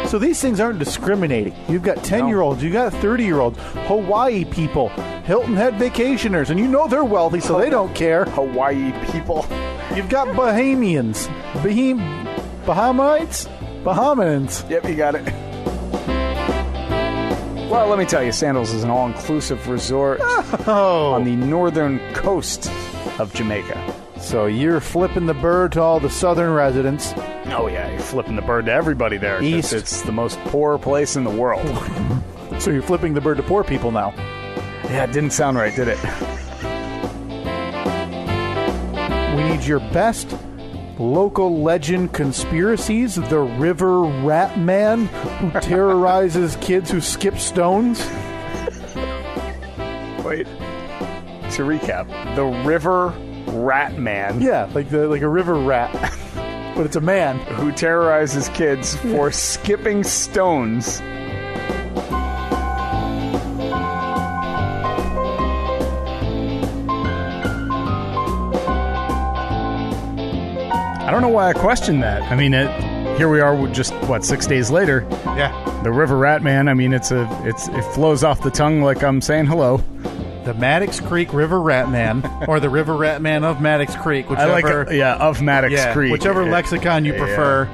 So these things aren't discriminating. You've got 10-year-olds, you got 30-year-olds, Hawaii people, Hilton Head vacationers, and you know they're wealthy, so they don't care. Hawaii people. You've got Bahamians, Bahamans. Yep, you got it. Well, let me tell you, Sandals is an all-inclusive resort on the northern coast of Jamaica. So you're flipping the bird to all the southern residents. Oh, yeah, you're flipping the bird to everybody there. East. It's the most poor place in the world. So you're flipping the bird to poor people now. Yeah, it didn't sound right, did it? We need your best local legend conspiracies. The River Rat Man who terrorizes kids who skip stones. Wait. To recap, the River Rat Man. Yeah, like a river rat. But it's a man. Who terrorizes kids for skipping stones. I don't know why I questioned that. I mean, here we are just, 6 days later. Yeah. The River Rat Man, I mean, it flows off the tongue like I'm saying hello. The Maddox Creek River Rat Man, or the River Rat Man of Maddox Creek, whichever. I like it, of Maddox Creek. Whichever lexicon you prefer.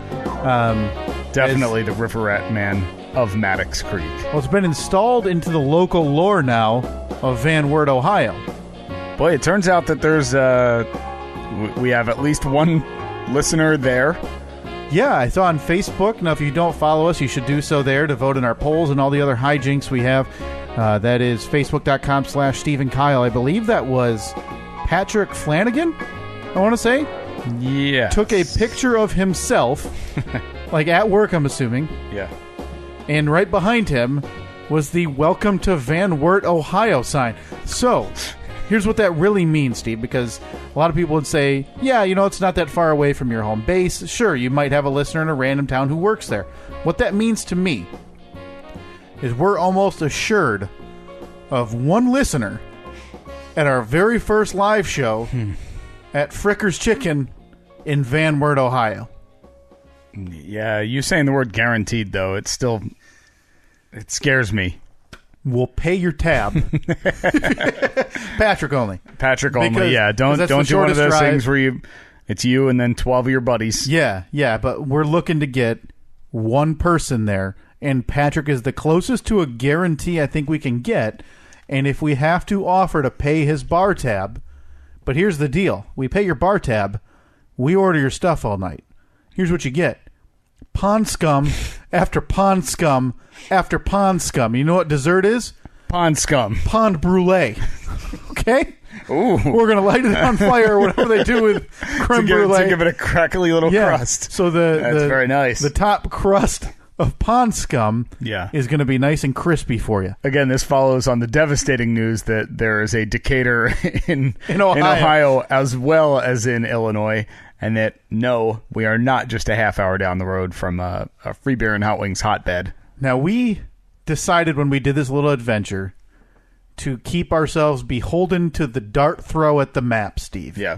Definitely the River Rat Man of Maddox Creek. Well, it's been installed into the local lore now of Van Wert, Ohio. Boy, it turns out that there's we have at least one listener there. Yeah, I saw on Facebook. Now, if you don't follow us, you should do so there to vote in our polls and all the other hijinks we have. That is facebook.com/Stephen Kyle. I believe that was Patrick Flanagan, I want to say. Yeah. Took a picture of himself, like at work, I'm assuming. Yeah. And right behind him was the Welcome to Van Wert, Ohio sign. So, here's what that really means, Steve, because a lot of people would say, yeah, it's not that far away from your home base. Sure, you might have a listener in a random town who works there. What that means to me is we're almost assured of one listener at our very first live show at Fricker's Chicken in Van Wert, Ohio. Yeah, you saying the word guaranteed, though, it scares me. We'll pay your tab. Patrick only. Patrick only, yeah. Don't do one of those things where it's you and then 12 of your buddies. Yeah, but we're looking to get one person there. And Patrick is the closest to a guarantee I think we can get. And if we have to offer to pay his bar tab, but here's the deal. We pay your bar tab, we order your stuff all night. Here's what you get. Pond scum after pond scum after pond scum. You know what dessert is? Pond scum. Pond brulee. Okay? Ooh. We're going to light it on fire or whatever they do with creme brulee. To give it a crackly little crust. So that's very nice. The top crust of pond scum is going to be nice and crispy for you. Again, this follows on the devastating news that there is a Decatur in Ohio as well as in Illinois, and that, no, we are not just a half hour down the road from a free beer and hot wings hotbed. Now, we decided when we did this little adventure to keep ourselves beholden to the dart throw at the map, Steve. Yeah.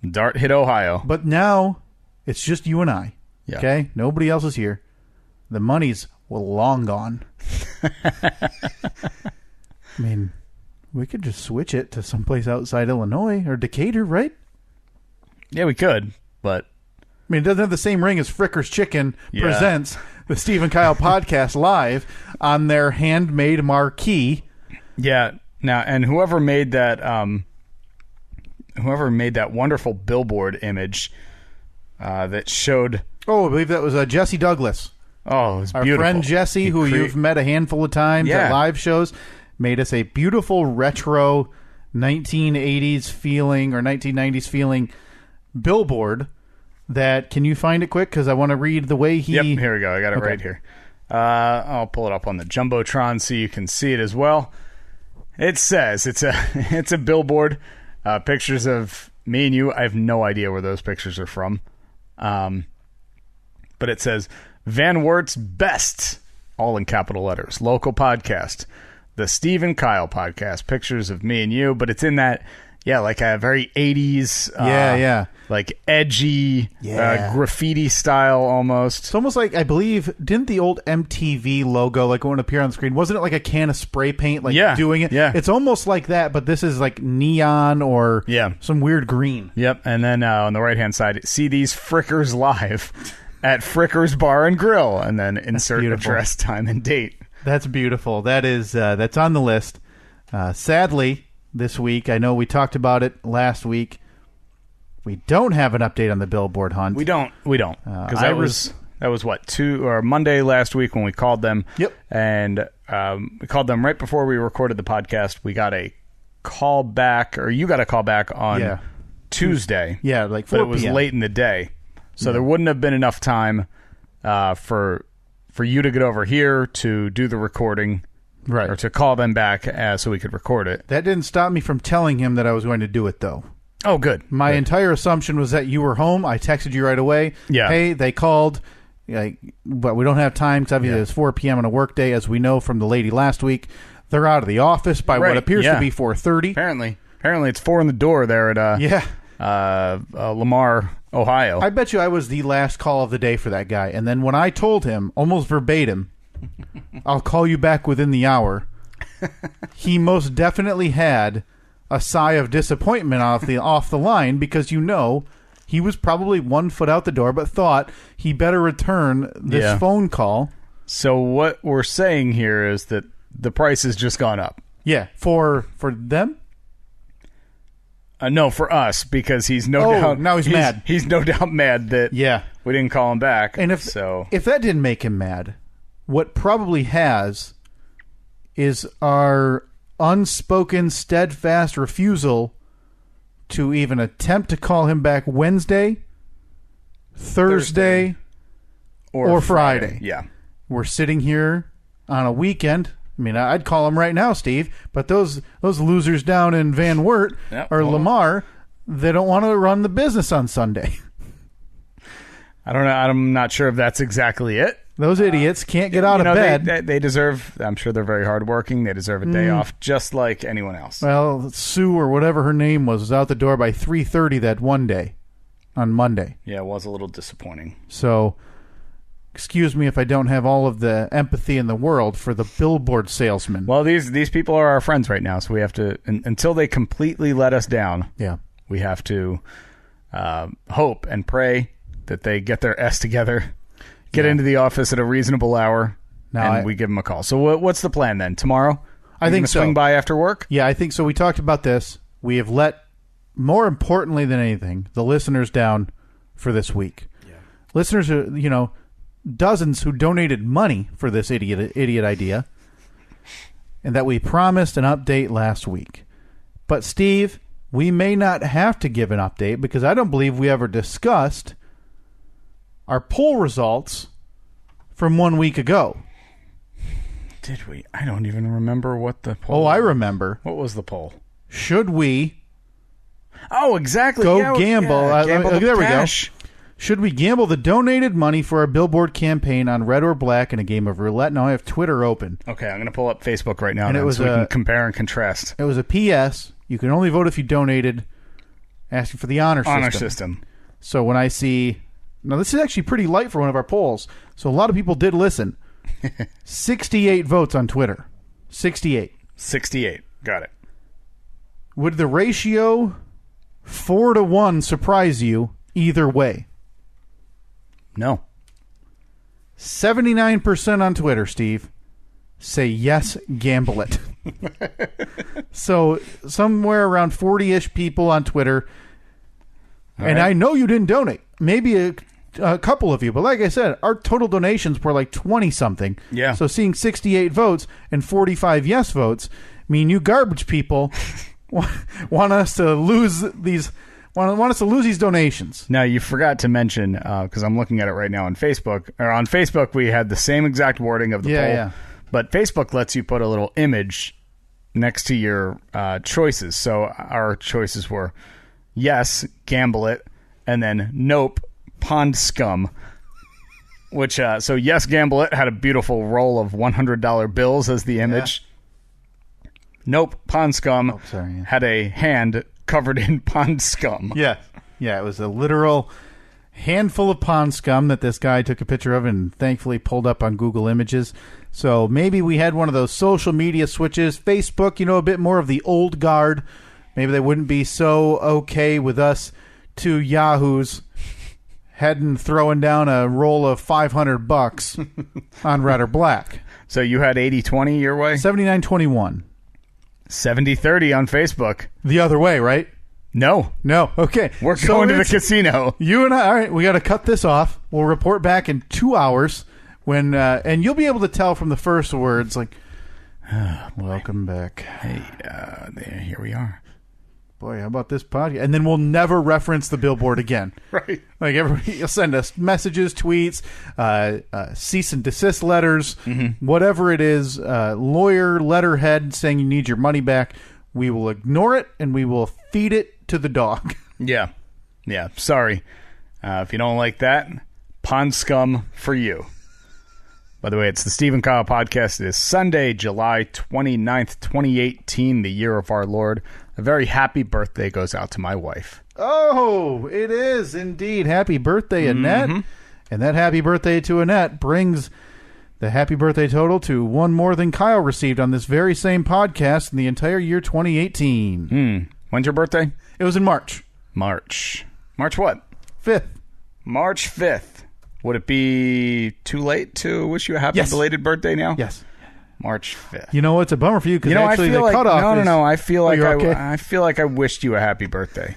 Dart hit Ohio. But now it's just you and I. Yeah. Okay? Nobody else is here. The money's long gone. I mean, we could just switch it to someplace outside Illinois or Decatur, right? Yeah, we could, but... I mean, it doesn't have the same ring as Fricker's Chicken presents the Steve Kyle podcast live on their handmade marquee. Yeah. Now, and whoever made that wonderful billboard image that showed... Oh, I believe that was Jesse Douglas. Oh, it was our beautiful. Our friend Jesse, who you've met a handful of times at live shows, made us a beautiful retro 1980s feeling or 1990s feeling billboard that, can you find it quick? Because I want to read the way he... Yep, here we go. I got it right here. I'll pull it up on the Jumbotron so you can see it as well. It says, it's a billboard, pictures of me and you. I have no idea where those pictures are from. But it says, Van Wert's best, all in capital letters, local podcast, the Steve and Kyle podcast, pictures of me and you, but it's in that like a very 80s, like edgy, graffiti style almost. It's almost like, I believe, didn't the old MTV logo, like when it appeared on the screen, wasn't it like a can of spray paint, like doing it? Yeah. It's almost like that, but this is like neon or some weird green. Yep, and then on the right-hand side, see these Frickers live at Frickers Bar and Grill, and then insert address, time, and date. That's beautiful. That is, that's on the list. Sadly, this week, I know we talked about it last week, we don't have an update on the billboard hunt. We don't. Because that was what, Monday last week when we called them. Yep. And we called them right before we recorded the podcast. We got a call back, or you got a call back on Tuesday. Yeah, like 4 But it was late in the day. So there wouldn't have been enough time for you to get over here to do the recording. Right. Or to call them back so we could record it. That didn't stop me from telling him that I was going to do it, though. Oh, good. My entire assumption was that you were home. I texted you right away. Yeah. Hey, they called, but we don't have time because obviously it's 4 p.m. on a work day. As we know from the lady last week, they're out of the office by what appears to be 4:30. Apparently it's 4 in the door there at Lamar, Ohio. I bet you I was the last call of the day for that guy. And then when I told him, almost verbatim, I'll call you back within the hour, he most definitely had a sigh of disappointment off the line, because he was probably 1 foot out the door, but thought he better return this phone call. So what we're saying here is that the price has just gone up. Yeah, for them? No, for us, because he's doubt now he's mad. He's no doubt mad that we didn't call him back. And if that didn't make him mad, what probably has is our unspoken, steadfast refusal to even attempt to call him back Wednesday, Thursday, or Friday. Yeah. We're sitting here on a weekend. I mean, I'd call him right now, Steve, but those losers down in Van Wert or Lamar, they don't want to run the business on Sunday. I don't know. I'm not sure if that's exactly it. Those idiots can't get out of bed. They deserve, I'm sure they're very hardworking. They deserve a day off just like anyone else. Well, Sue, or whatever her name was out the door by 3:30 that one day on Monday. Yeah, it was a little disappointing. So, excuse me if I don't have all of the empathy in the world for the billboard salesman. Well, these people are our friends right now, so we have to, until they completely let us down, we have to hope and pray that they get their S together, get into the office at a reasonable hour, and we give them a call. So what's the plan then? Tomorrow? I think so. Swing by after work? Yeah, I think so. We talked about this. We have let, more importantly than anything, the listeners down for this week. Yeah. Listeners, dozens who donated money for this idiot idea, and that we promised an update last week. But Steve, we may not have to give an update because I don't believe we ever discussed our poll results from 1 week ago. Did we? I don't even remember what the poll was. Oh, I remember. What was the poll? Should we exactly. Go gamble. Gamble there cash. We go. Should we gamble the donated money for our billboard campaign on red or black in a game of roulette? Now I have Twitter open. Okay, I'm going to pull up Facebook right now and so we can compare and contrast. It was a PS. You can only vote if you donated, asking for the honor system. So when I see... Now, this is actually pretty light for one of our polls, so a lot of people did listen. 68 votes on Twitter. 68. Got it. Would the ratio 4-1 surprise you either way? No. 79% on Twitter, Steve, say yes, gamble it. So somewhere around 40-ish people on Twitter. And I know you didn't donate. Maybe a couple of you. But like I said, our total donations were like 20-something. Yeah. So seeing 68 votes and 45 yes votes mean you garbage people want us to lose these... Want us to lose these donations. Now, you forgot to mention, because I'm looking at it right now on Facebook. Or on Facebook, we had the same exact wording of the poll. Yeah. But Facebook lets you put a little image next to your choices. So our choices were yes, gamble it, and then nope, pond scum. Which, so yes, gamble it had a beautiful roll of $100 bills as the image. Yeah. Nope, pond scum had a hand covered in pond scum. Yeah. Yeah, it was a literal handful of pond scum that this guy took a picture of and thankfully pulled up on Google Images. So maybe we had one of those social media switches. Facebook, a bit more of the old guard. Maybe they wouldn't be so okay with us two yahoos throwing down a roll of $500 on red or black. So you had 80-20 your way? 79-21. 70-30 on Facebook. The other way, right? No. Okay. We're going to the casino. You and I, all right, we got to cut this off. We'll report back in 2 hours when, and you'll be able to tell from the first words, like, welcome back. Hey, here we are. Boy, how about this podcast? And then we'll never reference the billboard again. Right. Like everybody, you'll send us messages, tweets, cease and desist letters, whatever it is, lawyer letterhead saying you need your money back. We will ignore it and we will feed it to the dog. Yeah. Sorry. If you don't like that, pond scum for you. By the way, it's the Steve and Kyle podcast. It is Sunday, July 29th, 2018, the year of our Lord. A very happy birthday goes out to my wife. Oh, it is indeed. Happy birthday, Annette. And that happy birthday to Annette brings the happy birthday total to one more than Kyle received on this very same podcast in the entire year 2018. When's your birthday? It was in March. March what? 5th. March 5th. Would it be too late to wish you a happy belated birthday now? Yes. March 5th. You know, it's a bummer for you because actually I feel the cutoff No. I feel like I feel like I wished you a happy birthday.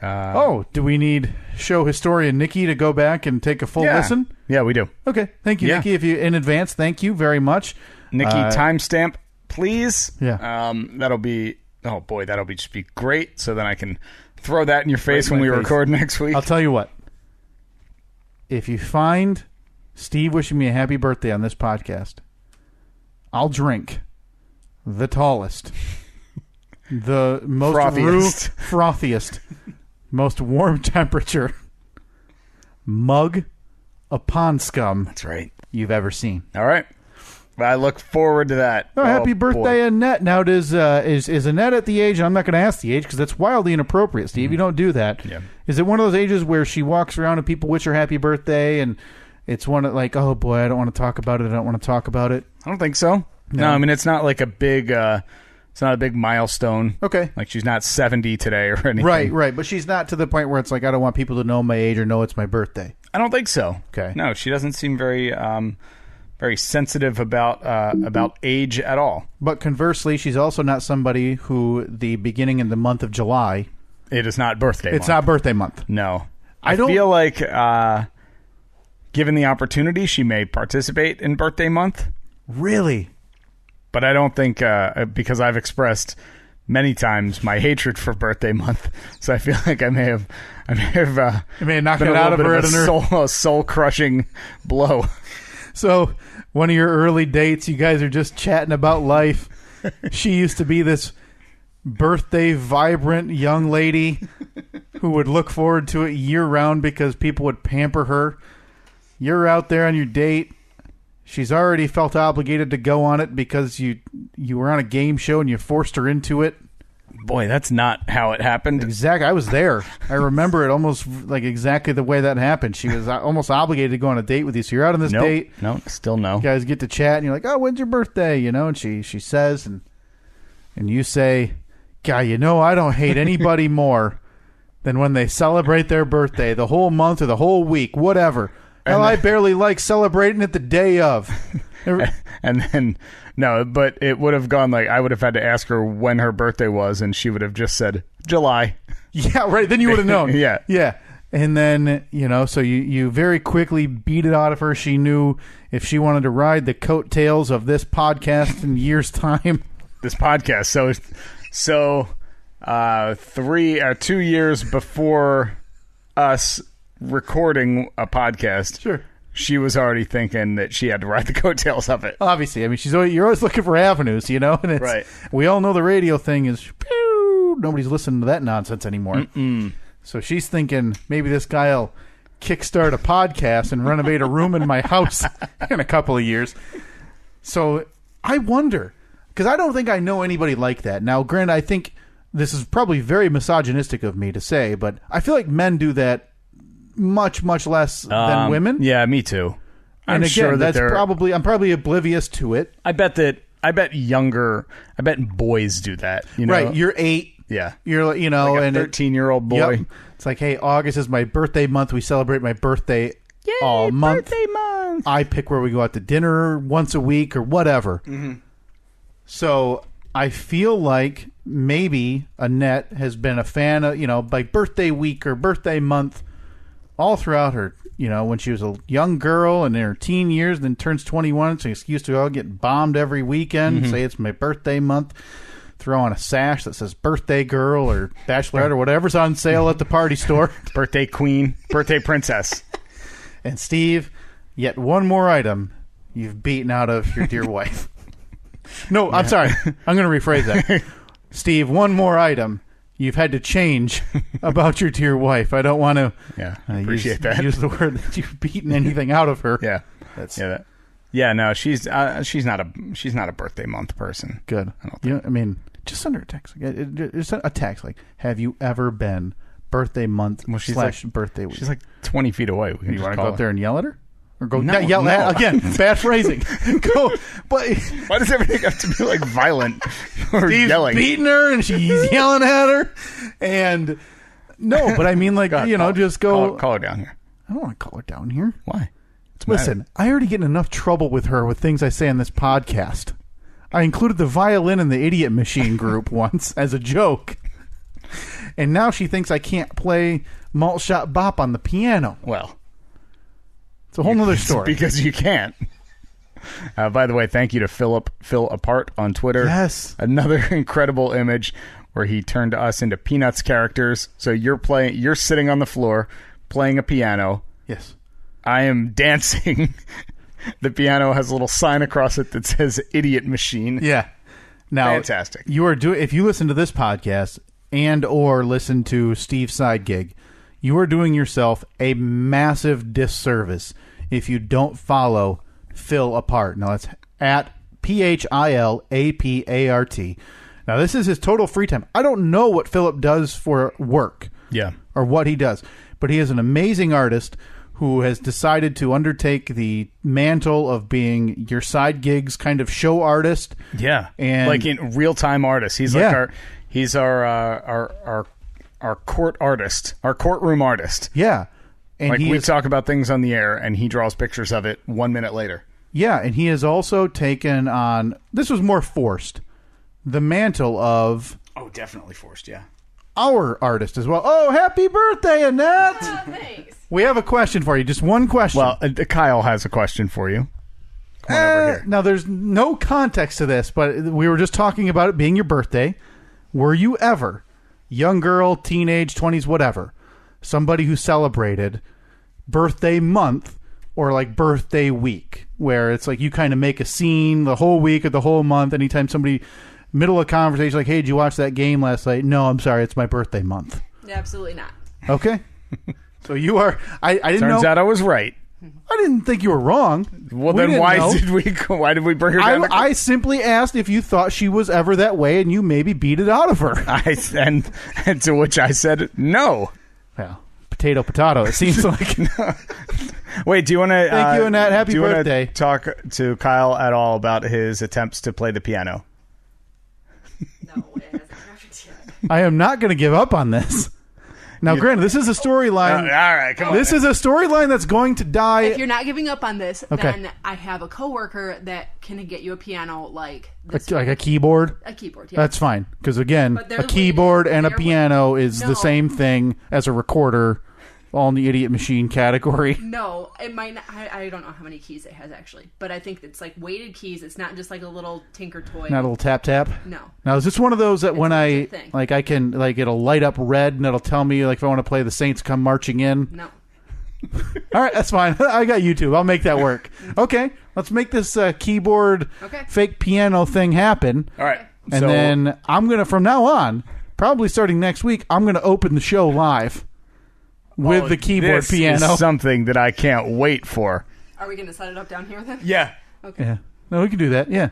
Do we need show historian Nikki to go back and take a full listen? Yeah, we do. Okay. Thank you, Nikki. If you in advance, thank you very much. Nikki, timestamp, please. Yeah. That'll be just be great. So then I can throw that in your face when we record next week. I'll tell you what. If you find Steve wishing me a happy birthday on this podcast, I'll drink the tallest, the most frothiest, most warm temperature mug of pond scum. That's right. You've ever seen. All right. I look forward to that. Happy birthday, Annette. Now, is Annette at the age, and I'm not going to ask the age because that's wildly inappropriate, Steve. You don't do that. Yeah. Is it one of those ages where she walks around and people wish her happy birthday and it's one of like, oh boy, I don't want to talk about it. I don't want to talk about it. I don't think so. No, I mean, it's not like a big, it's not a big milestone. Okay. Like she's not 70 today or anything. Right. But she's not to the point where it's like, I don't want people to know my age or know it's my birthday. I don't think so. Okay. No, she doesn't seem very sensitive about age at all. But conversely, she's also not somebody who the beginning in the month of July. It is not birthday month. It's not birthday month. No. I feel like given the opportunity, she may participate in birthday month. Really? But I don't think, because I've expressed many times my hatred for birthday month, so I feel like I may have knocked it out of her at a soul-crushing blow. So, one of your early dates, you guys are just chatting about life. She used to be this birthday vibrant young lady who would look forward to it year-round because people would pamper her. You're out there on your date. She's already felt obligated to go on it because you were on a game show and you forced her into it. Boy, that's not how it happened. Exactly. I was there. I remember it almost like exactly the way that happened. She was almost obligated to go on a date with you. So you're out on this date. No, still no. You guys get to chat and you're like, oh, when's your birthday? And she says, and you say, God, I don't hate anybody more than when they celebrate their birthday, the whole month or the whole week, whatever. Hell, I barely like celebrating it the day of. And then, no, but it would have gone like, I would have had to ask her when her birthday was, and she would have just said, July. Yeah, right. Then you would have known. Yeah. Yeah. And then, so you very quickly beat it out of her. She knew if she wanted to ride the coattails of this podcast in years' time. This podcast. So 2 years before us recording a podcast, sure, she was already thinking that she had to ride the coattails of it. Obviously, I mean, you're always looking for avenues, and it's, right. We all know the radio thing is, pew, nobody's listening to that nonsense anymore. Mm-mm. So she's thinking maybe this guy will kickstart a podcast and renovate a room in my house in a couple of years. So I wonder, because I don't think I know anybody like that. Now, granted, I think this is probably very misogynistic of me to say, but I feel like men do that much, much less than women. Yeah, me too. And again, sure that I'm probably oblivious to it. I bet boys do that. You know? Right, you're 8. Yeah. You're, like a 13-year-old boy. Yep. It's like, hey, August is my birthday month. We celebrate my birthday all month. Birthday month. I pick where we go out to dinner once a week or whatever. Mm-hmm. So I feel like maybe Annette has been a fan of, like birthday week or birthday month all throughout her, when she was a young girl and in her teen years, then turns 21. It's an excuse to go get bombed every weekend, say it's my birthday month. Throw on a sash that says birthday girl or bachelorette or whatever's on sale at the party store. Birthday queen, birthday princess. And Steve, yet one more item you've beaten out of your dear wife. No, I'm sorry. I'm going to rephrase that. Steve, one more item you've had to change about your dear wife. I don't want to appreciate that. Use the word that you've beaten anything out of her. Yeah. No, she's not a birthday month person. Good. I mean, just send her a text. Just a text like, have you ever been birthday month / birthday week? She's like 20 feet away. You want to go up there and yell at her? Or go yell at again? Bad phrasing. Go, but why does everything have to be like violent or Steve's yelling? Beating her and she's yelling at her, and no, but I mean like just go call her down here. I don't want to call her down here. Why? Listen, I already get in enough trouble with her with things I say on this podcast. I included the violin in the idiot machine group once as a joke. And now she thinks I can't play Malt Shot Bop on the piano. Well, it's a whole nother story. Because you can't. By the way, thank you to Phil Apart on Twitter. Yes. Another incredible image where he turned us into Peanuts characters. So you're sitting on the floor playing a piano. Yes. I am dancing. The piano has a little sign across it that says "Idiot Machine." Yeah. Now, fantastic. You are if you listen to this podcast and or listen to Steve's side gig, you are doing yourself a massive disservice if you don't follow Phil Apart. Now that's at PHILAPART. Now this is his total free time. I don't know what Philip does for work. Yeah. Or what he does, but he is an amazing artist who has decided to undertake the mantle of being your side gigs kind of show artist. Yeah, and like in real-time artist. He's like our court artist, our courtroom artist. Yeah, and like we talk about things on the air, and he draws pictures of it 1 minute later. Yeah, and he has also taken on. This was more forced. The mantle of. Oh, definitely forced. Yeah. Our artist as well. Oh, happy birthday, Annette! Oh, thanks. We have a question for you. Just one question. Well, Kyle has a question for you. Come on over here. Now, there's no context to this, but we were just talking about it being your birthday. Were you ever, young girl, teenage, 20s, whatever, somebody who celebrated birthday month or like birthday week, where it's like you kind of make a scene the whole week or the whole month anytime somebody... Middle of conversation, like, hey, did you watch that game last night? No, I'm sorry, it's my birthday month. Absolutely not. Okay. So you are... I didn't know... Turns out I was right. I didn't think you were wrong. Well, then why did we bring her down? I simply asked if you thought she was ever that way, and you maybe beat it out of her. And to which I said, no. Well, potato, it seems like. Wait, do you want to... Thank you, Annette. Happy birthday. Talk to Kyle at all about his attempts to play the piano? No, it hasn't happened yet. I am not going to give up on this. Now, granted, this is a storyline. All right, come on. This is a storyline that's going to die. If you're not giving up on this, then I have a coworker that can get you a piano like this. Like a keyboard? A keyboard, yeah. That's fine. Because, again, a keyboard and a piano is the same thing as a recorder, all in the idiot machine category. No, it might not. I don't know how many keys it has, actually. But I think it's like weighted keys. It's not just like a little tinker toy. Not a little tap? No. Now, is this one of those that when I can, like, it'll light up red and it'll tell me, like, if I want to play the Saints Come Marching In? No. All right, that's fine. I got YouTube. I'll make that work. Okay, let's make this keyboard fake piano thing happen. All right. And then I'm going to, from now on, probably starting next week, I'm going to open the show live. With the keyboard piano. This is something that I can't wait for. Are we going to set it up down here then? Yeah. Okay. Yeah. No, we can do that. Yeah.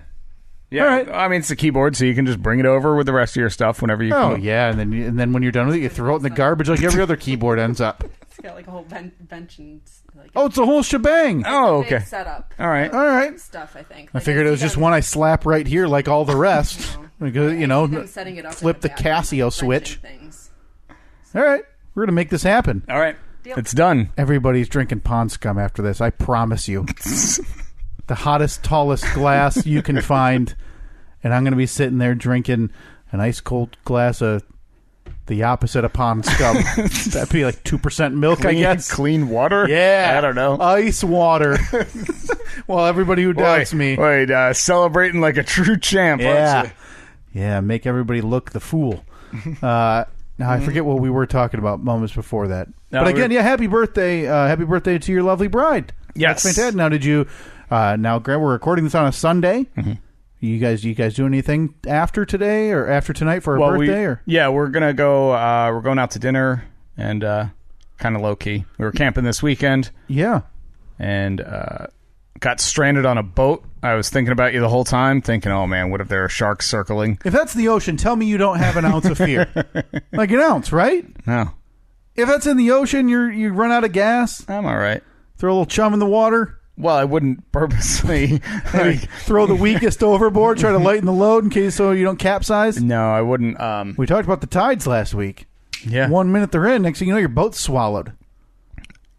Yeah, All right. I mean, it's a keyboard, so you can just bring it over with the rest of your stuff whenever you Oh, can. yeah, and then when you're done with it, you throw it in the garbage like every other keyboard ends up. It's got like a whole bench and like. Oh, it's a whole shebang. Oh, okay. Setup. All right. All right. Stuff, I think. I figured it was just one I slap right here like all the rest. Because, I'm setting it up flip the in bathroom, Casio switch. things. All right. We're going to make this happen. All right. Deal. It's done. Everybody's drinking Pond Scum after this. I promise you. The hottest, tallest glass you can find. And I'm going to be sitting there drinking an ice cold glass of the opposite of Pond Scum. That'd be like 2% milk, I guess. Clean water? Yeah. I don't know. Ice water. Well, everybody who doubts me. Wait, celebrating like a true champ, aren't Yeah. you? Yeah, make everybody look the fool. Now, I forget what we were talking about moments before that. No, but again, happy birthday. Happy birthday to your lovely bride. Yes. That's fantastic. Now, did you... now, Grant, we're recording this on a Sunday. Mm-hmm. You guys do anything after today or after tonight for our birthday? We're gonna go. We're going out to dinner and kind of low key. We were camping this weekend. Yeah, and got stranded on a boat. I was thinking about you the whole time, thinking, "Oh man, what if there are sharks circling?" If that's the ocean, tell me you don't have an ounce of fear. Like an ounce, right? No. If that's in the ocean, you run out of gas. I'm all right. Throw a little chum in the water. Well, I wouldn't purposely throw the weakest overboard, try to lighten the load in case so you don't capsize. No, I wouldn't. We talked about the tides last week. Yeah. 1 minute they're in, next thing you know, your boat's swallowed.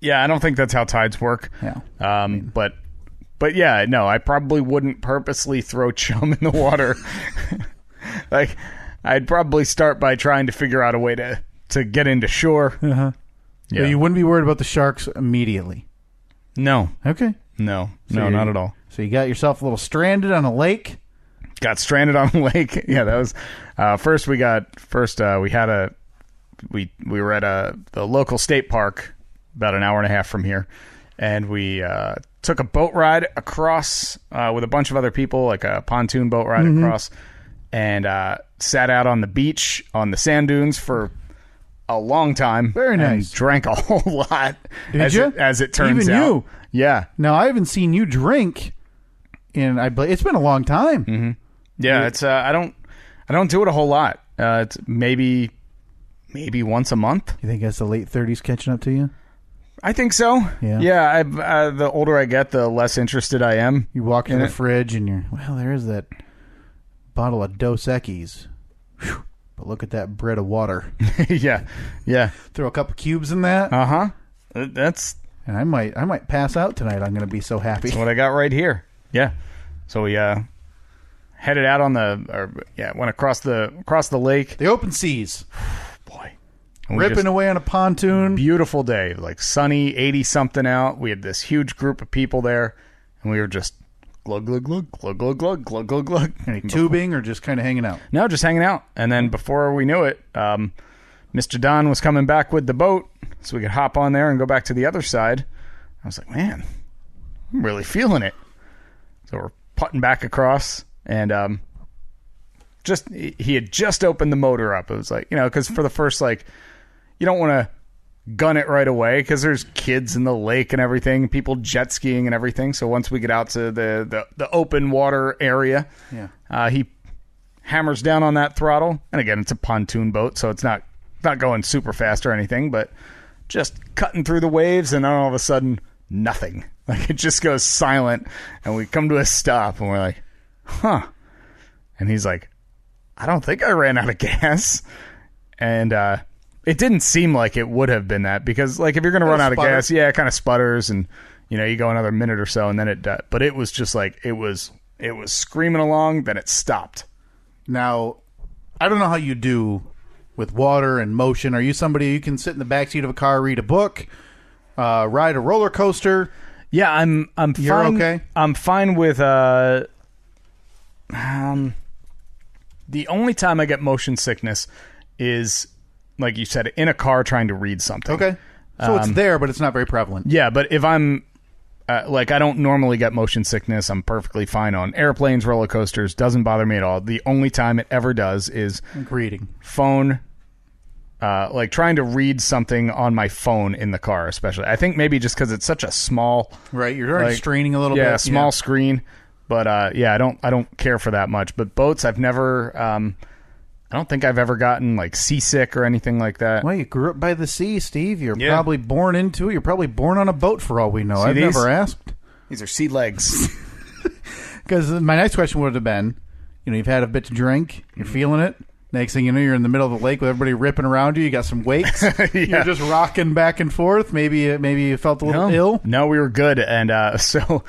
Yeah, I don't think that's how tides work. Yeah. But yeah, no, I probably wouldn't purposely throw chum in the water. Like, I'd probably start by trying to figure out a way to get into shore. Uh-huh. Yeah. So you wouldn't be worried about the sharks immediately. No. Okay. No, not at all. So you got yourself a little stranded on a lake? Got stranded on a lake. Yeah, that was we were at the local state park about an hour and a half from here, and we took a boat ride across with a bunch of other people, like a pontoon boat ride across, and sat out on the beach on the sand dunes for a long time. Very nice. And drank a whole lot. Did you? As it turns out. Even you? Yeah. Now, I haven't seen you drink it's been a long time. Mm-hmm. Yeah, it's I don't do it a whole lot. It's maybe once a month. You think that's the late 30s catching up to you? I think so. Yeah. Yeah. The older I get, the less interested I am. You walk in the fridge and there's that bottle of Dos Equis. Whew. But look at that bread of water. Yeah. Throw a couple cubes in that. And I might pass out tonight. I'm going to be so happy. That's what I got right here. Yeah. So we headed out went across the lake. The open seas. Boy. Ripping away on a pontoon. Beautiful day. Like sunny, 80-something out. We had this huge group of people there, and we were just glug, glug, glug, glug, glug, glug, glug, glug, glug. Any tubing or just kind of hanging out? No, just hanging out. And then before we knew it, Mr. Don was coming back with the boat so we could hop on there and go back to the other side. I was like, man, I'm really feeling it. So we're putting back across, and he had just opened the motor up. It was like, because for the first, you don't want to gun it right away because there's kids in the lake and everything, people jet skiing and everything. So once we get out to the open water area, he hammers down on that throttle. And again, it's a pontoon boat, so it's not going super fast or anything, but just cutting through the waves, and then all of a sudden, nothing. Like, it just goes silent, and we come to a stop, and we're like, huh. And he's like, I don't think I ran out of gas. And it didn't seem like it would have been that, because, if you're going to run out of gas, it kind of sputters, and, you go another minute or so, and then it does. But it was just it was screaming along, then it stopped. Now, I don't know how you do with water and motion. Are you somebody who can sit in the backseat of a car, read a book, ride a roller coaster? Yeah, I'm You're fine. Okay? I'm fine with the only time I get motion sickness is, like you said, in a car trying to read something. Okay. So it's there, but it's not very prevalent. Yeah, but if I'm I don't normally get motion sickness. I'm perfectly fine on airplanes, roller coasters. Doesn't bother me at all. The only time it ever does is reading. Phone. Trying to read something on my phone in the car, especially. I think maybe just because it's such a small... Right, you're already straining a little bit. Yeah, small screen. But yeah, I don't care for that much. But boats, I've never. I don't think I've ever gotten like seasick or anything like that. Well, you grew up by the sea, Steve. You're probably born into it. You're probably born on a boat for all we know. I've never asked. These are sea legs. Because my next question would have been, you've had a bit to drink, you're feeling it. Next thing you know, you're in the middle of the lake with everybody ripping around you. You got some wakes. You're just rocking back and forth. Maybe you felt a little ill. No, we were good, and so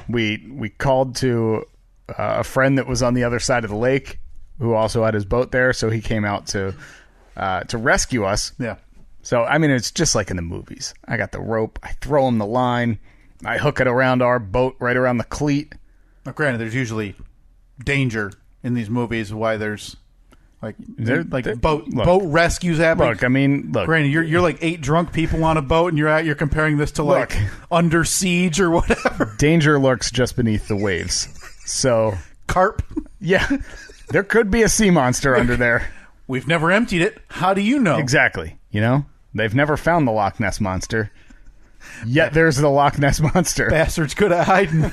we called to a friend that was on the other side of the lake, who also had his boat there. So he came out to rescue us. Yeah. So I mean, it's just like in the movies. I got the rope. I throw him the line. I hook it around our boat, right around the cleat. Now, granted, there's usually danger in these movies. Why there's boat rescues happening. Look, I mean, granted, you're like 8 drunk people on a boat, and you're comparing this to like Under Siege or whatever. Danger lurks just beneath the waves. So carp. Yeah, there could be a sea monster under there. We've never emptied it. How do you know? Exactly. They've never found the Loch Ness monster. Yet there's the Loch Ness monster. Bastards good at hiding.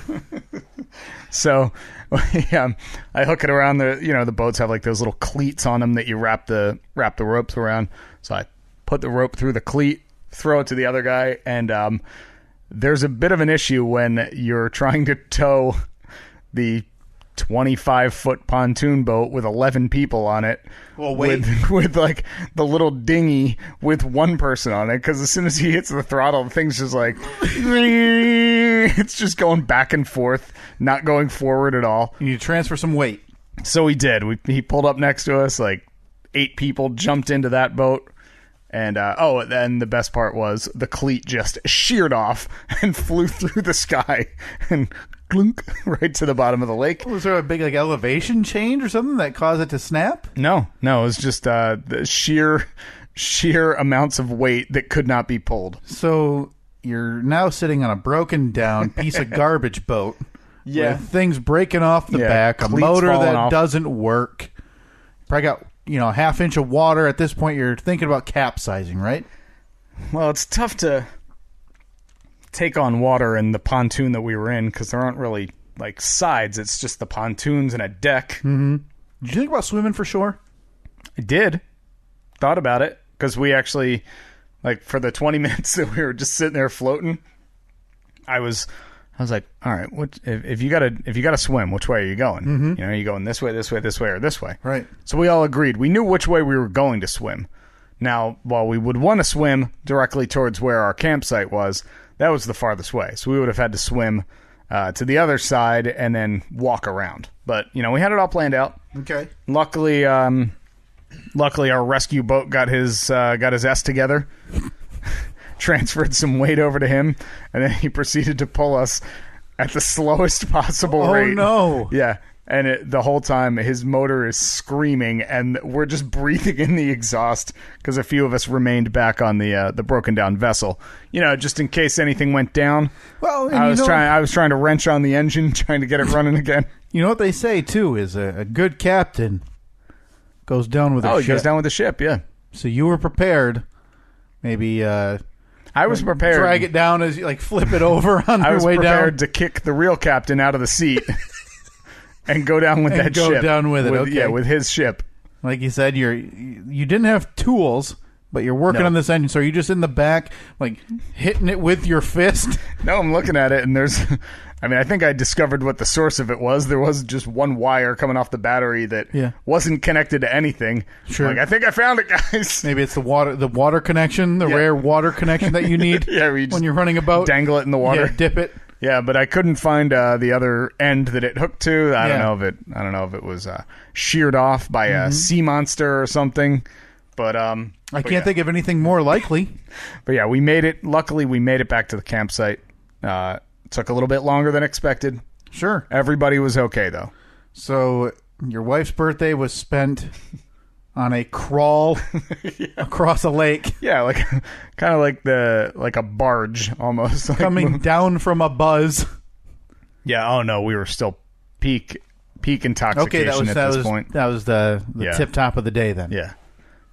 So, I hook it around the boats have like those little cleats on them that you wrap the ropes around. So I put the rope through the cleat, throw it to the other guy, and there's a bit of an issue when you're trying to tow the 25-foot pontoon boat with 11 people on it. Well, wait. With like the little dinghy with one person on it, because as soon as he hits the throttle, the thing's just like it's just going back and forth, not going forward at all. You need to transfer some weight. So he did. He pulled up next to us, like 8 people jumped into that boat. And then the best part was the cleat just sheared off and flew through the sky and clunk right to the bottom of the lake. Was there a big elevation change or something that caused it to snap? No, it was just the sheer amounts of weight that could not be pulled. So you're now sitting on a broken down piece of garbage boat. Yeah, with things breaking off the back, a motor that doesn't work. Probably got a half-inch of water. At this point, you're thinking about capsizing, right? Well, it's tough to take on water in the pontoon that we were in because there aren't really like sides. It's just the pontoons and a deck. Mm-hmm. Did you think about swimming for shore? I did. Thought about it because we actually, like, for the 20 minutes that we were just sitting there floating, I was like, all right, if you gotta swim, which way are you going? Mm-hmm. Are you going this way, or this way? Right. So we all agreed. We knew which way we were going to swim. Now, while we would want to swim directly towards where our campsite was, that was the farthest way. So we would have had to swim to the other side and then walk around. But we had it all planned out. Okay. Luckily, our rescue boat got his S together. Transferred some weight over to him, and then he proceeded to pull us at the slowest possible rate. Oh, no. Yeah, and the whole time his motor is screaming, and we're just breathing in the exhaust because a few of us remained back on the broken down vessel. Just in case anything went down. Well, I was trying to wrench on the engine, trying to get it running again. You know what they say too is a good captain goes down with a ship. He goes down with the ship. Yeah. So you were prepared. Maybe. I was prepared. Drag it down as you flip it over on your way down. I was prepared to kick the real captain out of the seat and go down with that ship. Go down with it. Okay. Yeah, with his ship. Like you said, you didn't have tools, but you're working on this engine. So are you just in the back, hitting it with your fist? No, I'm looking at it, and there's. I think I discovered what the source of it was. There was just one wire coming off the battery that wasn't connected to anything. Sure. I think I found it, guys. Maybe it's the water connection, the rare water connection that you need when you're running a boat. Dangle it in the water. Yeah, dip it. Yeah, but I couldn't find the other end that it hooked to. I don't know if it was sheared off by a sea monster or something. But I can't think of anything more likely. But yeah, we made it. Luckily, we made it back to the campsite. Took a little bit longer than expected. Sure. Everybody was okay, though. So your wife's birthday was spent on a crawl across a lake. Yeah, kind of like a barge almost. Coming down from a buzz. Yeah, oh no, we were still peak intoxication at this point. That was the tip top of the day then. Yeah.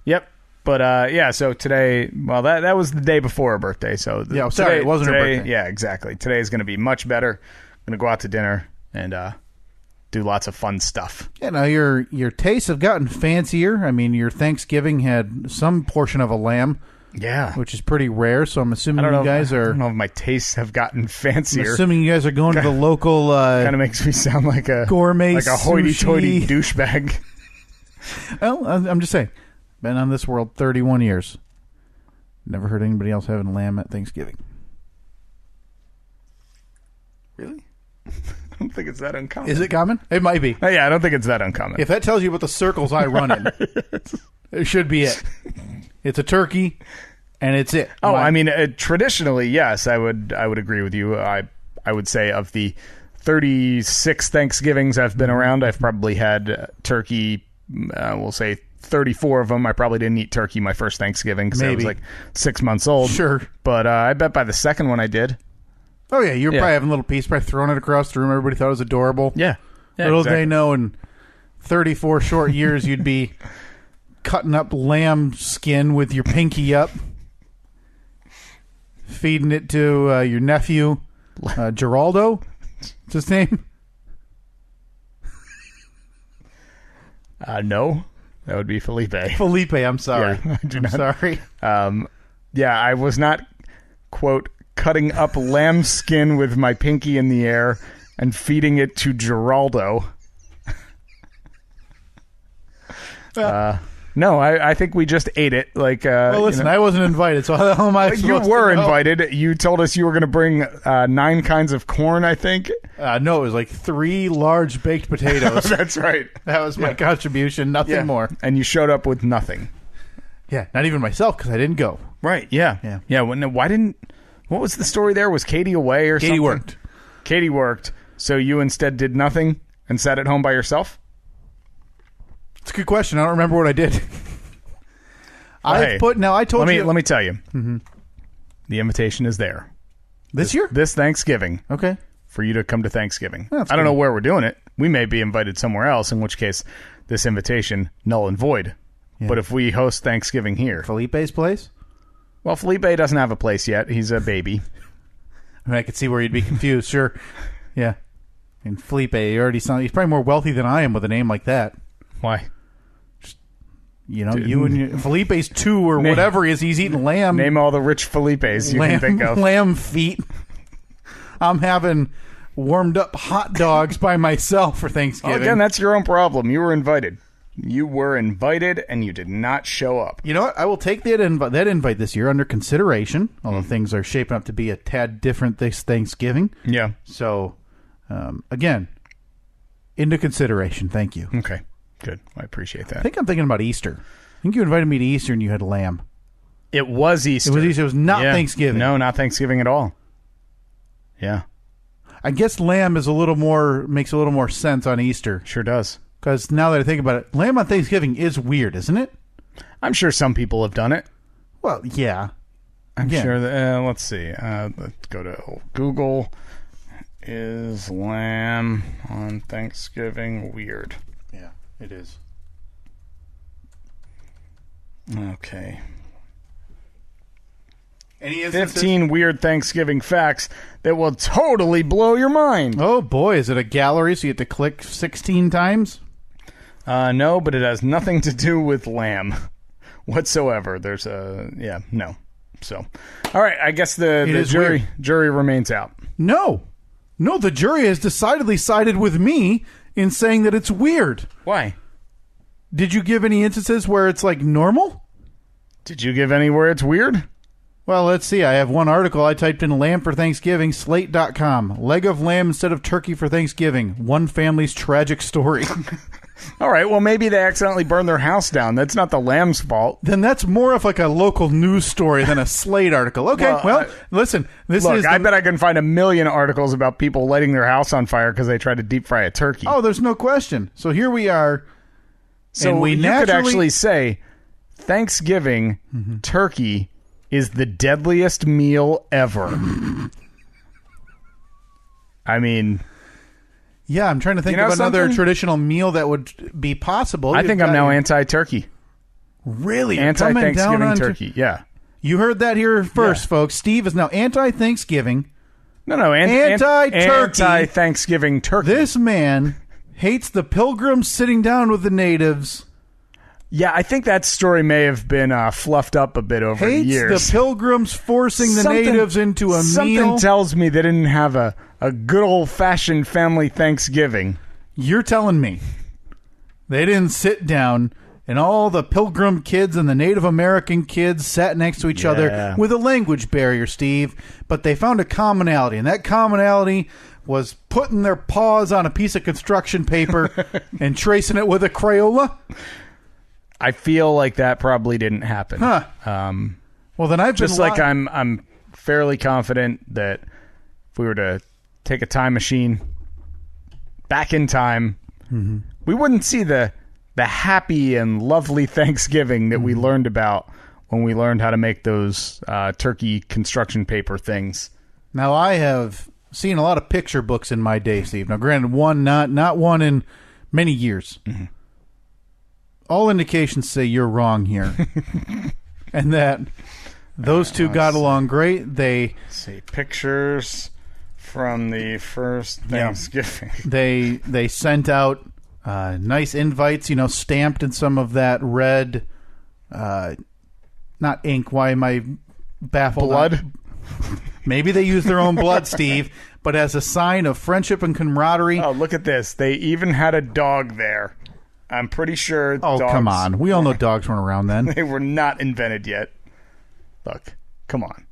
Yep. But so today, well, that was the day before her birthday. So it wasn't her birthday. Yeah, exactly. Today is going to be much better Gonna go out to dinner and do lots of fun stuff. Yeah, now your tastes have gotten fancier. I mean, your Thanksgiving had some portion of a lamb. Yeah. Which is pretty rare, so I'm assuming you guys are... I don't know if my tastes have gotten fancier. I'm assuming you guys are going to the local... kind of makes me sound like a... Gourmet like a hoity-toity douchebag. Well, I'm just saying. Been on this world 31 years. Never heard anybody else having lamb at Thanksgiving. Really? I don't think it's that uncommon. Is it common? It might be. Yeah, I don't think it's that uncommon. If that tells you what the circles I run in, it should be it. It's a turkey, and it's it. Oh, I mean, traditionally, yes, I would agree with you. I would say of the 36 Thanksgivings I've been around, I've probably had turkey. We'll say 34 of them. I probably didn't eat turkey my first Thanksgiving because I was like 6 months old. Sure, but I bet by the second one I did. Oh yeah, you were probably having a little piece, probably throwing it across the room. Everybody thought it was adorable. Yeah, little did they know in 34 short years you'd be cutting up lamb skin with your pinky up, feeding it to your nephew, Geraldo. What's his name? No, that would be Felipe. Felipe, I'm sorry. Yeah, I'm sorry. Yeah, I was not, quote, cutting up lamb skin with my pinky in the air and feeding it to Geraldo. No, I think we just ate it. Like, well, listen, I wasn't invited, so how the hell am I supposed You were to know? invited. You told us you were going to bring 9 kinds of corn, I think. No, it was like 3 large baked potatoes. That's right. That was my contribution, nothing more. And you showed up with nothing. Yeah, not even myself, because I didn't go. Right, yeah. Yeah, what was the story there? Was Katie away or something? Katie worked, so you instead did nothing and sat at home by yourself? It's a good question. I don't remember what I did. I told you. Let me tell you. Mm-hmm. The invitation is there. This year? This Thanksgiving. Okay. For you to come to Thanksgiving. That's I don't know where we're doing it. We may be invited somewhere else, in which case this invitation, null and void. Yeah. But if we host Thanksgiving here. Felipe's place? Well, Felipe doesn't have a place yet. He's a baby. I mean, I could see where you'd be confused. Sure. Yeah. And Felipe, he's probably more wealthy than I am with a name like that. Why? You know, you and Felipe's 2 or whatever he is. He's eating lamb. Name all the rich Felipes you can think of. Lamb feet. I'm having warmed up hot dogs by myself for Thanksgiving. Oh, again, that's your own problem. You were invited. You were invited, and you did not show up. You know what? I will take that invite this year under consideration, although things are shaping up to be a tad different this Thanksgiving. Yeah. So, again, into consideration. Thank you. Okay. Good. I appreciate that. I think I'm thinking about Easter. I think you invited me to Easter and you had lamb. It was Easter. It was Easter. It was not Thanksgiving. No, not Thanksgiving at all. Yeah. I guess lamb makes a little more sense on Easter. Sure does. Because now that I think about it, lamb on Thanksgiving is weird, isn't it? I'm sure some people have done it. Well, yeah. I'm sure that, let's see. Let's go to Google. Is lamb on Thanksgiving weird? Yeah, it is. Okay. Any instances? 15 weird Thanksgiving facts that will totally blow your mind. Oh, boy. Is it a gallery so you have to click 16 times? No, but it has nothing to do with lamb whatsoever. There's no. So, all right, I guess the jury remains out. No, the jury has decidedly sided with me in saying that it's weird. Why? Did you give any instances where it's like normal? Did you give any where it's weird? Well, let's see. I have one article. I typed in lamb for Thanksgiving, slate.com. Leg of lamb instead of turkey for Thanksgiving. One family's tragic story. All right, well, maybe they accidentally burned their house down. That's not the lamb's fault. Then that's more of like a local news story than a Slate article. Okay, listen. I bet I can find a million articles about people lighting their house on fire because they tried to deep fry a turkey. Oh, there's no question. So here we are. So and you could actually say Thanksgiving turkey is the deadliest meal ever. I mean... Yeah, I'm trying to think of another traditional meal that would be possible. I think I'm now anti-turkey. Really? Anti-Thanksgiving turkey, yeah. You heard that here first, folks. Steve is now anti-Thanksgiving. No, anti-turkey. Anti-Thanksgiving turkey. This man hates the Pilgrims sitting down with the natives. Yeah, I think that story may have been fluffed up a bit over the years. Hates the Pilgrims forcing the natives into a meal. Something tells me they didn't have a good old-fashioned family Thanksgiving. You're telling me they didn't sit down and all the Pilgrim kids and the Native American kids sat next to each other with a language barrier, Steve, but they found a commonality, and that commonality was putting their paws on a piece of construction paper and tracing it with a Crayola? I feel like that probably didn't happen. Huh. Well, then I've been just like I'm fairly confident that if we were to take a time machine back in time, we wouldn't see the happy and lovely Thanksgiving that we learned about when we learned how to make those turkey construction paper things. Now, I have seen a lot of picture books in my day, Steve. Now, granted, one not one in many years. Mm-hmm. All indications say you're wrong here. And that those two got along great. Let's see, pictures from the first Thanksgiving. They sent out nice invites, stamped in some of that red, not ink. Why am I baffled? Blood? Maybe they used their own blood, Steve, but as a sign of friendship and camaraderie. Oh, look at this. They even had a dog there. I'm pretty sure dogs... Oh, come on. We all know dogs weren't around then. They were not invented yet. Look, come on.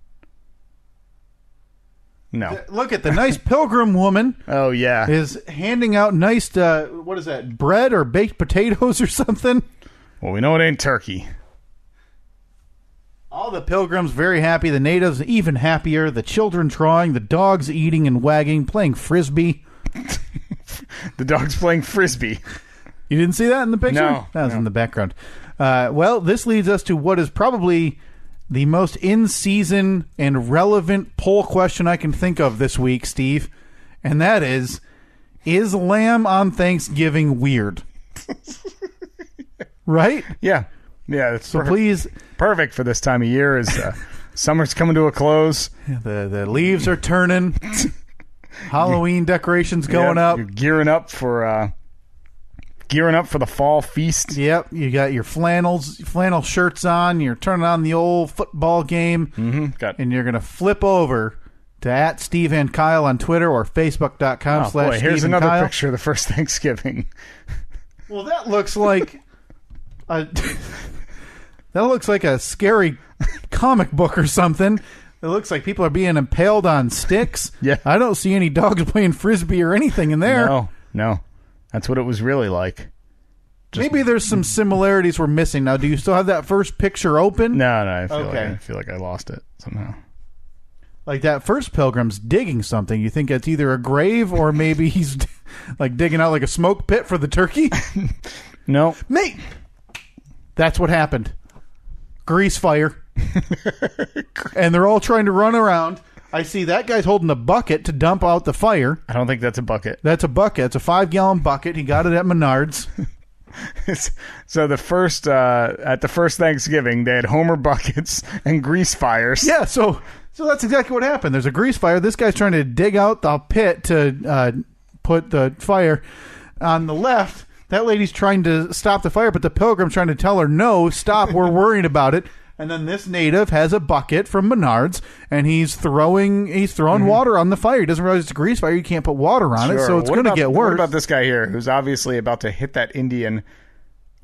No. Look at the nice Pilgrim woman. Oh, yeah. Is handing out nice, what is that, bread or baked potatoes or something? Well, we know it ain't turkey. All the Pilgrims very happy. The natives even happier. The children drawing. The dogs eating and wagging, playing Frisbee. The dogs playing Frisbee. You didn't see that in the picture? No. That was in the background. Well, this leads us to what is probably the most in-season and relevant poll question I can think of this week, Steve. And that is lamb on Thanksgiving weird? Right? Yeah. Yeah. It's so please... Perfect for this time of year as summer's coming to a close. The leaves are turning. Halloween decorations going up. You're gearing up for the fall feast. Yep, you got your flannel shirts on. You're turning on the old football game, and you're gonna flip over to @Steve and Kyle on Twitter or Facebook.com/Steve here's and another Kyle. picture of the first Thanksgiving. Well, that looks like a scary comic book or something. It looks like people are being impaled on sticks. Yeah, I don't see any dogs playing Frisbee or anything in there. No. That's what it was really like. Maybe there's some similarities we're missing. Now, do you still have that first picture open? No. I feel like I lost it somehow. Like that first Pilgrim's digging something. You think it's either a grave or maybe he's like digging out like a smoke pit for the turkey? No. Mate! That's what happened. Grease fire. And they're all trying to run around. I see that guy's holding a bucket to dump out the fire. I don't think that's a bucket. That's a bucket. It's a 5-gallon bucket. He got it at Menards. So at the first Thanksgiving, they had Homer buckets and grease fires. Yeah, so that's exactly what happened. There's a grease fire. This guy's trying to dig out the pit to put the fire. On the left, that lady's trying to stop the fire, but the Pilgrim's trying to tell her, no, stop, we're worried about it. And then this native has a bucket from Menards, and he's throwing water on the fire. He doesn't realize it's a grease fire. You can't put water on it, so it's going to get worse. What about this guy here, who's obviously about to hit that Indian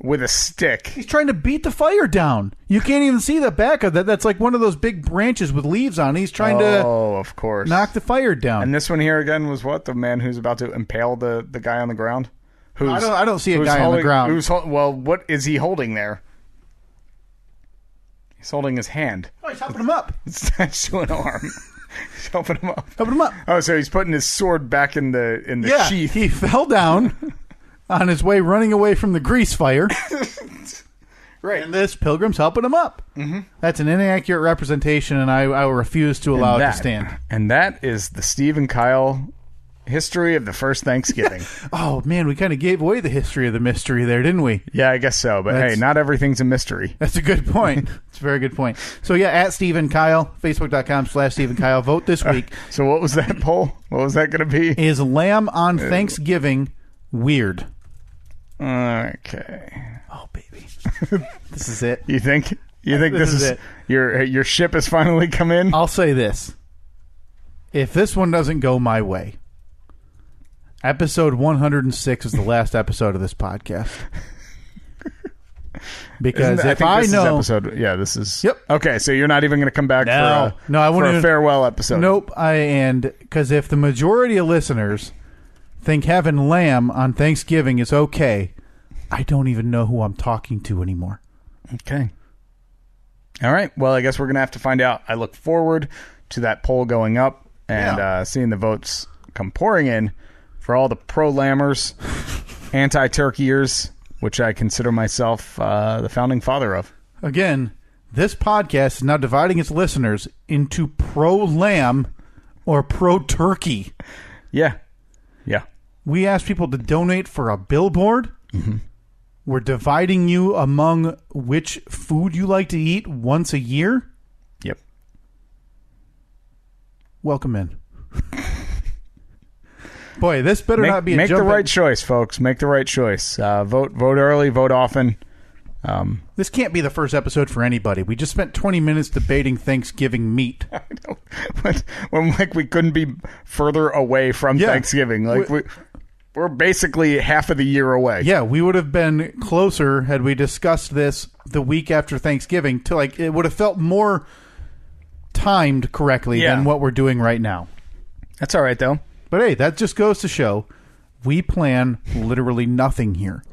with a stick? He's trying to beat the fire down. You can't even see the back of that. That's like one of those big branches with leaves on it. He's trying to of course, knock the fire down. And this one here again was what? The man who's about to impale the guy on the ground? I don't see a guy on the ground. What is he holding there? He's holding his hand. Oh, he's helping him up. It's attached to an arm. He's helping him up. Helping him up. Oh, so he's putting his sword back in the sheath. He fell down on his way running away from the grease fire. Right. And this Pilgrim's helping him up. Mm-hmm. That's an inaccurate representation, and I will refuse to allow it to stand. And that is the Steve and Kyle History of the first Thanksgiving. Oh, man, we kind of gave away the history of the mystery there, didn't we? Yeah, I guess so. But hey, not everything's a mystery. That's a good point. It's a very good point. So, yeah, at Steve and Kyle, Facebook.com/Steve and Kyle. Vote this week. So what was that poll? What was that going to be? Is lamb on Thanksgiving weird? Okay. Oh, baby. This is it. You think this is it? Your ship has finally come in? I'll say this. If this one doesn't go my way, episode 106 is the last episode of this podcast. Because this is... Yep. Okay, so you're not even going to come back I for a farewell episode. Nope. Because if the majority of listeners think having lamb on Thanksgiving is okay, I don't even know who I'm talking to anymore. Okay. All right. Well, I guess we're going to have to find out. I look forward to that poll going up and seeing the votes come pouring in for all the pro-lammers, anti-turkeyers, which I consider myself the founding father of. Again, this podcast is now dividing its listeners into pro-lamb or pro-turkey. Yeah. Yeah. We asked people to donate for a billboard. Mm-hmm. We're dividing you among which food you like to eat once a year. Yep. Welcome in. Boy, this better not be a make the right choice, folks. Make the right choice. Vote early, vote often. This can't be the first episode for anybody. We just spent 20 minutes debating Thanksgiving meat. I know. But we couldn't be further away from Thanksgiving. We're basically half of the year away. Yeah, we would have been closer had we discussed this the week after Thanksgiving. It would have felt more timed correctly than what we're doing right now. That's all right, though. But hey, that just goes to show we plan literally nothing here.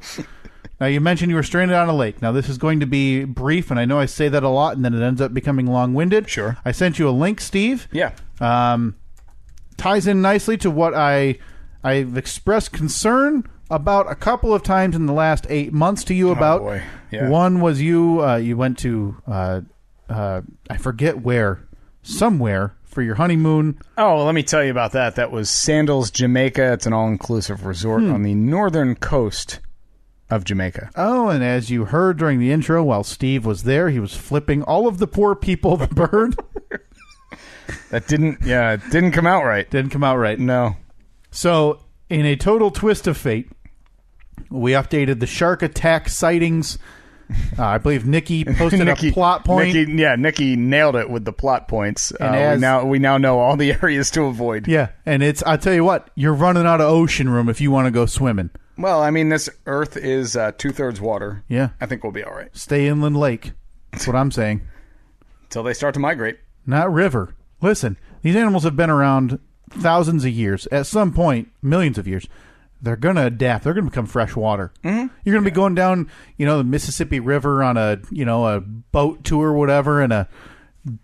Now, you mentioned you were stranded on a lake. Now, this is going to be brief, and I know I say that a lot, and then it ends up becoming long-winded. Sure. I sent you a link, Steve. Yeah. Ties in nicely to what I've expressed concern about a couple of times in the last 8 months to you about. Boy. Yeah. One was you went to, I forget where, somewhere for your honeymoon. Oh, well, let me tell you about that. That was Sandals, Jamaica. It's an all-inclusive resort on the northern coast of Jamaica. Oh, and as you heard during the intro, while Steve was there, he was flipping all of the poor people the bird. It didn't come out right. Didn't come out right. No. So, in a total twist of fate, we updated the shark attack sightings. I believe Nikki posted a plot point. Nikki nailed it with the plot points. We now know all the areas to avoid. Yeah, and I'll tell you what, you're running out of ocean room if you want to go swimming. Well, I mean, this Earth is 2/3 water. Yeah. I think we'll be all right. Stay inland lake. That's what I'm saying. Until they start to migrate. Not river. Listen, these animals have been around thousands of years. At some point, millions of years, they're going to adapt. They're going to become fresh water. Mm-hmm. You're going to be going down, the Mississippi River on a boat tour or whatever, and a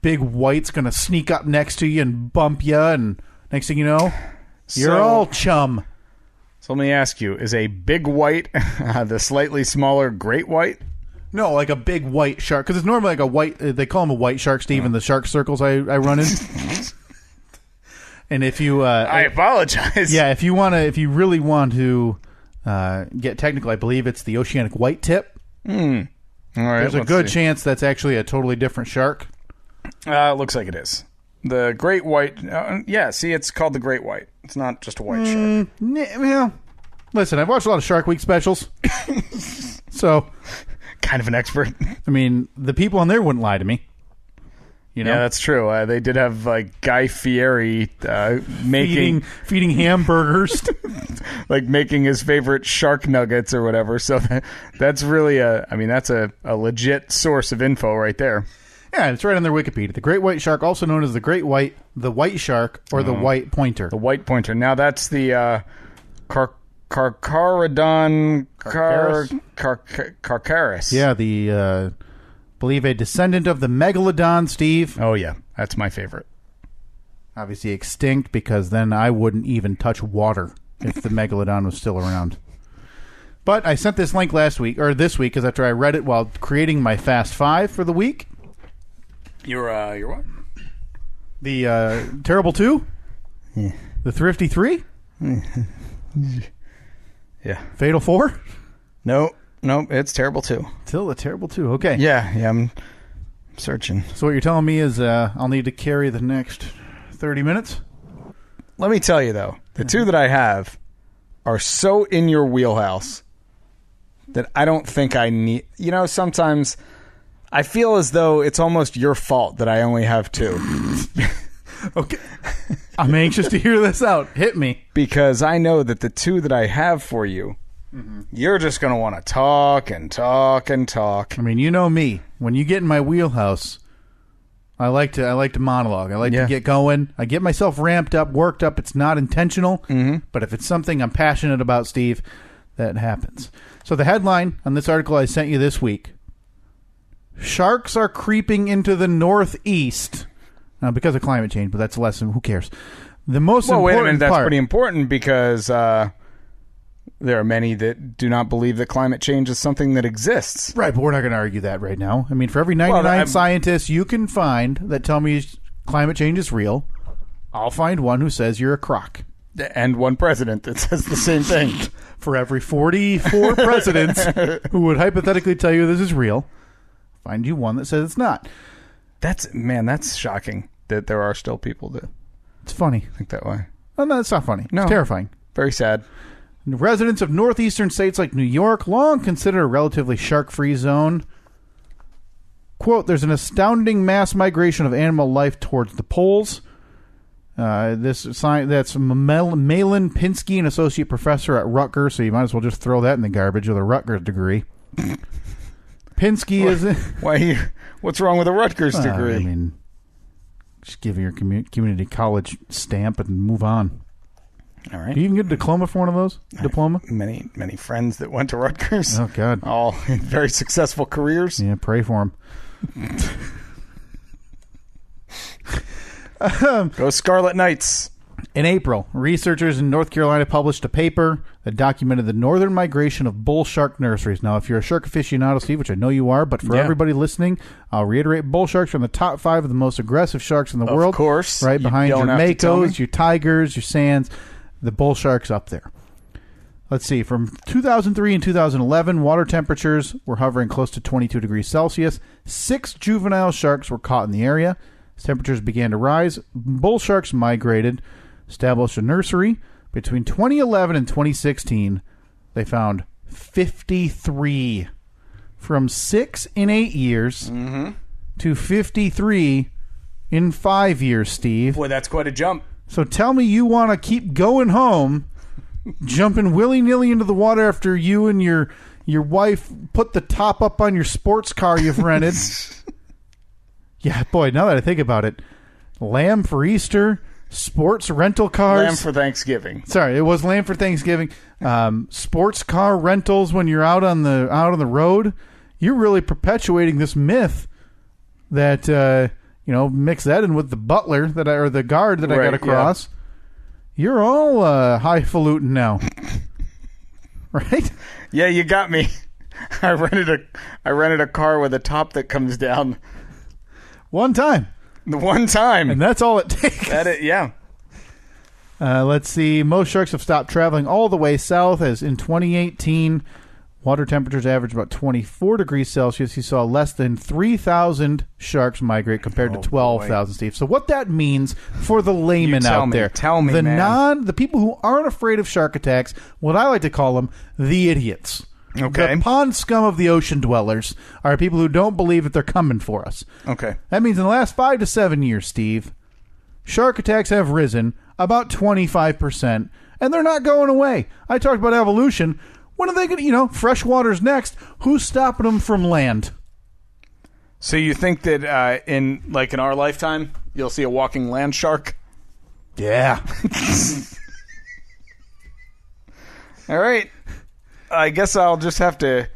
big white's going to sneak up next to you and bump you, and next thing you know, you're all chum. So let me ask you, is a big white the slightly smaller great white? No, like a big white shark. Because it's normally like a white, they call them a white shark, Steve, in the shark circles I run in. And if you... I apologize. Yeah, if you really want to get technical, I believe it's the oceanic white tip. All right, there's a good chance that's actually a totally different shark. Looks like it is. The great white... it's called the great white. It's not just a white shark. Well, listen, I've watched a lot of Shark Week specials. So... Kind of an expert. I mean, the people on there wouldn't lie to me. Yeah, that's true. They did have Guy Fieri feeding hamburgers, making his favorite shark nuggets or whatever. So that's really that's a legit source of info right there. Yeah, it's right on their Wikipedia. The great white shark, also known as the great white, the white shark, or the white pointer. The white pointer. Now that's the Carcharodon carcharis. Yeah, the believe a descendant of the megalodon, Steve. Oh yeah, that's my favorite. Obviously extinct, because then I wouldn't even touch water if the megalodon was still around. But I sent this link this week, because after I read it while creating my Fast Five for the week. Your what? The Terrible 2? Yeah. The Thrifty 3? Yeah. Fatal 4? No, it's Terrible 2. Still a Terrible 2. Okay. Yeah, I'm searching. So what you're telling me is I'll need to carry the next 30 minutes? Let me tell you, though, the two that I have are so in your wheelhouse that I don't think I need... You know, sometimes I feel as though it's almost your fault that I only have 2. Okay. I'm anxious to hear this out. Hit me. Because I know that the 2 that I have for you, you're just going to want to talk and talk and talk. I mean, you know me. When you get in my wheelhouse, I like to monologue. I like to get going. I get myself ramped up, worked up. It's not intentional, but if it's something I'm passionate about, Steve, that happens. So the headline on this article I sent you this week: sharks are creeping into the Northeast because of climate change, but that's a lesson. Who cares? The most important wait a minute. That's part, pretty important because there are many that do not believe that climate change is something that exists. Right, but we're not going to argue that right now. I mean, for every 99 scientists you can find that tell me climate change is real, I'll find one who says you're a crock. And one president that says the same thing. For every 44 presidents who would hypothetically tell you this is real, find you one that says it's not. That's shocking that there are still people that It's funny. think that way. Oh, no, it's not funny. No. It's terrifying. Very sad. Residents of northeastern states like New York long considered a relatively shark-free zone. Quote, there's an astounding mass migration of animal life towards the poles. That's Malin Pinsky, an associate professor at Rutgers, so you might as well just throw that in the garbage with a Rutgers degree. Pinsky What's wrong with a Rutgers degree? I mean, just give your community college stamp and move on. All right. Do you even get a diploma for one of those? Diploma? Many friends that went to Rutgers. Oh, God. All in very successful careers. Yeah, pray for them. Go Scarlet Knights. In April, researchers in North Carolina published a paper that documented the northern migration of bull shark nurseries. Now, if you're a shark aficionado, Steve, which I know you are, but for everybody listening, I'll reiterate, bull sharks are in the top 5 of the most aggressive sharks in the world. Of course. Right behind your makos, your tigers, your sands. The bull shark's up there. Let's see. From 2003 and 2011, water temperatures were hovering close to 22 degrees Celsius. 6 juvenile sharks were caught in the area. As temperatures began to rise, bull sharks migrated, established a nursery. Between 2011 and 2016, they found 53. From 6 in 8 years to 53 in 5 years, Steve. Boy, that's quite a jump. So tell me you want to keep going home, jumping willy-nilly into the water after you and your wife put the top up on your sports car you've rented. Yeah, boy, now that I think about it, lamb for Easter, sports rental cars. Lamb for Thanksgiving. Sorry, it was lamb for Thanksgiving. Sports car rentals when you're out on the road. You're really perpetuating this myth that mix that in with the butler or the guard that I got across. Yeah. You're all highfalutin now, right? Yeah, you got me. I rented a car with a top that comes down. One time. The one time. And that's all it takes. Yeah. Let's see. Most sharks have stopped traveling all the way south, as in 2018, water temperatures averaged about 24 degrees Celsius. You saw less than 3,000 sharks migrate compared to 12,000, Steve. So what that means for the layman out there. Tell me, man. The people who aren't afraid of shark attacks, what I like to call them, the idiots. Okay. The pond scum of the ocean dwellers are people who don't believe that they're coming for us. Okay. That means in the last 5 to 7 years, Steve, shark attacks have risen about 25%, and they're not going away. I talked about evolution. When are they going to, freshwater's next. Who's stopping them from land? So you think that in our lifetime, you'll see a walking land shark? Yeah. All right. I guess I'll just have to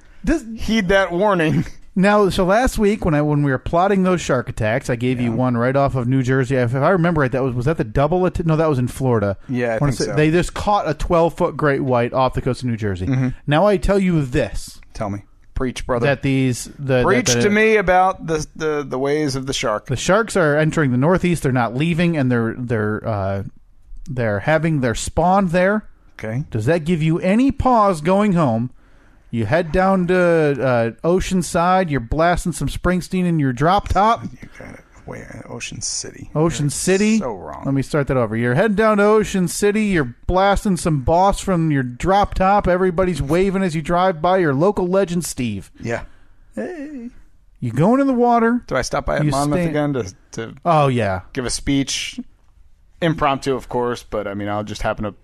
heed that warning. Now, so last week when we were plotting those shark attacks, I gave you one right off of New Jersey. If I remember right, was that the double? No, that was in Florida. Yeah, I think so. They just caught a 12-foot great white off the coast of New Jersey. Mm-hmm. Now I tell you this. Tell me. Preach, brother. That Preach to me about the ways of the shark. The sharks are entering the Northeast. They're not leaving, and they're They're having their spawn there. Okay. Does that give you any pause going home? You head down to Oceanside. You're blasting some Springsteen in your drop top. You got it. Wait, Ocean City. Ocean City. So wrong. Let me start that over. You're heading down to Ocean City. You're blasting some Boss from your drop top. Everybody's waving as you drive by your local legend, Steve. Yeah. Hey. You going in the water. Do I stop by at Monmouth again to Oh, yeah. give a speech? Impromptu, of course, but I mean, I'll just happen to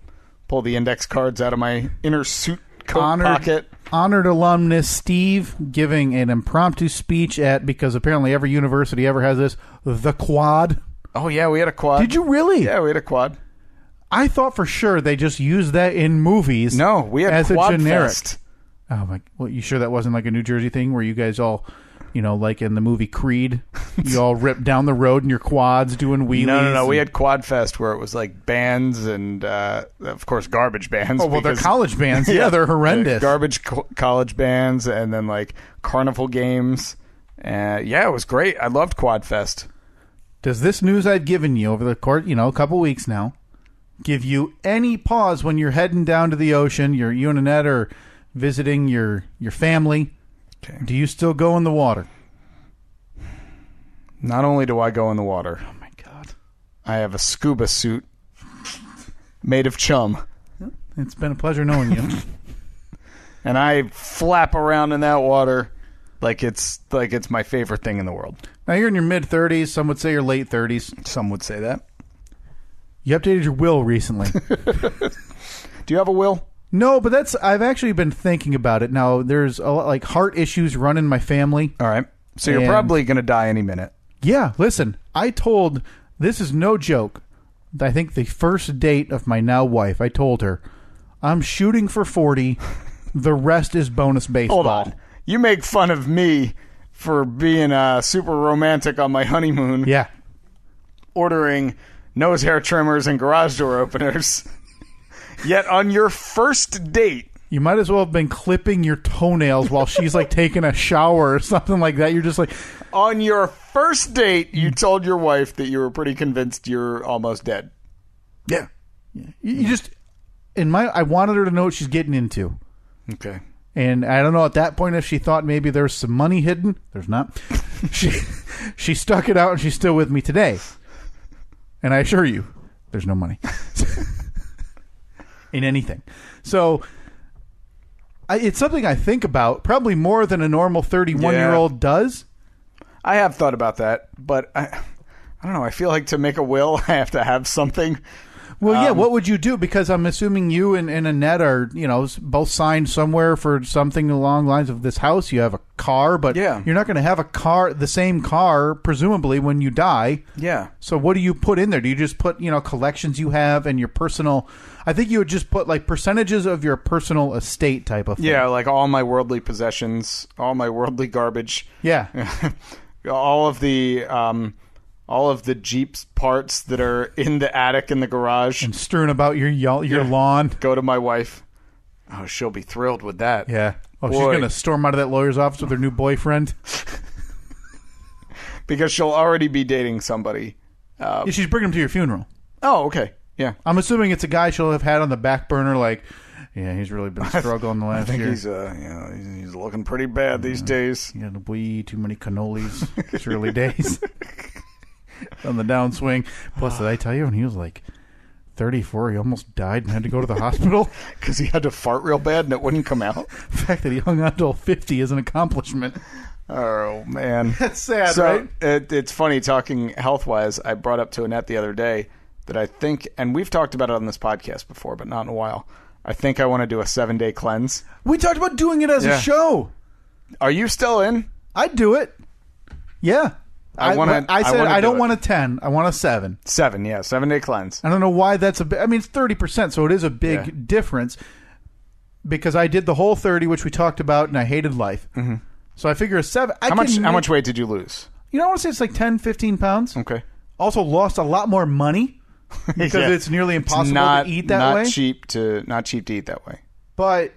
pull the index cards out of my inner suit coat pocket. Honored alumnus Steve giving an impromptu speech at, because apparently every university ever has this, the Quad. Oh, yeah, we had a quad. Did you really? Yeah, we had a quad. I thought for sure they just used that in movies. No, we had as Quad a generic. Fest. Oh, my. Well, you sure that wasn't like a New Jersey thing where you guys all, like in the movie Creed, you all ripped down the road in your quads doing wheelies? No. We had Quad Fest where it was like bands and, of course, garbage bands. Oh, well, they're college bands. Yeah, they're horrendous. Garbage college bands and then like carnival games. Yeah, it was great. I loved Quad Fest. Does this news I've given you over the course, a couple weeks now, give you any pause when you're heading down to the ocean? You and Annette are visiting your family. Okay. Do you still go in the water? Not only do I go in the water. Oh, my God. I have a scuba suit made of chum. It's been a pleasure knowing you. And I flap around in that water like it's my favorite thing in the world. Now, you're in your mid-30s. Some would say your late 30s. Some would say that. You updated your will recently. Do you have a will? No, but I've actually been thinking about it. Now, there's a lot, like heart issues run in my family. All right. So you're probably going to die any minute. Yeah, listen, this is no joke. I think the first date of my now wife, I told her, I'm shooting for 40. The rest is bonus baseball. Hold on. You make fun of me for being super romantic on my honeymoon. Yeah. Ordering nose hair trimmers and garage door openers. Yet on your first date, you might as well have been clipping your toenails while she's like taking a shower or something like that. You're just like, on your first date, you told your wife that you were pretty convinced you're almost dead. Yeah. You just, I wanted her to know what she's getting into. Okay. And I don't know at that point if she thought maybe there's some money hidden. There's not. She stuck it out and she's still with me today. And I assure you, there's no money. In anything. So it's something I think about probably more than a normal 31-year-old does. I have thought about that, but I don't know. I feel like to make a will, I have to have something. Well, yeah. What would you do? Because I'm assuming you and Annette are, both signed somewhere for something along the lines of this house. You have a car, but you're not going to have the same car, presumably, when you die. Yeah. So what do you put in there? Do you just put, collections you have and your personal? I think you would just put like percentages of your personal estate type of thing. Yeah, like all my worldly possessions, all my worldly garbage. Yeah. all of the Jeep's parts that are in the attic in the garage. And strewn about your lawn. Go to my wife. Oh, she'll be thrilled with that. Yeah. Oh, she's going to storm out of that lawyer's office with her new boyfriend. Because she'll already be dating somebody. Yeah, she's bringing him to your funeral. Oh, okay. Yeah. I'm assuming it's a guy she'll have had on the back burner like, yeah, he's really been struggling the last year. I think he's looking pretty bad these days. He had way too many cannolis. It's early days. On the downswing. Plus, did I tell you when he was like 34, he almost died and had to go to the hospital? Because he had to fart real bad and it wouldn't come out? The fact that he hung on till 50 is an accomplishment. Oh, man. That's sad, right? It's funny, talking health-wise, I brought up to Annette the other day that I think, and we've talked about it on this podcast before, but not in a while, I think I want to do a 7-day cleanse. We talked about doing it as a show. Are you still in? I'd do it. Yeah. I said I don't want a 10. I want a 7. 7, yeah. 7-day cleanse. I don't know why that's it's 30%, so it is a big difference. Because I did the whole 30, which we talked about, and I hated life. Mm-hmm. So I figure a 7. How much weight did you lose? I want to say it's like 10, 15 pounds. Okay. Also lost a lot more money because it's nearly impossible to eat that way. Not cheap to eat that way. But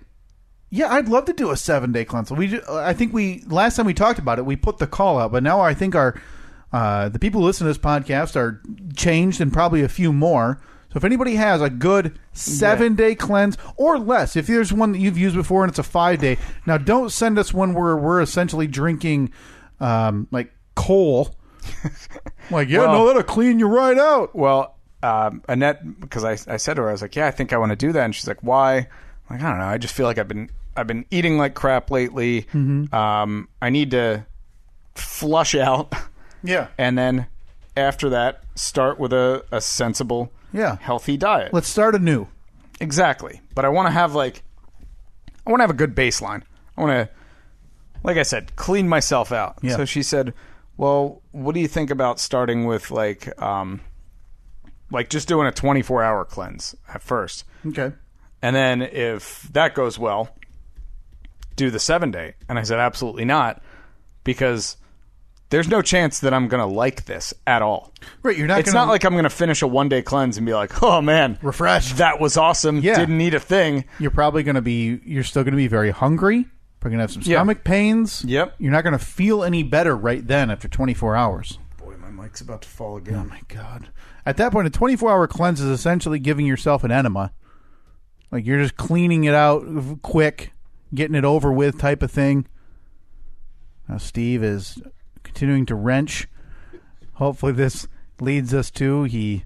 yeah, I'd love to do a 7-day cleanse. I think last time we talked about it, we put the call out, but now I think the people who listen to this podcast are changed and probably a few more. So if anybody has a good 7-day cleanse or less, if there's one that you've used before and it's a 5-day, now don't send us one where we're essentially drinking like coal. Like, that'll clean you right out. Well, Annette, because I said to her, I was like, I think I want to do that. And she's like, why? I'm like, I don't know. I just feel like I've been eating like crap lately. Mm-hmm. I need to flush out. Yeah. And then after that, start with a sensible, healthy diet. Let's start anew. Exactly. But I want to have a good baseline. I want to, like I said, clean myself out. Yeah. So she said, well, what do you think about starting with like just doing a 24-hour cleanse at first? Okay. And then if that goes well, do the 7-day. And I said, absolutely not, because there's no chance that I'm going to like this at all. Right, It's not like I'm going to finish a 1-day cleanse and be like, oh man, refreshed. That was awesome. Yeah. Didn't need a thing. You're still going to be very hungry. Probably going to have some stomach pains. Yep. You're not going to feel any better right then after 24 hours. Boy, my mic's about to fall again. Oh my God. At that point, a 24-hour cleanse is essentially giving yourself an enema. Like you're just cleaning it out quick, getting it over with type of thing. Now Steve is continuing to wrench. Hopefully this leads us to he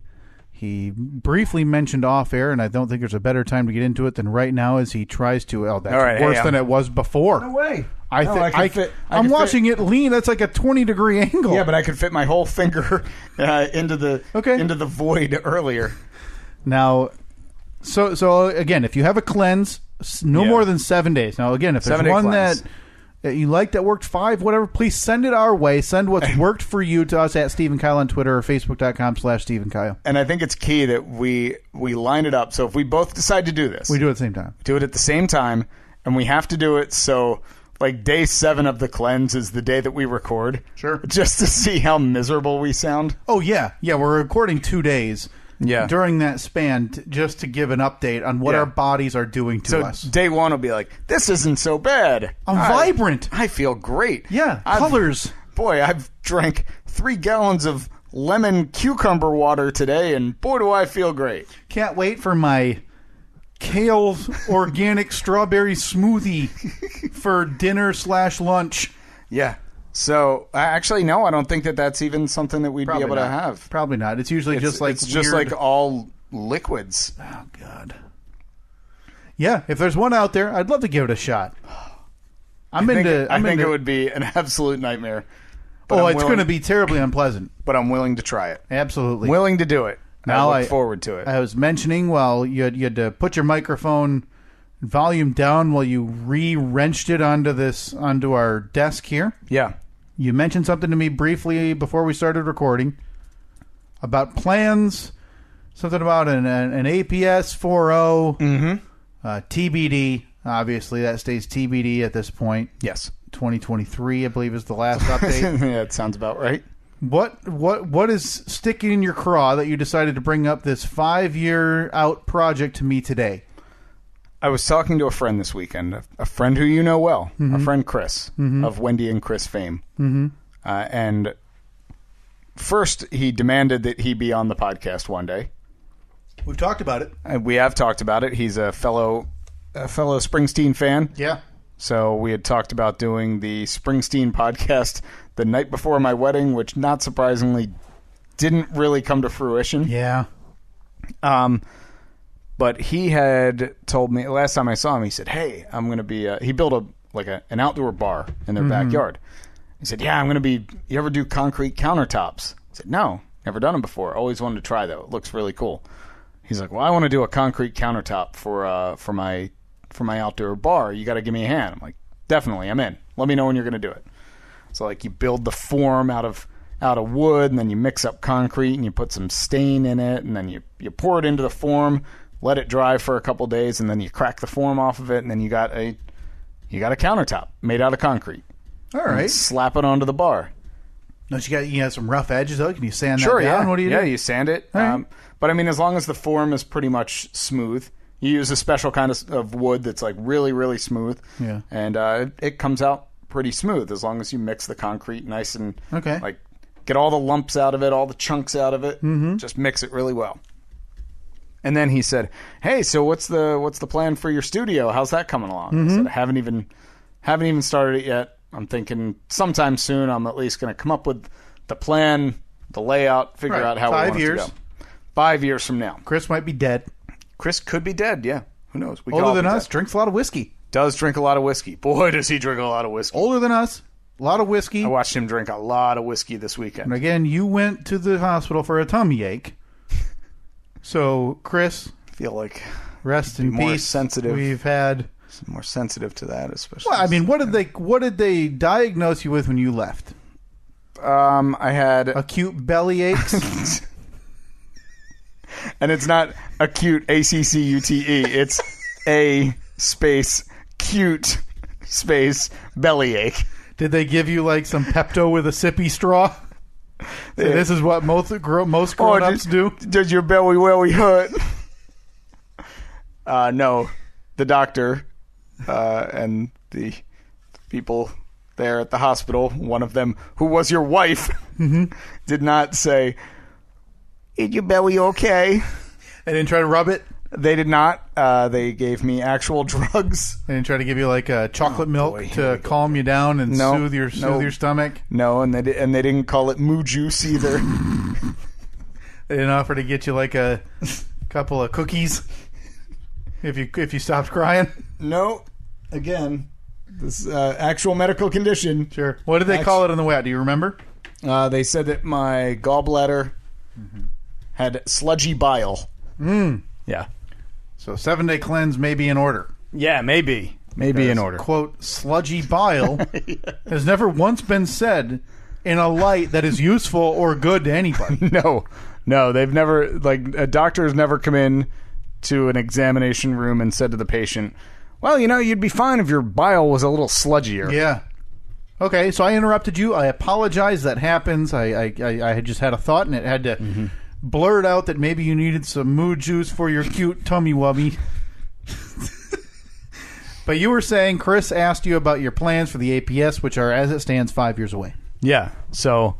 briefly mentioned off air, and I don't think there's a better time to get into it than right now as he tries to. Oh, that's worse than it was before. No way. I'm watching it lean. That's like a 20-degree angle. Yeah, but I could fit my whole finger into the void earlier. Now, so again, if you have a cleanse, no more than 7 days. Now, again, if there's one that you like that worked 5, whatever, please send it our way. Send what's worked for you to us at Steve and Kyle on Twitter or Facebook.com/Steve and Kyle. And I think it's key that we line it up. So if we both decide to do this, we do it at the same time. Do it at the same time, and we have to do it so like day 7 of the cleanse is the day that we record. Sure. Just to see how miserable we sound. Oh, yeah. Yeah, we're recording 2 days. Yeah. During that span, just to give an update on what our bodies are doing to us. So day 1 will be like, this isn't so bad. I'm vibrant. I feel great. Yeah, colors. Boy, I've drank 3 gallons of lemon cucumber water today, and boy, do I feel great. Can't wait for my kale organic strawberry smoothie for dinner/lunch. Yeah. So, actually, no, I don't think that's even something that we'd be able to have. Probably not. It's usually just like all liquids. Oh, God. Yeah, if there's one out there, I'd love to give it a shot. I think it would be an absolute nightmare. It's going to be terribly unpleasant. But I'm willing to try it. Absolutely. Willing to do it. Now I look forward to it. I was mentioning, you had to put your microphone volume down while you re-wrenched it onto our desk here. Yeah. You mentioned something to me briefly before we started recording about plans, something about an APS 4.0, TBD. Obviously, that stays TBD at this point. Yes. 2023, I believe, is the last update. Yeah, it sounds about right. What is sticking in your craw that you decided to bring up this 5-year out project to me today? I was talking to a friend this weekend, a friend who you know well, our friend Chris, of Wendy and Chris fame. Mm-hmm. And first, he demanded that he be on the podcast one day. We've talked about it. We have talked about it. He's a fellow Springsteen fan. Yeah. So we had talked about doing the Springsteen podcast the night before my wedding, which, not surprisingly, didn't really come to fruition. Yeah. But he had told me, last time I saw him, he said, hey, I'm going to be... he built an outdoor bar in their backyard. He said, yeah, I'm going to be... You ever do concrete countertops? I said, no, never done them before. Always wanted to try, though. It looks really cool. He's like, well, I want to do a concrete countertop for my outdoor bar. You got to give me a hand. I'm like, definitely, I'm in. Let me know when you're going to do it. So, like, you build the form out of wood, and then you mix up concrete, and you put some stain in it, and then you pour it into the form, let it dry for a couple days, and then you crack the form off of it, and then you got a countertop made out of concrete. All right. And slap it onto the bar. Don't you got some rough edges though? Can you sand that down? Yeah. What do you do? Yeah, you sand it. Right. But I mean, as long as the form is pretty much smooth, you use a special kind of wood that's like really, really smooth. Yeah. And it comes out pretty smooth as long as you mix the concrete nice and like get all the lumps out of it, all the chunks out of it. Mm-hmm. Just mix it really well. And then he said, "Hey, so what's the plan for your studio? How's that coming along?" I said, "I haven't even started it yet. I'm thinking sometime soon I'm at least going to come up with the plan, the layout, figure out how we want it to go. 5 years from now. Chris might be dead. Chris could be dead, yeah. Who knows? Older than us, drinks a lot of whiskey. Does drink a lot of whiskey. Boy, does he drink a lot of whiskey. Older than us, a lot of whiskey. I watched him drink a lot of whiskey this weekend. And again, you went to the hospital for a tummy ache. So, Chris, I feel like rest in peace. More sensitive. We've had more sensitive to that, especially. Well, I mean, what did they diagnose you with when you left? I had acute belly aches. And it's not acute, ACCUTE. It's A space cute space belly ache. Did they give you like some Pepto with a sippy straw? So this is what most grown-ups do? Does your belly hurt? No. The doctor and the people there at the hospital, one of them who was your wife, did not say, "Is your belly okay?" They didn't try to rub it? They did not. They gave me actual drugs. They didn't try to give you like a chocolate milk to calm you down and soothe your stomach? No, and they didn't call it moo juice either. They didn't offer to get you like a couple of cookies if you stopped crying? No. Again, this actual medical condition. Sure. What did they call it on the way out? Do you remember? They said that my gallbladder had sludgy bile. Yeah. So 7-day cleanse may be in order. Yeah, maybe in order. Quote, sludgy bile has never once been said in a light that is useful or good to anybody. No, they've never, like, a doctor has never come in to an examination room and said to the patient, "Well, you'd be fine if your bile was a little sludgier." Yeah. Okay, so I interrupted you. I apologize. That happens. I had just had a thought, and it had to blurt out that maybe you needed some moo juice for your cute tummy wubby. But you were saying Chris asked you about your plans for the APS, which are, as it stands, 5 years away. Yeah, so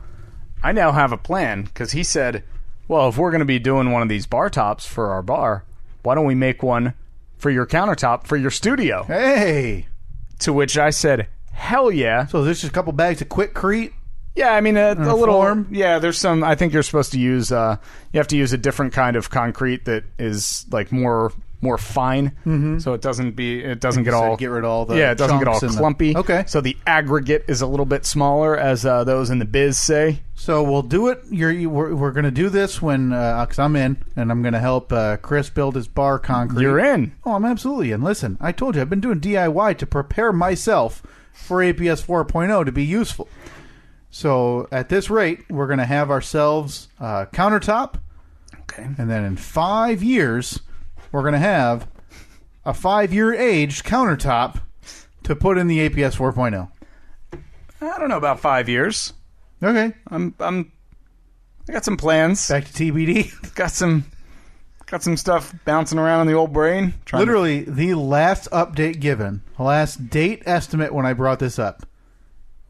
I now have a plan, because he said, well, if we're going to be doing one of these bar tops for our bar, why don't we make one for your countertop for your studio? Hey! To which I said, hell yeah. So there's just a couple bags of Quickcrete? Yeah, I mean, a little... form? Yeah, there's some... I think you're supposed to use... you have to use a different kind of concrete that is, like, more fine, so it doesn't get all... Get rid of all the it doesn't get all clumpy. Okay. So the aggregate is a little bit smaller, as those in the biz say. So we'll do it. We're going to do this when... because I'm in, and I'm going to help Chris build his bar concrete. You're in. Oh, I'm absolutely in. Listen, I told you, I've been doing DIY to prepare myself for APS 4.0 to be useful. So at this rate, we're going to have ourselves a countertop. Okay. And then in 5 years, we're going to have a 5-year aged countertop to put in the APS 4.0. I don't know about 5 years. Okay. I got some plans. Back to TBD. Got some stuff bouncing around in the old brain. Literally, the last update given, the last date estimate when I brought this up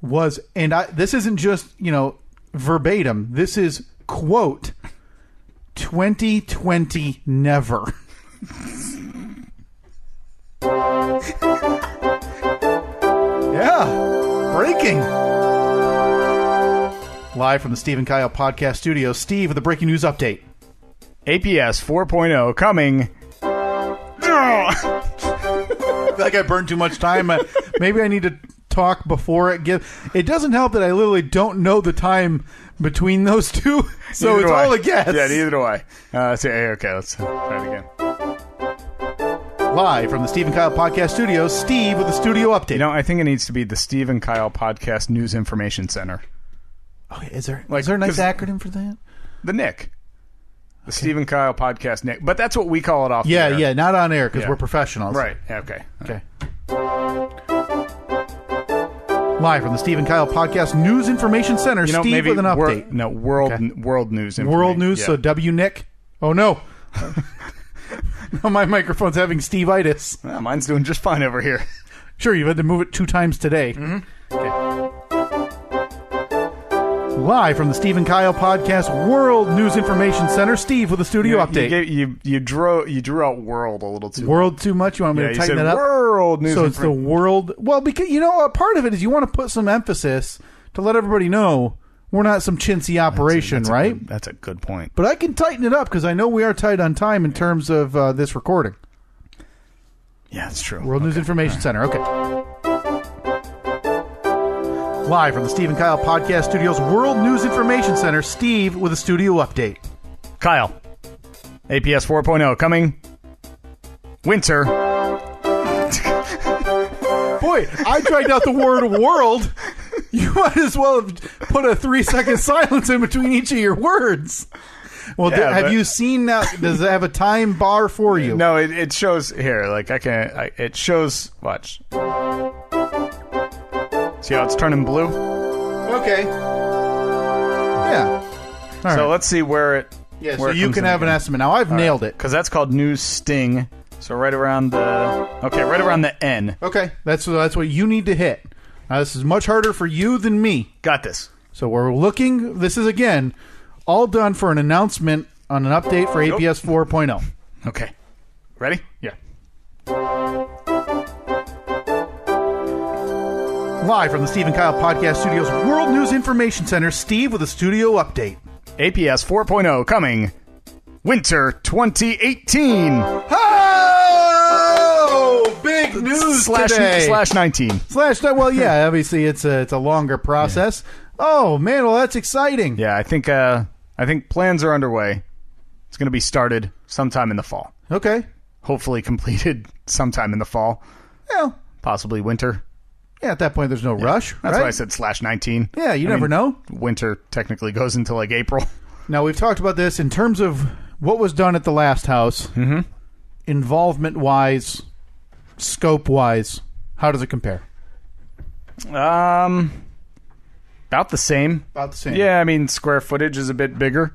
was, and this isn't just, verbatim. This is, quote, 2020 never. Yeah. Breaking. Live from the Steve and Kyle podcast studio, Steve with the breaking news update. APS 4.0 coming. I feel like I burned too much time. Maybe I need to talk before it gives. It doesn't help that I literally don't know the time between those two, so it's all a guess. Yeah, neither do I. Okay, let's try it again. Live from the Steve and Kyle podcast studio, Steve with the studio update. I think it needs to be the Steve and Kyle podcast news information center. Okay, is there a nice acronym for that? The NIC. The Steve and Kyle podcast NIC. But that's what we call it off the air. Yeah, not on air because we're professionals. Right. Okay. Live from the Steve and Kyle podcast news information center, Steve with an update. World news information. World news, yeah. So WNIC. Oh, no. No, my microphone's having Steve-itis. Well, mine's doing just fine over here. Sure, you've had to move it 2 times today. Mm-hmm. Okay. Live from the Steve and Kyle Podcast World News Information Center, Steve with a studio update. You drew out world a little too. World too much? You want me to tighten that up? World news. So it's the world. Well, because a part of it is you want to put some emphasis to let everybody know we're not some chintzy operation, right? That's a good point. But I can tighten it up because I know we are tight on time in terms of this recording. Yeah, that's true. World News Information Center. Okay. Live from the Steve and Kyle Podcast Studios World News Information Center, Steve with a studio update. Kyle, APS 4.0 coming winter. Boy, I dragged out the word world. You might as well have put a 3-second silence in between each of your words. Well, have you seen now? Does it have a time bar for you? No, it shows here. Like it shows. Watch. See how it's turning blue? Okay. Yeah. All right. Let's see where it. Yeah. So you can have an estimate. Now I've nailed it because that's called news sting. So right around the N. Okay, that's what you need to hit. Now this is much harder for you than me. Got this. So we're looking. This is again all done for an announcement on an update for APS 4.0. Okay. Ready? Yeah. Live from the Steve and Kyle Podcast Studios World News Information Center, Steve with a studio update. APS 4.0 coming winter 2018. Oh! Big news today. /19. Well, yeah, obviously it's a longer process. Yeah. Oh, man, well, that's exciting. Yeah, I think plans are underway. It's going to be started sometime in the fall. Okay. Hopefully completed sometime in the fall. Well, possibly winter. Yeah, at that point, there's no rush. That's right? why I said /19. Yeah, I never know. Winter technically goes into like April. Now, we've talked about this in terms of what was done at the last house, involvement-wise, scope-wise. How does it compare? About the same. About the same. Yeah, I mean, square footage is a bit bigger,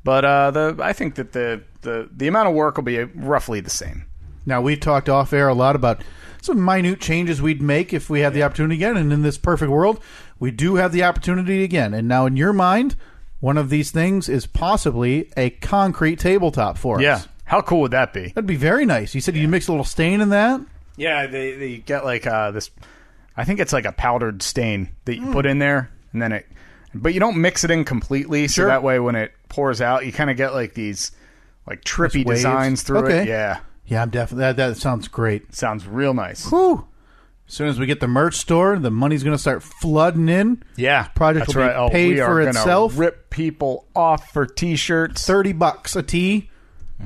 but I think that the amount of work will be roughly the same. Now, we've talked off-air a lot about some minute changes we'd make if we had the opportunity again, and in this perfect world, we do have the opportunity again. And now, in your mind, one of these things is possibly a concrete tabletop for us. Yeah. How cool would that be? That'd be very nice. You said you mix a little stain in that? Yeah, they get like this, I think it's like a powdered stain that you put in there, and then but you don't mix it in completely, so that way when it pours out, you kind of get like these like trippy designs through it. Yeah. Yeah, I'm definitely. That sounds great. Sounds real nice. Whew. As soon as we get the merch store, the money's going to start flooding in. Yeah, project will be paid for itself. Rip people off for T-shirts. $30 a tee.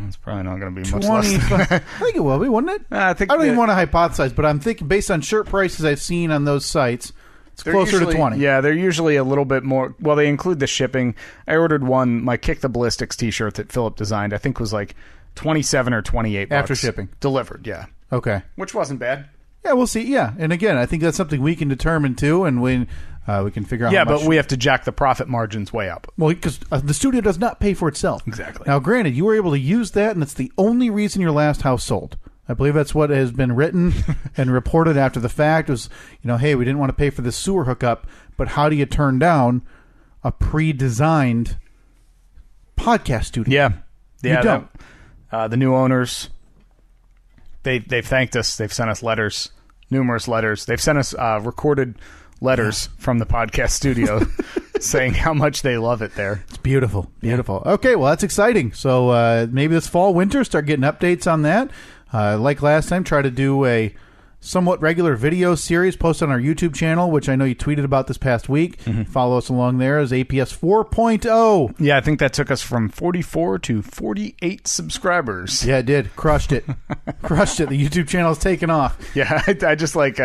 It's probably not going to be much less. I think it will be, wouldn't it? I don't even want to hypothesize, but I'm thinking based on shirt prices I've seen on those sites, it's closer to 20. Yeah, they're usually a little bit more. Well, they include the shipping. I ordered one, my Kick the Ballistics T-shirt that Philip designed. I think was like $27 or $28 after shipping, delivered. Yeah. Okay. Which wasn't bad. Yeah, we'll see. Yeah, and again, I think that's something we can determine too, and when we can figure out. Yeah, how much. But we have to jack the profit margins way up. Well, because the studio does not pay for itself. Exactly. Now, granted, you were able to use that, and it's the only reason your last house sold. I believe that's what has been written and reported after the fact. Was hey, we didn't want to pay for this sewer hookup, but how do you turn down a pre-designed podcast studio? Yeah, you don't. The new owners, they've thanked us. They've sent us letters, numerous letters. They've sent us recorded letters from the podcast studio saying how much they love it there. It's beautiful. Beautiful. Yeah. Okay, well, that's exciting. So maybe this fall, winter, start getting updates on that. Like last time, try to do a somewhat regular video series posted on our YouTube channel, which I know you tweeted about this past week. Follow us along there as APS 4.0. Yeah, I think that took us from 44 to 48 subscribers. Yeah, it did. Crushed it. Crushed it. The YouTube channel's taken off. Yeah, I just like,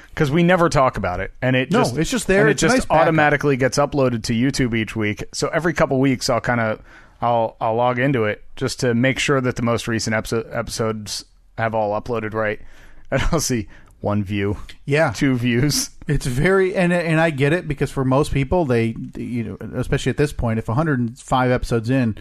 because we never talk about it. And it's just there. And it's it just nice automatically gets uploaded to YouTube each week. So every couple weeks, I'll log into it just to make sure that the most recent episodes have all uploaded right. And I'll see 1 view, 2 views. It's very, and I get it, because for most people, they especially at this point, if 105 episodes in,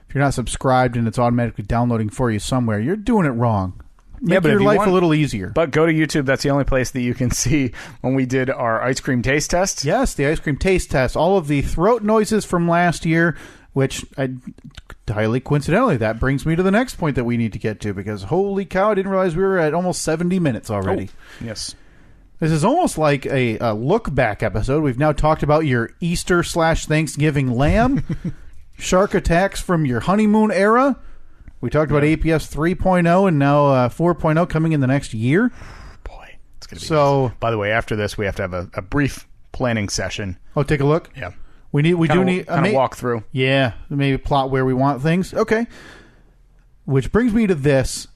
if you're not subscribed and it's automatically downloading for you somewhere, you're doing it wrong. Make your life a little easier. But go to YouTube. That's the only place that you can see when we did our ice cream taste test. Yes, the ice cream taste test. All of the throat noises from last year, which highly coincidentally, that brings me to the next point that we need to get to, because holy cow, I didn't realize we were at almost 70 minutes already. Oh, yes. This is almost like a look-back episode. We've now talked about your Easter/Thanksgiving lamb, shark attacks from your honeymoon era. We talked about APS 3.0 and now 4.0 coming in the next year. Boy, it's going to be so. By the way, after this, we have to have a brief planning session. Oh, take a look? Yeah. We do need a walk through. Yeah, maybe plot where we want things. Okay. Which brings me to this.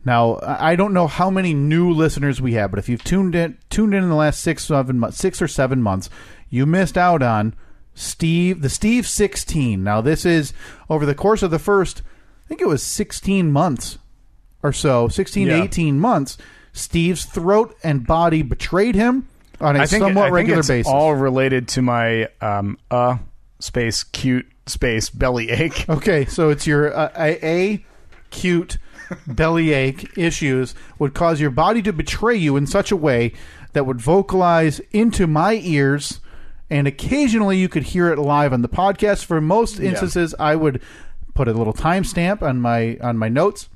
Now, I don't know how many new listeners we have, but if you've tuned in the last 6 or 7 months, you missed out on the Steve 16. Now, this is over the course of the first, I think it was 16 months or so, 16 to 18 months, Steve's throat and body betrayed him on a somewhat regular basis. All related to my space cute space belly ache. Okay, so it's your cute bellyache issues would cause your body to betray you in such a way that would vocalize into my ears, and occasionally you could hear it live on the podcast. For most instances, I would put a little timestamp on my notes,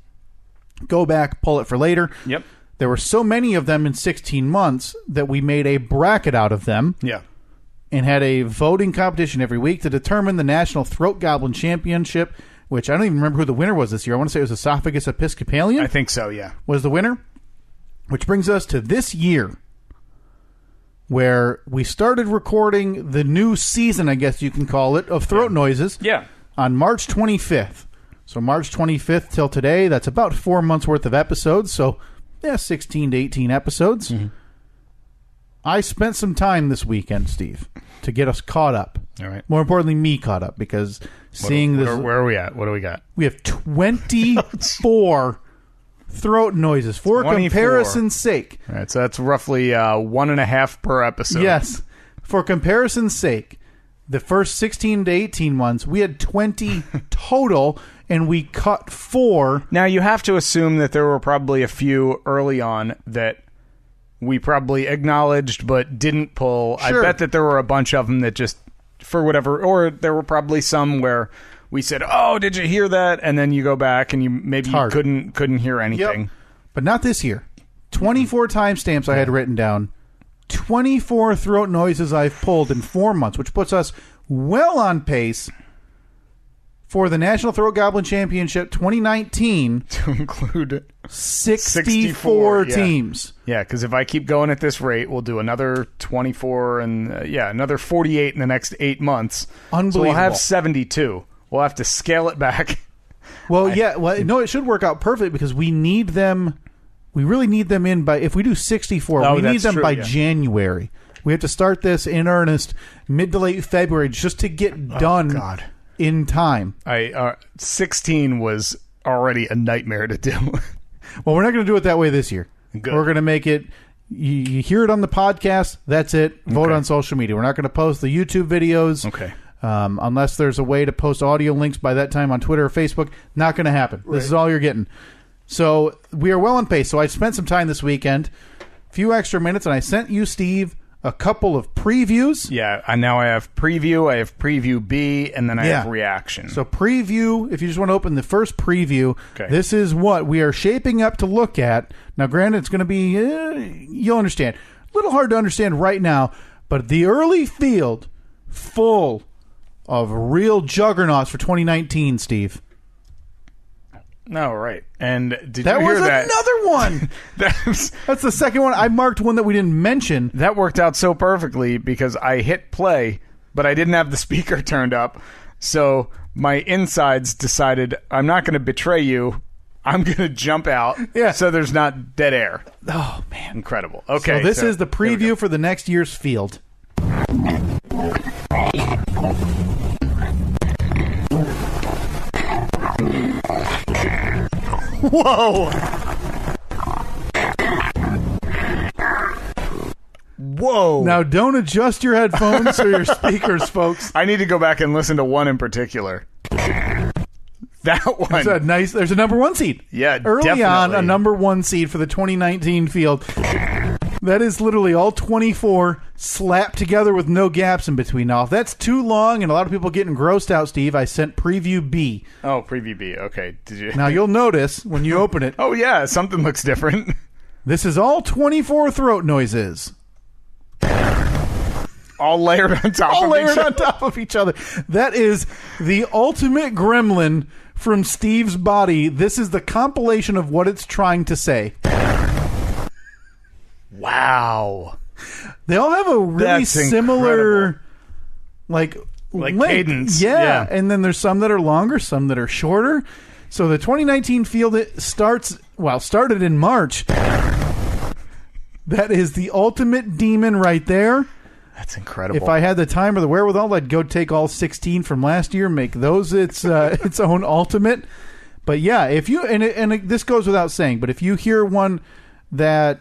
go back, pull it for later. Yep. There were so many of them in 16 months that we made a bracket out of them. Yeah. And had a voting competition every week to determine the National Throat Goblin Championship, which I don't even remember who the winner was this year. I want to say it was Esophagus Episcopalian. I think so, yeah. Was the winner. Which brings us to this year, where we started recording the new season, I guess you can call it, of Throat Noises. Yeah. On March 25th. So March 25th till today, that's about 4 months worth of episodes. So, 16 to 18 episodes. Mm-hmm. I spent some time this weekend, Steve, to get us caught up. All right. More importantly, me caught up, because seeing this... Where are we at? What do we got? We have 24 throat noises for 24. comparison's sake. All right, so that's roughly 1.5 per episode. Yes. For comparison's sake, the first 16 to 18 months, we had 20 total, and we cut 4. Now, you have to assume that there were probably a few early on that we probably acknowledged but didn't pull. Sure. I bet that there were a bunch of them that just, for whatever, or there were probably some where we said, "Oh, did you hear that?" And then you go back and you couldn't hear anything. Yep. But not this year. 24 timestamps I had written down. 24 throat noises I've pulled in 4 months, which puts us well on pace for the National Throat Goblin Championship 2019 to include 64 teams. Yeah, because if I keep going at this rate, we'll do another 24 and another 48 in the next 8 months. Unbelievable. So we'll have 72. We'll have to scale it back. Well, it should work out perfect, because we need them. We really need them in by, if we do 64, we need them by January. We have to start this in earnest mid to late February just to get done in time. 16 was already a nightmare to do. Well, we're not going to do it that way this year. Good. We're going to make it, you hear it on the podcast, that's it. Vote on social media. We're not going to post the YouTube videos. Okay. Unless there's a way to post audio links by that time on Twitter or Facebook. Not going to happen. Right. This is all you're getting. So we are well on pace. So I spent some time this weekend, a few extra minutes, and I sent you, Steve, a couple of previews. Yeah, and now I have preview, I have preview B, and then I have reaction. So preview, if you just want to open the first preview, this is what we are shaping up to look at. Now, granted, it's going to be, you'll understand, a little hard to understand right now, but the early field full of real juggernauts for 2019, Steve. No, right. And did that you hear that? Another one. That's the second one. I marked one that we didn't mention. That worked out so perfectly because I hit play, but I didn't have the speaker turned up. So my insides decided, I'm not going to betray you. I'm going to jump out so there's not dead air. Oh, man. Incredible. Okay. So this is the preview for the next year's field. Whoa! Whoa! Now, don't adjust your headphones or your speakers, folks. I need to go back and listen to one in particular. That one. There's a number one seed. Yeah, early definitely. on, a number one seed for the 2019 field. That is literally all 24 slapped together with no gaps in between. Now, if that's too long and a lot of people getting grossed out, Steve, I sent Preview B. Oh, Preview B. Okay. Did you? Now, you'll notice when you open it. Oh, yeah. Something looks different. This is all 24 throat noises. All layered on top of each other. That is the ultimate gremlin from Steve's body. This is the compilation of what it's trying to say. Wow. They all have a really similar like cadence. Yeah. And then there's some that are longer, some that are shorter. So the 2019 field started in March. That is the ultimate demon right there. That's incredible. If I had the time or the wherewithal, I'd go take all 16 from last year, make those its own ultimate. But yeah, if you this goes without saying, but if you hear one that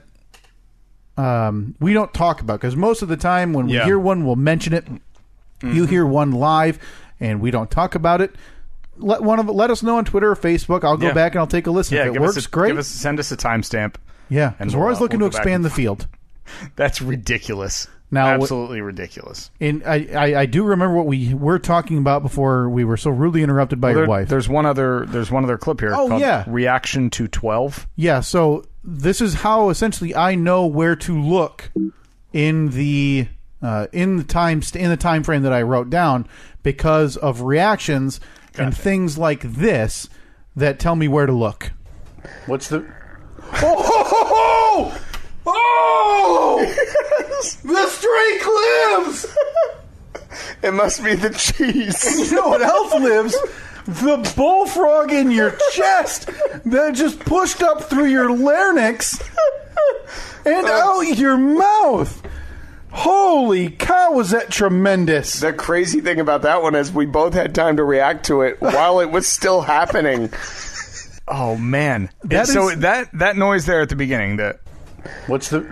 we don't talk about, because most of the time when we hear one, we'll mention it. Mm-hmm. You hear one live, and we don't talk about it. Let us know on Twitter or Facebook. I'll go back and I'll take a listen. If it works, great. Send us a timestamp. Yeah, because we're always looking to expand the field. That's ridiculous. Now, absolutely ridiculous. And I do remember what we were talking about before we were so rudely interrupted by your wife. There's one other clip here. called Reaction to 12. Yeah. So this is how essentially I know where to look in the time frame that I wrote down because of reactions and things like this that tell me where to look. What's the? Oh! The streak lives! It must be the cheese. And you know what else lives? The bullfrog in your chest that just pushed up through your larynx and out your mouth. Holy cow, was that tremendous. The crazy thing about that one is we both had time to react to it while it was still happening. Oh, man. That noise there at the beginning, what's the...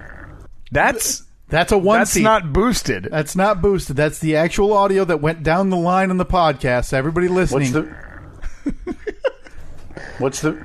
That's a one seat. That's not boosted. That's not boosted. That's the actual audio that went down the line on the podcast. Everybody listening. What's the...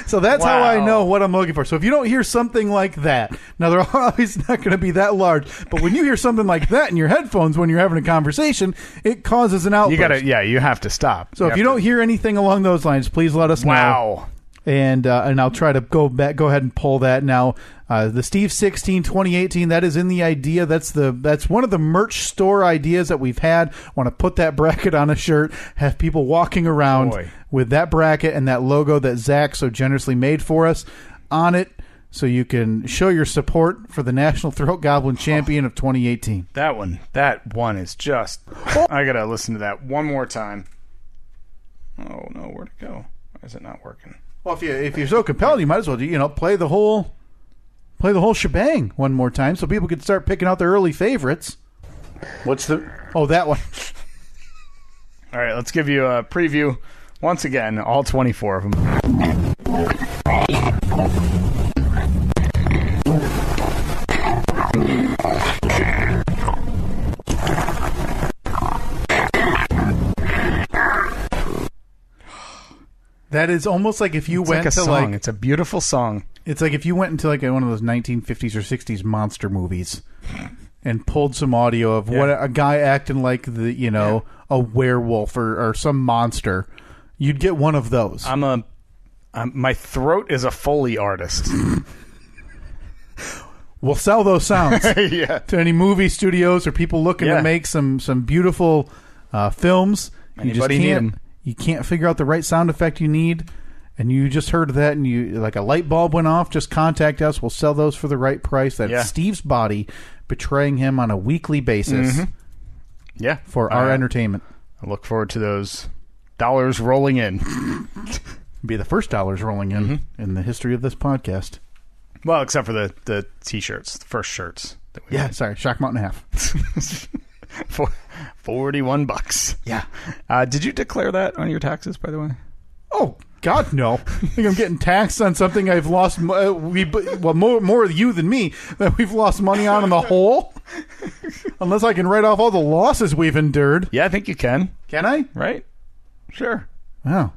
So that's how I know what I'm looking for. So if you don't hear something like that, now they're always not going to be that large, but when you hear something like that in your headphones when you're having a conversation, it causes an outburst. You have to stop. So if you don't hear anything along those lines, please let us know. Wow. And I'll try to go ahead and pull that now. The Steve 16 2018, that is in the idea. That's one of the merch store ideas that we've had. Want to put that bracket on a shirt, have people walking around with that bracket and that logo that Zach so generously made for us on it, so you can show your support for the National Throat Goblin Champion of 2018. That one is just... I gotta listen to that one more time. Oh no, where'd it go? Why is it not working? Well, if you're so compelled, you might as well play the whole shebang one more time, so people can start picking out their early favorites. What's the? Oh, that one. All right, let's give you a preview once again. All 24 of them. That is almost like if you went to song. It's a beautiful song. It's like if you went into one of those 1950s or 60s monster movies and pulled some audio of what a guy acting like a werewolf or some monster. You'd get one of those. My throat is a Foley artist. We'll sell those sounds to any movie studios or people looking to make some beautiful films. Anybody need them? You can't figure out the right sound effect you need, and you just heard that, and you like a light bulb went off. Just contact us. We'll sell those for the right price. That's Steve's body betraying him on a weekly basis. Mm-hmm. Yeah, for our entertainment. I look forward to those dollars rolling in. Be the first dollars rolling in the history of this podcast. Well, except for the t-shirts, the first shirts. Sorry, Shock Mountain half. For $41. Yeah. Did you declare that on your taxes, by the way? Oh, God, no. I think I'm getting taxed on something I've lost. More you than me that we've lost money on in the hole. Unless I can write off all the losses we've endured. Yeah, I think you can. Can I? Right? Sure. Wow.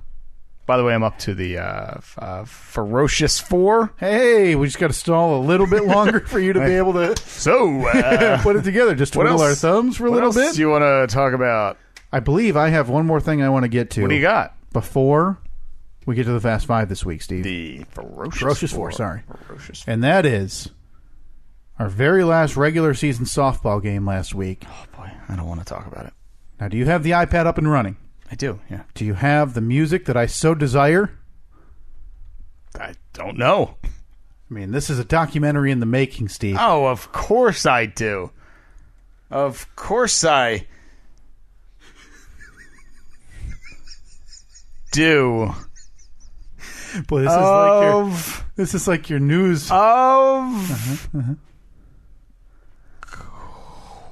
By the way, I'm up to the Ferocious 4. Hey, we just got to stall a little bit longer for you to be able to put it together. Just twiddle our thumbs for a little bit. What else do you want to talk about? I believe I have one more thing I want to get to. What do you got? Before we get to the Fast Five this week, Steve. The Ferocious 4. Sorry. Ferocious 4. And that is our very last regular season softball game last week. Oh, boy. I don't want to talk about it. Now, do you have the iPad up and running? I do, yeah. Do you have the music that I so desire? I don't know. I mean, this is a documentary in the making, Steve. Oh, of course I do. Of course I do. Boy, this is like your news.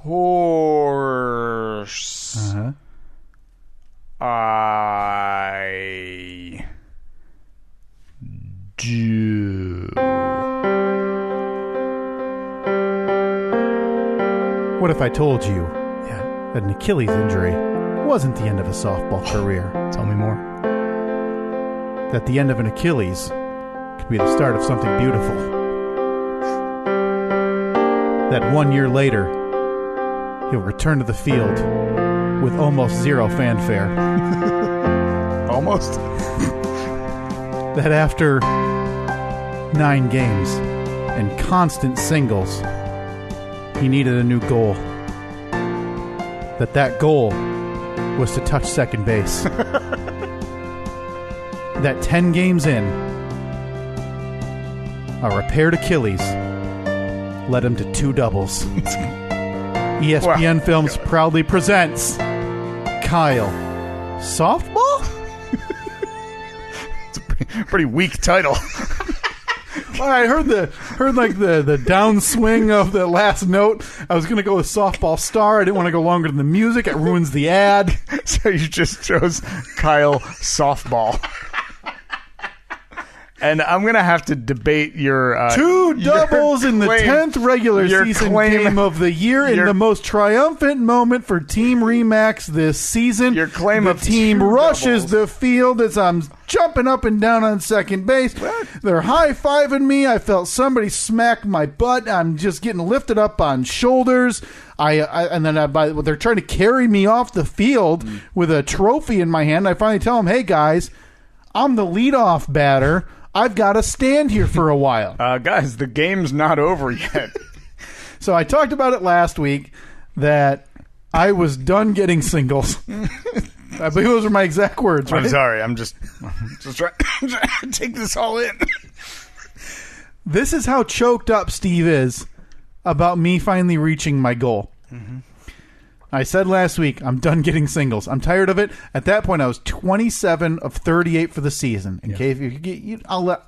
Course. I do. What if I told you that an Achilles injury wasn't the end of a softball career? Tell me more. That the end of an Achilles could be the start of something beautiful. That 1 year later, he'll return to the field with almost zero fanfare. Almost. That after 9 games and constant singles, he needed a new goal. That goal was to touch second base. That 10 games in, a repaired Achilles led him to 2 doubles. ESPN Films proudly presents Kyle Softball? It's a pretty weak title. Well, I heard the downswing of the last note. I was going to go with Softball Star. I didn't want to go longer than the music. It ruins the ad. So you just chose Kyle Softball. And I'm going to have to debate your... 2 doubles in the 10th regular season game of the year in the most triumphant moment for Team Remax this season. Your claim the of team 2 rushes doubles. the field as I'm jumping up and down on second base. What? They're high-fiving me. I felt somebody smack my butt. I'm just getting lifted up on shoulders. They're trying to carry me off the field with a trophy in my hand. I finally tell them, hey, guys, I'm the leadoff batter. I've got to stand here for a while. Guys, the game's not over yet. So I talked about it last week that I was done getting singles. I believe those are my exact words, right? I'm sorry. I'm just trying to take this all in. This is how choked up Steve is about me finally reaching my goal. Mm-hmm. I said last week, I'm done getting singles. I'm tired of it. At that point, I was 27 of 38 for the season. Okay,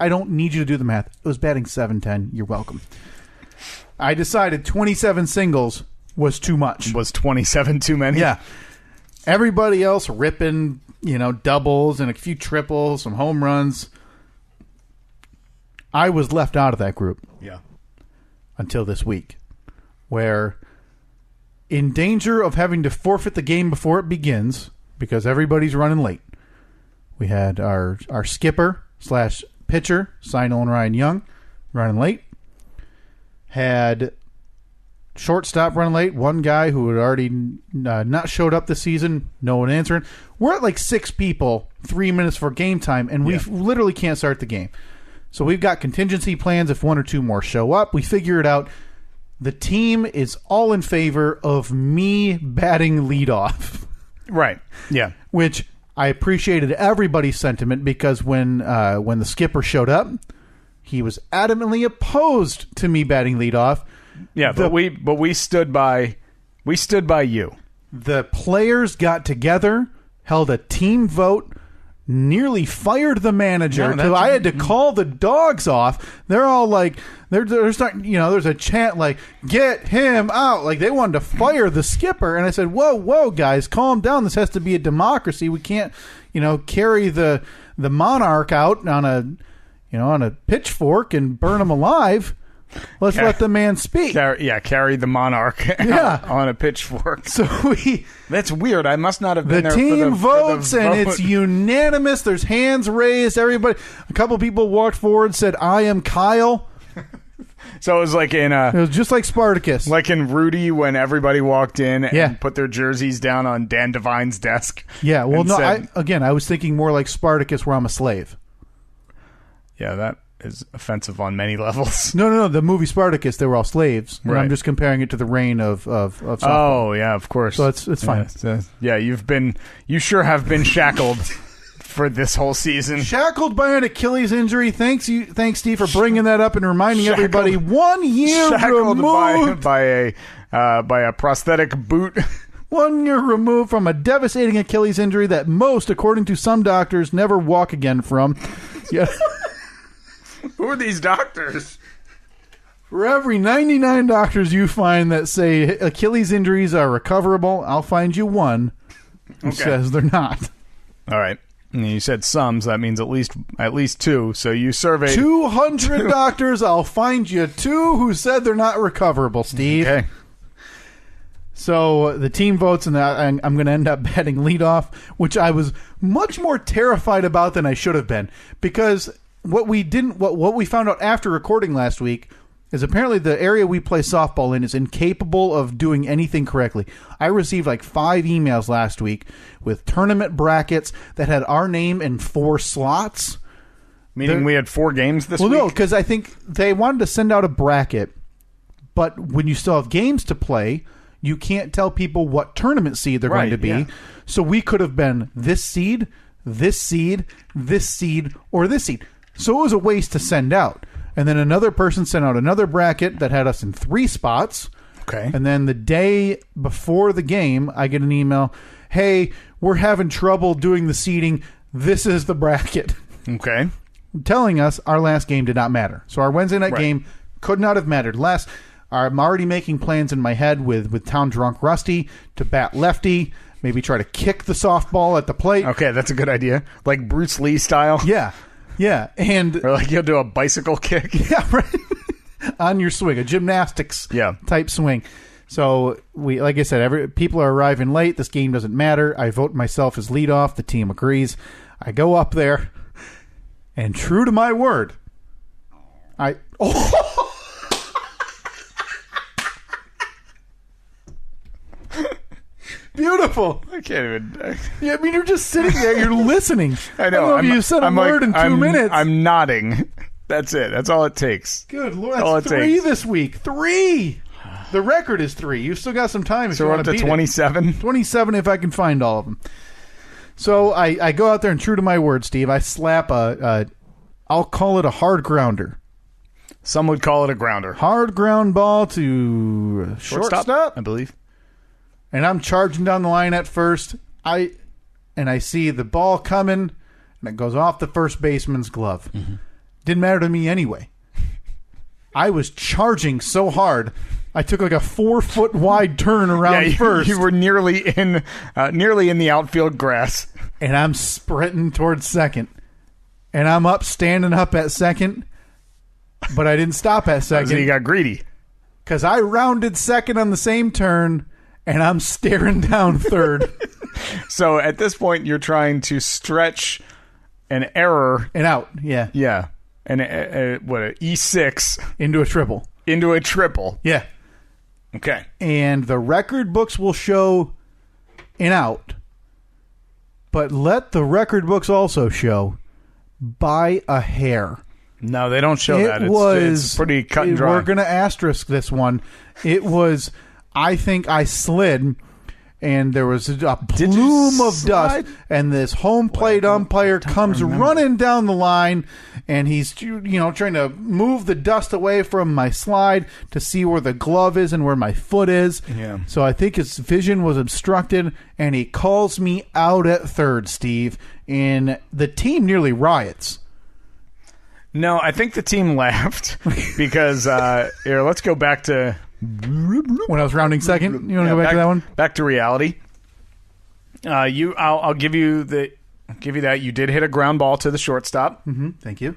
I don't need you to do the math. It was batting .710. You're welcome. I decided 27 singles was too much. Was 27 too many? Yeah. Everybody else ripping, doubles and a few triples, some home runs. I was left out of that group. Yeah. Until this week, where, in danger of having to forfeit the game before it begins, because everybody's running late, we had our skipper / pitcher, Seinel and Ryan Young, running late. Had shortstop running late. One guy who had already not showed up this season, no one answering. We're at like 6 people 3 minutes for game time, and we literally can't start the game. So we've got contingency plans if 1 or 2 more show up. We figure it out. The team is all in favor of me batting leadoff. Right. Yeah. Which I appreciated everybody's sentiment, because when the skipper showed up, he was adamantly opposed to me batting leadoff. Yeah, but we stood by you. The players got together, held a team vote, nearly fired the manager. I had to call the dogs off. They're all like, they're starting, there's a chant like, get him out. Like, they wanted to fire the skipper. And I said, whoa, guys, calm down. This has to be a democracy. We can't, carry the monarch out on a pitchfork and burn him alive. Let's let the man speak. Carry the monarch on a pitchfork. So That's weird. I must not have been the there team for the votes, and vote. it's unanimous. There's hands raised. Everybody, a couple people walked forward and said, "I am Kyle." So it was like It was just like Spartacus. like in Rudy when everybody walked in and put their jerseys down on Dan Devine's desk. Yeah, well, no, said, I was thinking more like Spartacus where I'm a slave. Yeah, that is offensive on many levels. No, the movie Spartacus, they were all slaves. And Right. I'm just comparing it to the reign of softball. Oh, yeah, of course. So it's fine. You sure have been shackled for this whole season. Shackled by an Achilles injury. Thanks, Steve, for bringing that up and reminding everybody. 1 year Shackled removed by a prosthetic boot. 1 year removed from a devastating Achilles injury that most, according to some doctors, never walk again from. Yeah. Who are these doctors? For every 99 doctors you find that say Achilles injuries are recoverable, I'll find you one who says they're not. All right. And you said some, so that means at least two. So you surveyed 200 doctors. I'll find you two who said they're not recoverable, Steve. Okay. So the team votes, and I'm going to end up betting leadoff, which I was much more terrified about than I should have been, because what we found out after recording last week is apparently the area we play softball in is incapable of doing anything correctly. I received like 5 emails last week with tournament brackets that had our name in 4 slots. Meaning we had 4 games this week? Well, no, because I think they wanted to send out a bracket, but when you still have games to play, you can't tell people what tournament seed they're going to be. Yeah. So we could have been this seed, this seed, this seed, or this seed. So it was a waste to send out. And then another person sent out another bracket that had us in 3 spots. Okay. And then the day before the game, I get an email, hey, we're having trouble doing the seeding. This is the bracket. Okay. Telling us our last game did not matter. So our Wednesday night game could not have mattered less. I'm already making plans in my head with Town Drunk Rusty to bat lefty, maybe try to kick the softball at the plate. Okay, that's a good idea. Like Bruce Lee style? Yeah. Yeah, and or like you'll do a bicycle kick. Yeah, right. On your swing, a gymnastics type swing. So we, like I said, people are arriving late. This game doesn't matter. I vote myself as leadoff. The team agrees. I go up there, and true to my word, Beautiful. I can't even. Yeah, I mean, you're just sitting there. You're listening. I know. I don't know if you said a word in 2 minutes. I'm nodding. That's it. That's all it takes. Good Lord. That's 3 this week. 3. The record is 3. You've still got some time if you want to beat 27? 27 if I can find all of them. So I go out there, and true to my word, Steve, I slap I'll call it a hard grounder. Some would call it a grounder. Hard ground ball to shortstop, I believe. And I'm charging down the line at first. I see the ball coming, and it goes off the first baseman's glove. Mm-hmm. Didn't matter to me anyway. I was charging so hard, I took like a 4-foot wide turn around first. You were nearly in the outfield grass. And I'm sprinting towards second. And I'm standing up at second, but I didn't stop at second. So you got greedy. Because I rounded second on the same turn, and I'm staring down third. So at this point, you're trying to stretch an error. And out, yeah. Yeah. And an E6. Into a triple. Into a triple. Yeah. Okay. And the record books will show an out. But let the record books also show by a hair. No, they don't show that. It's pretty cut and dry. We're going to asterisk this one. It was... I think I slid, and there was a plume of dust, and this home plate umpire comes running down the line, and he's trying to move the dust away from my slide to see where the glove is and where my foot is. Yeah. So I think his vision was obstructed, and he calls me out at third, Steve, and the team nearly riots. No, I think the team laughed because here, let's go back to when I was rounding second. You want to go back to that one? Back to reality. I'll give you that. You did hit a ground ball to the shortstop. Mm-hmm. Thank you.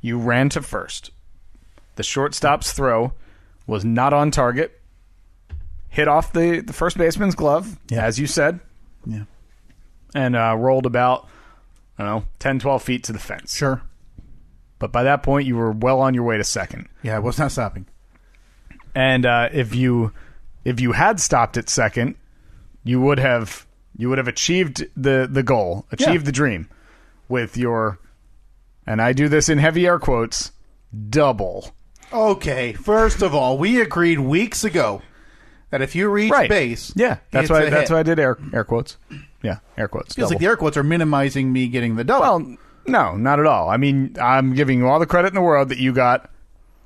You ran to first. The shortstop's throw was not on target. Hit off the first baseman's glove, as you said. Yeah. And rolled about, 10, 12 feet to the fence. Sure. But by that point, you were well on your way to second. Yeah, I was not stopping. And if you had stopped at second, you would have achieved the goal, achieved the dream with your, and I do this in heavy air quotes, double. Okay, first of all, we agreed weeks ago that if you reach base, that's why I did air quotes. Yeah, air quotes. Feels like the air quotes are minimizing me getting the double. Well, no, not at all. I mean, I'm giving you all the credit in the world that you got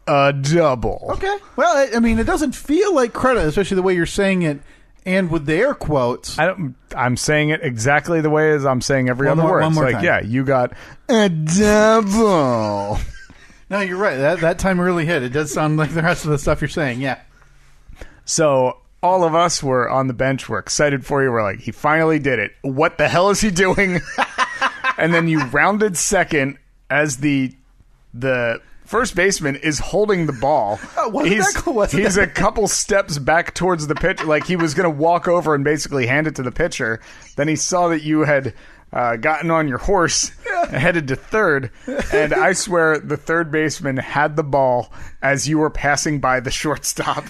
a double. Okay. Well, I mean, it doesn't feel like credit, especially the way you're saying it, and with the air quotes. I'm saying it exactly the way as I'm saying every other word. One more time. Yeah, you got a double. No, you're right. That time really hit. It does sound like the rest of the stuff you're saying. Yeah. So all of us were on the bench. We're excited for you. We're like, he finally did it. What the hell is he doing? And then you rounded second as the first baseman is holding the ball. He's a couple steps back towards the pitch, like he was going to walk over and basically hand it to the pitcher. Then he saw that you had gotten on your horse, headed to third, and I swear the third baseman had the ball as you were passing by the shortstop.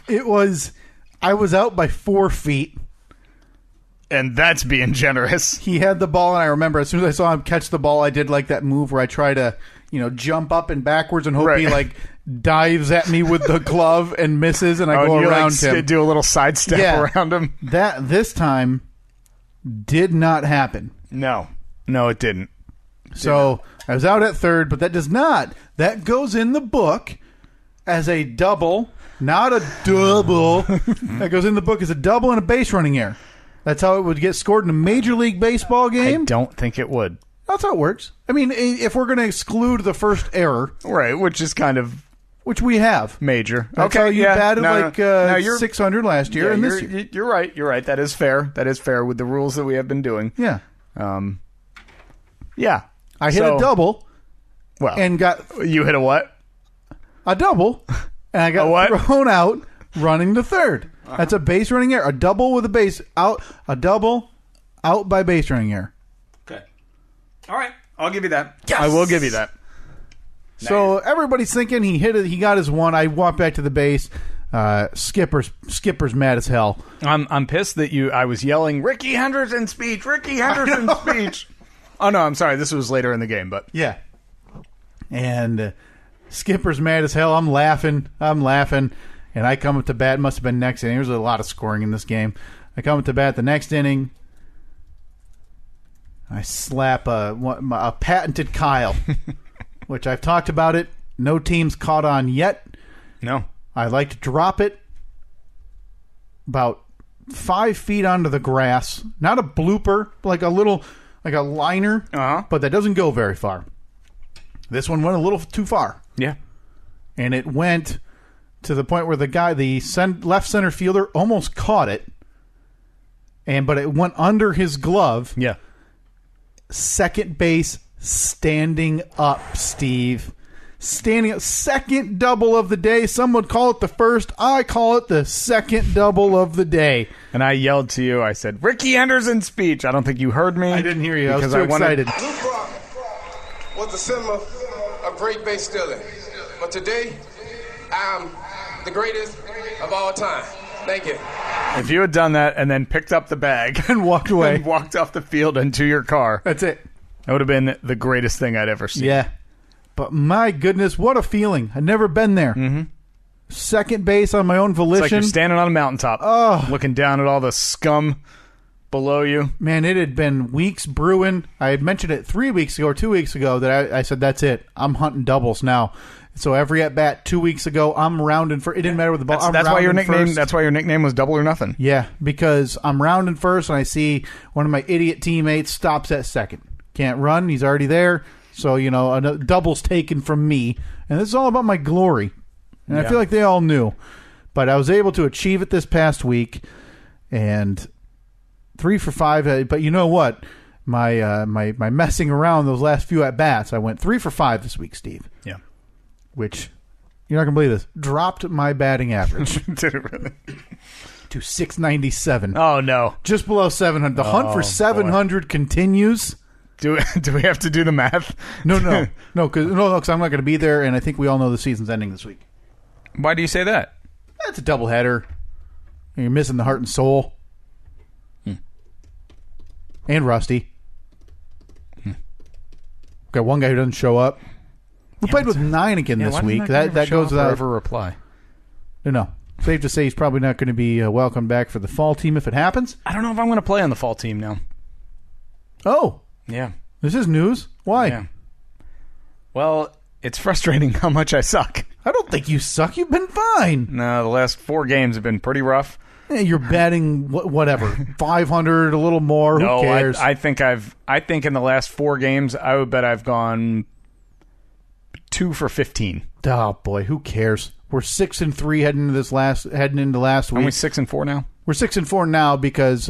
I was out by 4 feet. And that's being generous. He had the ball, and I remember as soon as I saw him catch the ball, I did like that move where I try to, jump up and backwards and hope he dives at me with the glove and misses, and I go around him. Do a little sidestep around him. This time did not happen. No, it didn't. So I was out at third, but that does not. That goes in the book as a double, not a double. That goes in the book as a double and a base running error. That's how it would get scored in a Major League Baseball game? I don't think it would. That's how it works. I mean, if we're going to exclude the first error. Right, which is kind of... Which we have. Major. That's how you batted 600 last year and this year. You're right. That is fair. That is fair with the rules that we have been doing. Yeah. Yeah. I hit a double. Well. And got... You hit a what? A double. And I got thrown out running to third. That's a base running error. A double with a base out. A double out by base running error. Okay. All right. I'll give you that. Yes! I will give you that. So everybody's thinking he hit it. He got his one. I walked back to the base. Skipper's mad as hell. I'm pissed that I was yelling Ricky Henderson speech. Ricky Henderson speech. Oh no, I'm sorry. This was later in the game, but yeah. And Skipper's mad as hell. I'm laughing. And I come up to bat. Must have been next inning. There's a lot of scoring in this game. I come up to bat the next inning. I slap a patented Kyle, which I've talked about it. No team's caught on yet. No. I like to drop it about 5 feet onto the grass. Not a blooper, like a liner, but that doesn't go very far. This one went a little too far. Yeah. And it went to the point where the left center fielder almost caught it, but it went under his glove. Yeah. Second base standing up, Steve. Standing up. Second double of the day. Some would call it the first. I call it the second double of the day. And I yelled to you. I said, Ricky Henderson speech. I don't think you heard me. I didn't hear you. I was too excited. Luke Rock was the symbol of great base stealing. But today, I'm the greatest of all time. Thank you. If you had done that and then picked up the bag and walked away and walked off the field and to your car, that's it. That would have been the greatest thing I'd ever seen. Yeah. But my goodness, what a feeling. I'd never been there. Mm-hmm. Second base on my own volition. It's like you're standing on a mountaintop, looking down at all the scum below you. Man, it had been weeks brewing. I had mentioned it 3 weeks ago or 2 weeks ago that I said, that's it. I'm hunting doubles now. So every at bat 2 weeks ago, I'm rounding for. It didn't matter with the ball. That's why your nickname. First. That's why your nickname was Double or Nothing. Yeah, because I'm rounding first, and I see one of my idiot teammates stops at second. Can't run. He's already there. So a double's taken from me, and this is all about my glory. And I feel like they all knew, but I was able to achieve it this past week, and 3 for 5. But you know what? My messing around those last few at bats, I went 3 for 5 this week, Steve. Yeah. Which you're not going to believe this, dropped my batting average Did it really? to 697. Oh, no. Just below 700. The hunt for 700 continues. Do we have to do the math? No, because I'm not going to be there, and I think we all know the season's ending this week. Why do you say that? That's a doubleheader. You're missing the heart and soul. And Rusty. Got one guy who doesn't show up. We played with 9 again this week. That goes without ever reply. No. Safe to say he's probably not going to be welcomed back for the fall team if it happens. I don't know if I'm going to play on the fall team now. Oh. Yeah. This is news. Why? Yeah. Well, it's frustrating how much I suck. I don't think you suck. You've been fine. No, the last 4 games have been pretty rough. Yeah, you're batting whatever 500, a little more. Who cares? I think in the last 4 games, I would bet I've gone 2 for 15. Oh boy, who cares? We're 6-3 heading into last week. Are we 6-4 now? We're 6-4 now because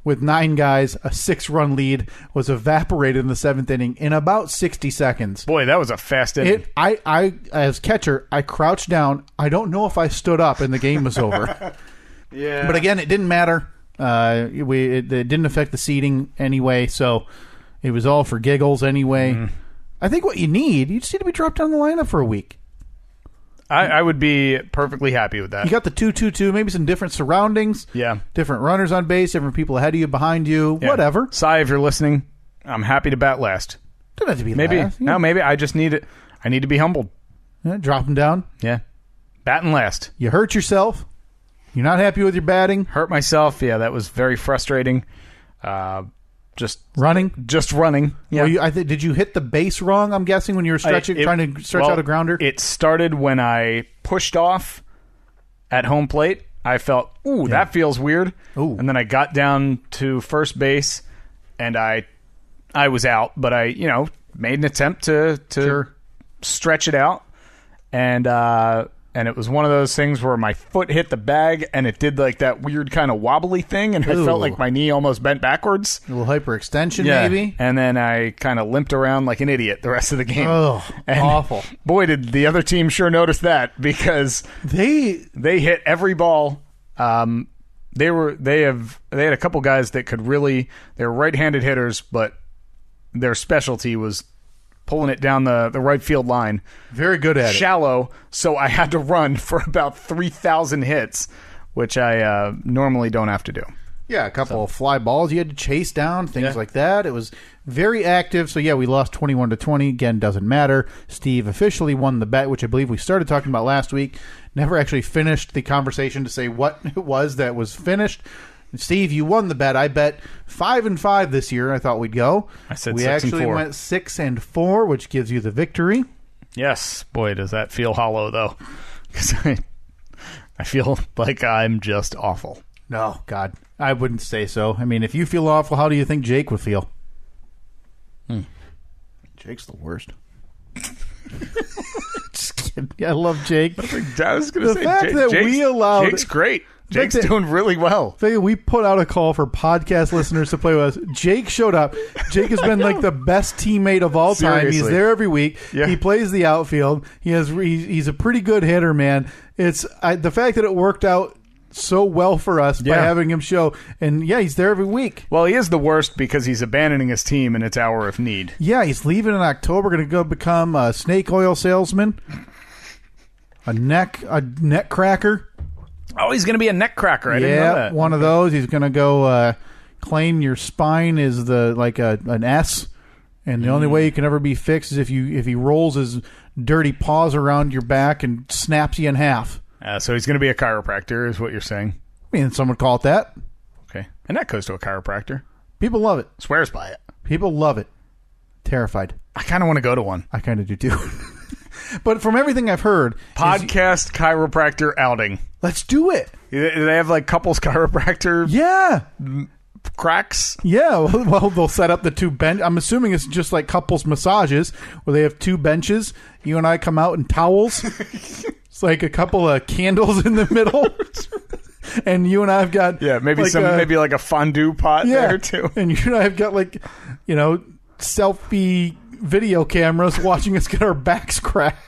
with 9 guys, a 6-run lead was evaporated in the 7th inning in about 60 seconds. Boy, that was a fast inning. I as catcher, I crouched down. I don't know if I stood up and the game was over. Yeah. But again, it didn't matter. It didn't affect the seeding anyway, so it was all for giggles anyway. Mm. I think what you just need to be dropped down the lineup for a week. I would be perfectly happy with that. You got the 2-2-2, maybe some different surroundings. Yeah. Different runners on base, different people ahead of you, behind you, whatever. Cy, if you're listening, I'm happy to bat last. Don't have to be maybe, last. No, maybe I just need it. I need to be humbled. Yeah, drop them down. Yeah. Batting last. You hurt yourself. You're not happy with your batting. Hurt myself. Yeah, that was very frustrating. Just running. Yeah. Well, did you hit the base wrong? I'm guessing when you were trying to stretch out a grounder. It started when I pushed off at home plate. I felt, that feels weird. Ooh. And then I got down to first base, and I was out, but I made an attempt to stretch it out, and it was one of those things where my foot hit the bag, and it did like that weird kind of wobbly thing, and I felt like my knee almost bent backwards. A little hyperextension, maybe? And then I kind of limped around like an idiot the rest of the game. Oh, awful. Boy, did the other team sure notice that, because they hit every ball. They had a couple guys that could really, they were right-handed hitters, but their specialty was pulling it down the right field line. Very good at it. Shallow, so I had to run for about 3,000 hits, which I normally don't have to do. Yeah, a couple of fly balls you had to chase down, things like that. It was very active. So, we lost 21-20. Again, doesn't matter. Steve officially won the bet, which I believe we started talking about last week. Never actually finished the conversation to say what it was that was finished. Steve, you won the bet. I bet 5-5 this year. I thought we'd go. I said we 6-4. actually went 6-4, which gives you the victory. Yes. Boy, does that feel hollow, though. Because I feel like I'm just awful. No, God. I wouldn't say so. I mean, if you feel awful, how do you think Jake would feel? Jake's the worst. Just kidding. I love Jake. I was going to say, fact that we allowed Jake's great. Jake's doing really well. We put out a call for podcast listeners to play with us. Jake showed up. Jake has been like the best teammate of all time. Seriously. He's there every week. Yeah. He plays the outfield. He's a pretty good hitter, man. It's the fact that it worked out so well for us by having him show. And, he's there every week. Well, he is the worst because he's abandoning his team in its hour of need. Yeah, he's leaving in October, going to go become a snake oil salesman, a neck cracker. Oh, he's going to be a neck cracker. I didn't know that. One of those. He's going to go claim your spine is an S, and the only way you can ever be fixed is if he rolls his dirty paws around your back and snaps you in half. So he's going to be a chiropractor, is what you're saying. I mean, some would call it that. Okay. And that goes to a chiropractor. People love it. Swears by it. People love it. Terrified. I kind of want to go to one. I kind of do too. But from everything I've heard... Podcast chiropractor outing. Let's do it. Do they have like couples chiropractor? Yeah. Cracks? Yeah. Well, they'll set up the 2 bench. I'm assuming it's just like couples massages where they have 2 benches. You and I come out in towels. It's like a couple of candles in the middle. And you and I have got... Yeah, maybe maybe like a fondue pot there too. And you and I have got like, selfie video cameras watching us get our backs cracked.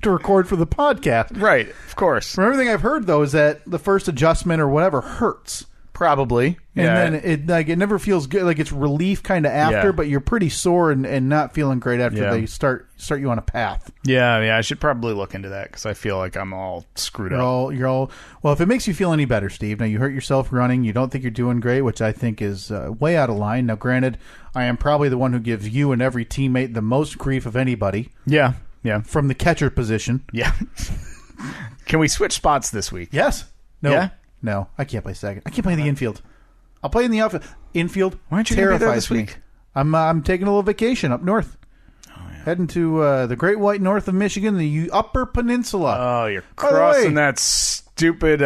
to record for the podcast. Right, of course. From everything I've heard, though, is that the first adjustment or whatever hurts. Probably. And then it never feels good. Like it's relief kind of after, but you're pretty sore and not feeling great after they start you on a path. Yeah. I should probably look into that because I feel like I'm all screwed up. You're all well. If it makes you feel any better, Steve. Now you hurt yourself running. You don't think you're doing great, which I think is way out of line. Now, granted, I am probably the one who gives you and every teammate the most grief of anybody. Yeah. From the catcher position. Yeah. Can we switch spots this week? Yes. No. Yeah? No, I can't play second. I can't play the infield. I'll play in the outfield. Infield. Why aren't you going to be there this week? I'm taking a little vacation up north. Heading to the Great White North of Michigan, the Upper Peninsula. Oh, you're crossing that stupid,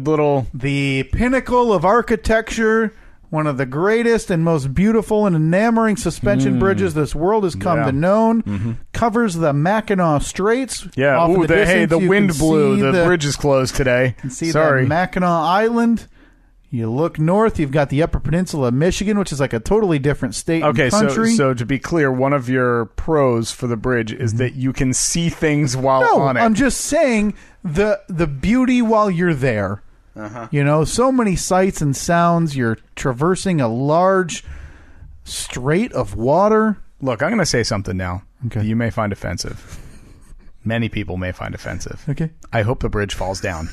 little... The pinnacle of architecture, one of the greatest and most beautiful and enamoring suspension bridges this world has come to know. Covers the Mackinac Straits. Yeah, Off the wind blew. The bridge is closed today. You can see the Mackinac Island. You look north, you've got the Upper Peninsula of Michigan, which is like a totally different state and country. So to be clear, one of your pros for the bridge is that you can see things while on it. I'm just saying the beauty while you're there. You know, so many sights and sounds. You're traversing a large strait of water. Look, I'm going to say something now that you may find offensive. Many people may find offensive. Okay. I hope the bridge falls down.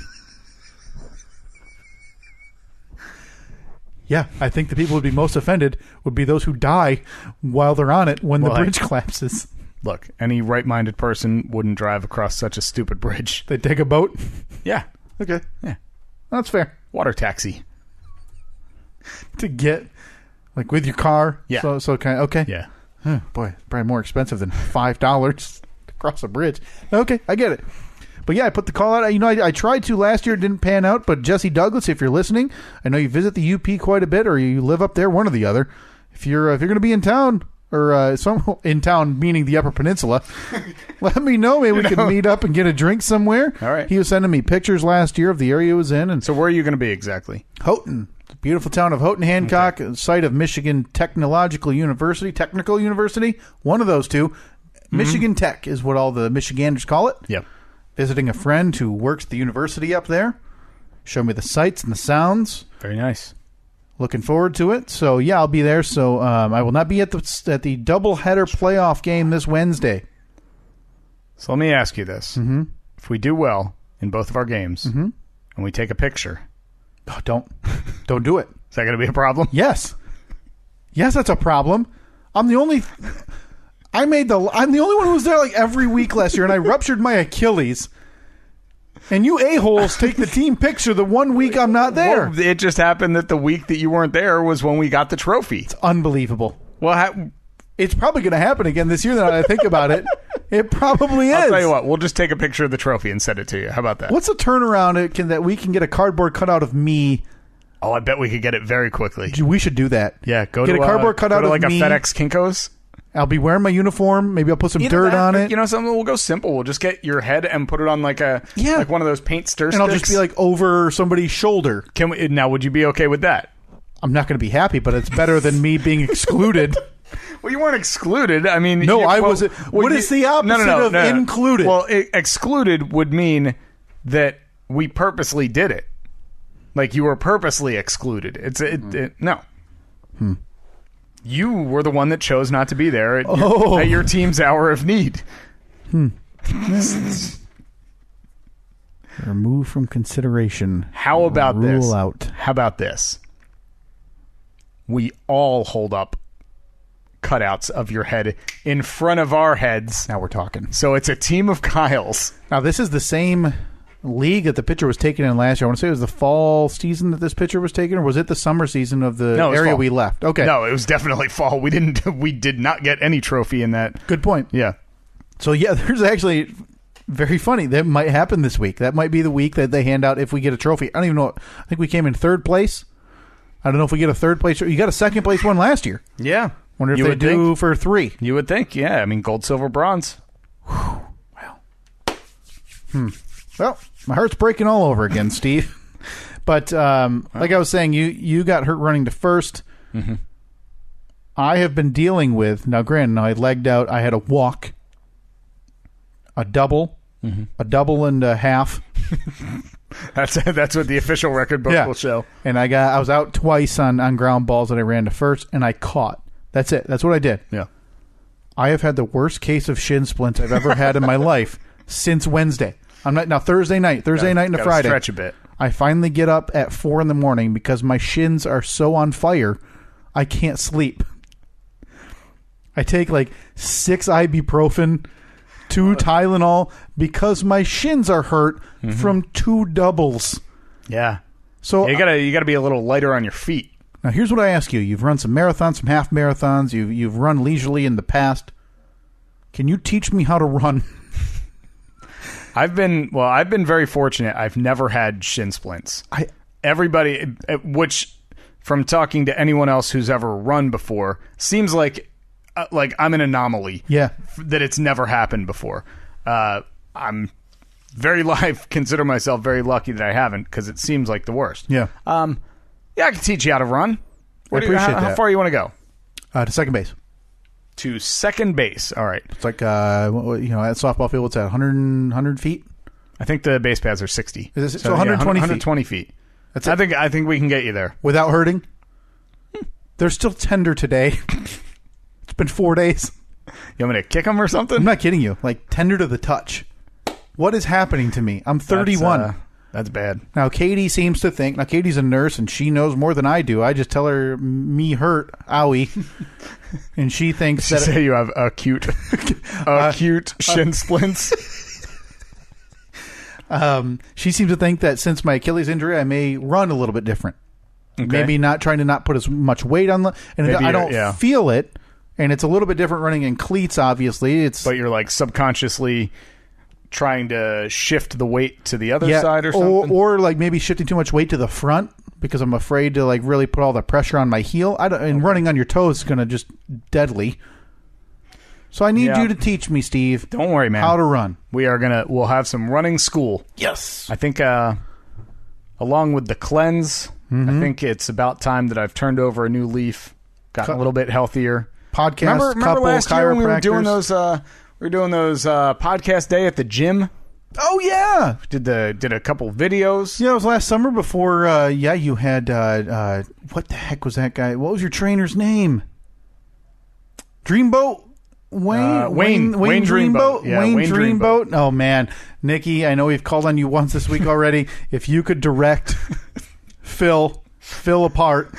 Yeah, I think the people who would be most offended would be those who die while they're on it when the bridge collapses. Look, any right-minded person wouldn't drive across such a stupid bridge. They take a boat? Yeah. Okay. Yeah. That's fair. Water taxi. To get, like, with your car? Yeah. So kind of, okay. Yeah. Boy, probably more expensive than $5 to cross a bridge. Okay, I get it. But yeah, I put the call out. You know, I tried to last year. It didn't pan out. But Jesse Douglas, if you're listening, I know you visit the UP quite a bit, or you live up there, one or the other. If you're going to be in town, or in town meaning the Upper Peninsula, let me know. Maybe we can meet up and get a drink somewhere. All right. He was sending me pictures last year of the area he was in. And so where are you going to be exactly? Houghton. The beautiful town of Houghton, Hancock, site of Michigan Technical University, one of those two. Michigan Tech is what all the Michiganders call it. Yep. Visiting a friend who works at the university up there. Show me the sights and the sounds. Very nice. Looking forward to it. So, yeah, I'll be there. So, I will not be at the doubleheader playoff game this Wednesday. So, let me ask you this. If we do well in both of our games and we take a picture. Oh, don't do it. Is that going to be a problem? Yes. Yes, that's a problem. I'm the only one who was there like every week last year, and I ruptured my Achilles. And you a-holes take the team picture the 1 week I'm not there. Well, it just happened that the week that you weren't there was when we got the trophy. It's unbelievable. Well, it's probably going to happen again this year now that I think about it. It probably is. I'll tell you what. We'll just take a picture of the trophy and send it to you. How about that? What's the turnaround that we can get a cardboard cutout of me? Oh, I bet we could get it very quickly. We should do that. Yeah, get a cardboard cutout of like me. a FedEx Kinko's. I'll be wearing my uniform. Maybe I'll put some dirt on it. You know, something. We'll go simple. We'll just get your head and put it on like one of those paint stir sticks. And I'll just be like over somebody's shoulder. Now, would you be okay with that? I'm not going to be happy, but it's better than me being excluded. Well, you weren't excluded. I mean, no, I was. What is the opposite of included? Well, excluded would mean that we purposely did it. Like you were purposely excluded. No. You were the one that chose not to be there at your team's hour of need. Remove from consideration. How about this? Rule out. How about this? We all hold up cutouts of your head in front of our heads. Now we're talking. So it's a team of Kyles. Now this is the same league that the pitcher was taken in last year. I want to say it was the fall season that this pitcher was taken, or was it the summer season of the area we left? Okay. No, it was definitely fall. We did not get any trophy in that. Good point. Yeah. So yeah, there's actually very funny. That might happen this week. That might be the week that they hand out if we get a trophy. I don't even know. I think we came in third place. I don't know if we get a third place. You got a second place one last year. Yeah. Wonder if they do for 3. You would think. Yeah. I mean, gold, silver, bronze. Wow. Well, my heart's breaking all over again, Steve. But like I was saying, you got hurt running to first. I have been dealing with, now granted, I legged out, I had a walk a double, a double and a half. That's what the official record book will show. And I was out twice on ground balls that I ran to first, and I caught. That's it. That's what I did. Yeah. I have had the worst case of shin splints I've ever had in my life since Wednesday. I'm not now Thursday night into Friday. Stretch a bit. I finally get up at 4 a.m. because my shins are so on fire, I can't sleep. I take like 6 ibuprofen, 2 Tylenol because my shins are hurt from 2 doubles. Yeah. So you gotta be a little lighter on your feet. Now here's what I ask you: you've run some marathons, some half marathons. You've run leisurely in the past. Can you teach me how to run? I've been very fortunate. I've never had shin splints. Which from talking to anyone else who's ever run before, seems like I'm an anomaly. Yeah, that it's never happened before. I'm consider myself very lucky that I haven't, because it seems like the worst. Yeah. Yeah, I can teach you how to run. I appreciate that. How far you want to go? To second base. To second base. All right. It's like at softball field, what's that? 100 feet. I think the base pads are 60. Is it, so 120 feet. 120 feet. That's it. I think we can get you there without hurting. They're still tender today. It's been 4 days. You want me to kick them or something? I'm not kidding you. Like tender to the touch. What is happening to me? I'm 31. That's bad. Now, Katie seems to think... Now, Katie's a nurse, and she knows more than I do. I just tell her, me hurt, owie. And she thinks that... Say you have acute shin splints. She seems to think that since my Achilles injury, I may run a little bit different. Okay. Maybe trying to not put as much weight on the... And I don't feel it, and it's a little bit different running in cleats, obviously. But you're like subconsciously... trying to shift the weight to the other side or something? Or like maybe shifting too much weight to the front because I'm afraid to like really put all the pressure on my heel. And running on your toes is going to just deadly. So I need you to teach me, Steve. Don't worry, man. How to run. We'll have some running school. Yes. I think along with the cleanse, I think it's about time that I've turned over a new leaf, gotten a little bit healthier. Podcast, remember last year when we were doing those... we were doing those podcast day at the gym. Oh yeah, did a couple videos. Yeah, it was last summer before. You had what the heck was that guy? What was your trainer's name? Dreamboat. Wayne Dreamboat. Yeah, Wayne Dreamboat. Oh man, Nikki, I know we've called on you once this week already. If you could direct Phil apart.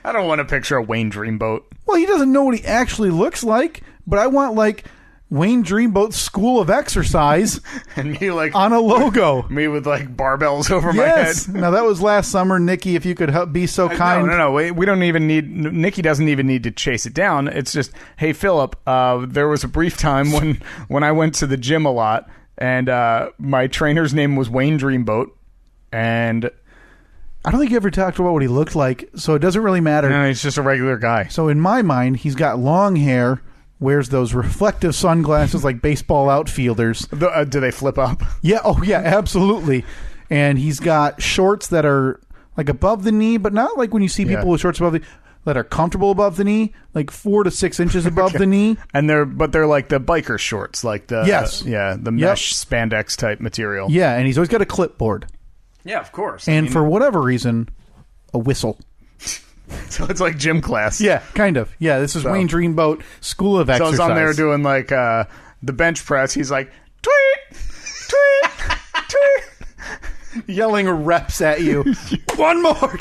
I don't want to picture a Wayne Dreamboat. Well, he doesn't know what he actually looks like, but I want like Wayne Dreamboat's School of Exercise and me like on a logo. Me with like barbells over my head. Now that was last summer. Nikki, if you could be so kind. No. We don't even need. Nikki doesn't even need to chase it down. It's just, hey Philip, there was a brief time when I went to the gym a lot, and my trainer's name was Wayne Dreamboat, and I don't think you ever talked about what he looked like, so it doesn't really matter. No, he's just a regular guy. So in my mind, he's got long hair. Wears those reflective sunglasses like baseball outfielders. Do they flip up? Yeah. Oh, yeah, absolutely. And he's got shorts that are like above the knee, but not like when you see people with shorts above the that are comfortable above the knee, like 4 to 6 inches above the knee. And they're like the biker shorts, like the the mesh spandex type material. Yeah, and he's always got a clipboard. Yeah, of course. And for whatever reason, a whistle. So it's like gym class. Yeah, kind of. Yeah, this is Wayne Dreamboat School of Exercise. So he's on there doing like the bench press. He's like, tweet, tweet, tweet. Yelling reps at you. One more.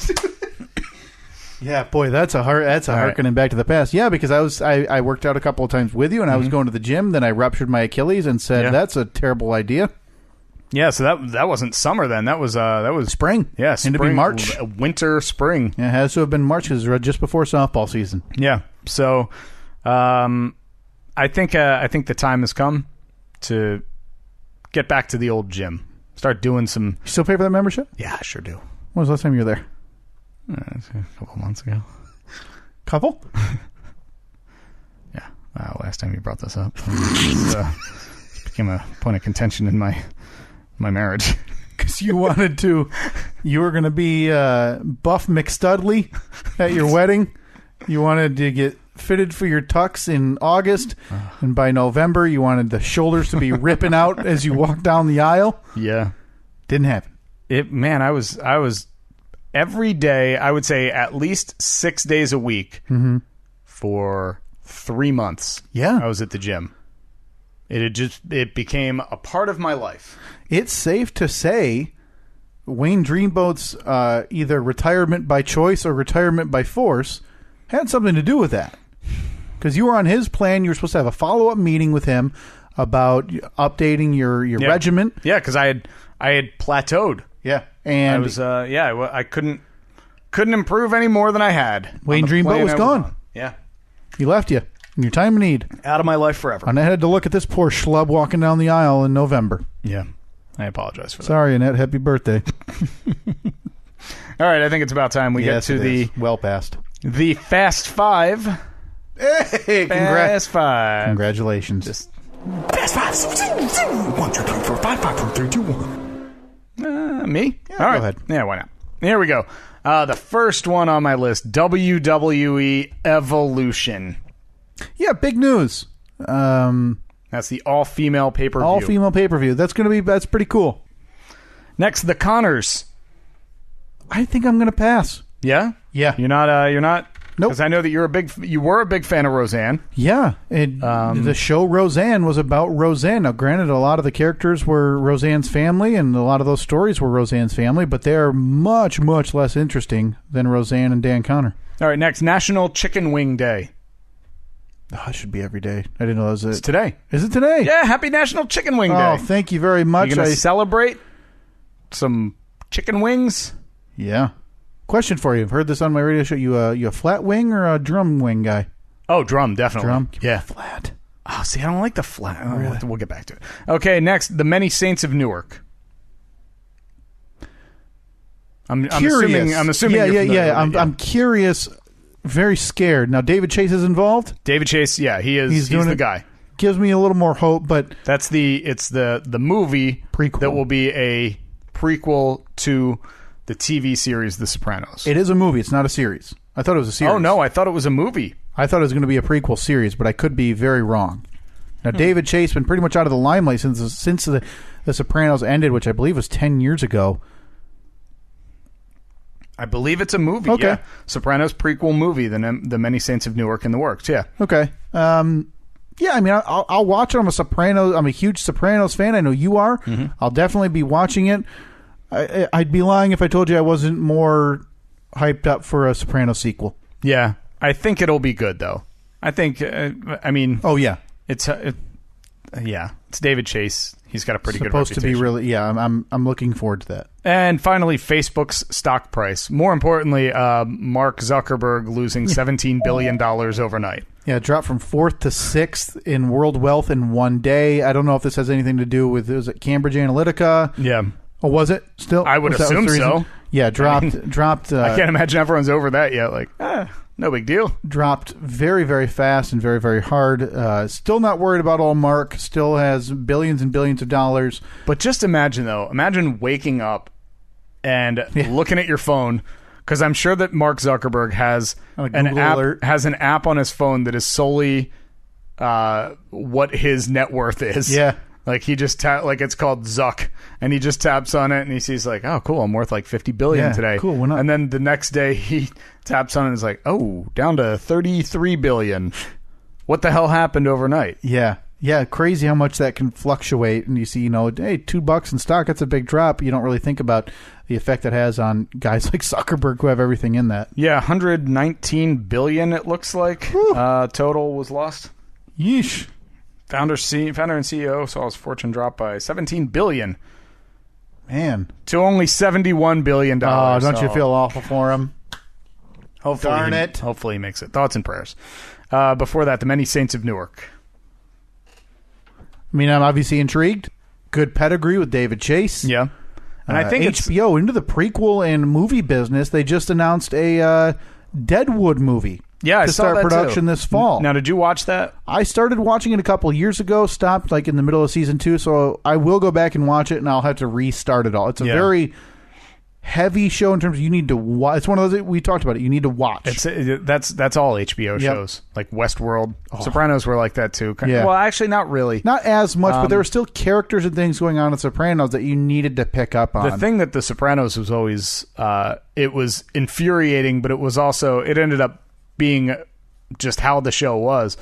Yeah, boy, that's a harkening back to the past. Yeah, because I worked out a couple of times with you, and I was going to the gym. Then I ruptured my Achilles and said, that's a terrible idea. Yeah, so that wasn't summer then. That was spring. Yeah, spring. And to be March. Winter, spring. Yeah, it has to have been March because it was just before softball season. Yeah. So I think the time has come to get back to the old gym. Start doing some... You still pay for that membership? Yeah, I sure do. When was the last time you were there? A couple of months ago. Couple? Yeah. Last time you brought this up. It became a point of contention in my marriage. Because you were going to be Buff McStudley at your wedding. You wanted to get fitted for your tux in August, and by November you wanted the shoulders to be ripping out as you walk down the aisle. Yeah. Didn't happen. I was every day, I would say at least 6 days a week for 3 months. Yeah. I was at the gym. It became a part of my life. It's safe to say Wayne Dreamboat's either retirement by choice or retirement by force had something to do with that. Because you were on his plan. You were supposed to have a follow-up meeting with him about updating your regiment. Yeah, because I had plateaued. Yeah. And I was I couldn't improve any more than I had. Wayne Dreamboat was gone. Yeah. He left you in your time of need. Out of my life forever. And I had to look at this poor schlub walking down the aisle in November. Yeah. I apologize for that. Sorry, Annette. Happy birthday. All right, I think it's about time we get to the well past the Fast Five. Hey, Fast Five. Congratulations. Just Fast 5. 1, 2, 3, 4, 5, 5, 4, 3, 2, 1. me? Yeah, all right. go ahead. Yeah, why not? Here we go. The first one on my list, WWE Evolution. Yeah, big news. That's the all-female pay-per-view. All-female pay-per-view. That's pretty cool. Next, the Connors. I think I'm going to pass. Yeah? Yeah. You're not? Nope. Because I know that you were a big fan of Roseanne. Yeah. The show Roseanne was about Roseanne. Now, granted, a lot of the characters were Roseanne's family, and a lot of those stories were Roseanne's family, but they're much, much less interesting than Roseanne and Dan Connor. All right, next, National Chicken Wing Day. Oh, it should be every day. I didn't know that was it. It's today. Is it today? Yeah, happy National Chicken Wing Day. Oh, thank you very much. You going to celebrate some chicken wings? Yeah. Question for you. I've heard this on my radio show. You a flat wing or a drum wing guy? Oh, drum, definitely. Drum? Yeah. Flat. Oh, see, I don't like the flat. Oh, really? We'll get back to it. Okay, next, the Many Saints of Newark. I'm curious. I'm assuming. Yeah. I'm curious. Very scared. Now, David Chase is involved? David Chase, yeah, he is. He's the guy. Gives me a little more hope, but it's the movie prequel that will be a prequel to the TV series The Sopranos. It is a movie. It's not a series. I thought it was a series. Oh, no, I thought it was a movie. I thought it was going to be a prequel series, but I could be very wrong. Now, David Chase been pretty much out of the limelight since the Sopranos ended, which I believe was 10 years ago. I believe it's a movie. Okay. Yeah. Sopranos prequel movie, the Many Saints of Newark in the works. Yeah. Okay. Yeah, I mean, I'll watch it. I'm a huge Sopranos fan. I know you are. Mm-hmm. I'll definitely be watching it. I'd be lying if I told you I wasn't more hyped up for a Sopranos sequel. Yeah. I think it'll be good, though. I think, oh, yeah. It's David Chase. He's got a pretty good reputation. Supposed to be really, yeah. I'm looking forward to that. And finally, Facebook's stock price. More importantly, Mark Zuckerberg losing $17 billion overnight. Yeah, it dropped from 4th to 6th in world wealth in one day. I don't know if this has anything to do with, was it Cambridge Analytica? Yeah. Oh, was it still? I would assume so. Yeah, dropped. I can't imagine everyone's over that yet. Like, no big deal. Dropped very, very fast and very, very hard. Still not worried about all Mark. Still has billions and billions of dollars. But just imagine, though. Imagine waking up and looking at your phone, because I'm sure that Mark Zuckerberg has an app on his phone that is solely what his net worth is. Yeah. Like he just it's called Zuck, and he just taps on it, and he sees like, oh, cool, I'm worth like $50 billion today. Cool, why not? And then the next day he taps on it and is like, oh, down to $33 billion. What the hell happened overnight? Yeah, crazy how much that can fluctuate. And you see, hey, $2 in stock, that's a big drop. You don't really think about the effect that has on guys like Zuckerberg who have everything in that. Yeah, $119 billion. It looks like total was lost. Yeesh. Founder and CEO saw his fortune drop by $17 billion. Man. To only $71 billion. Oh, don't you feel awful for him? Hopefully he makes it. Thoughts and prayers. Before that, the Many Saints of Newark. I mean, I'm obviously intrigued. Good pedigree with David Chase. Yeah. And I think HBO into the prequel and movie business. They just announced a Deadwood movie. Yeah, I saw that production too. this fall. Now, did you watch that? I started watching it a couple years ago, stopped like in the middle of season 2, so I will go back and watch it, and I'll have to restart it all. It's a very heavy show in terms of you need to watch. It's one of those we talked about it. You need to watch. That's all HBO shows, like Westworld. Sopranos were like that too. Yeah. Well, actually, not really. Not as much, but there were still characters and things going on in Sopranos that you needed to pick up on. The thing that the Sopranos was always, it was infuriating, but it was also, it ended up being just how the show was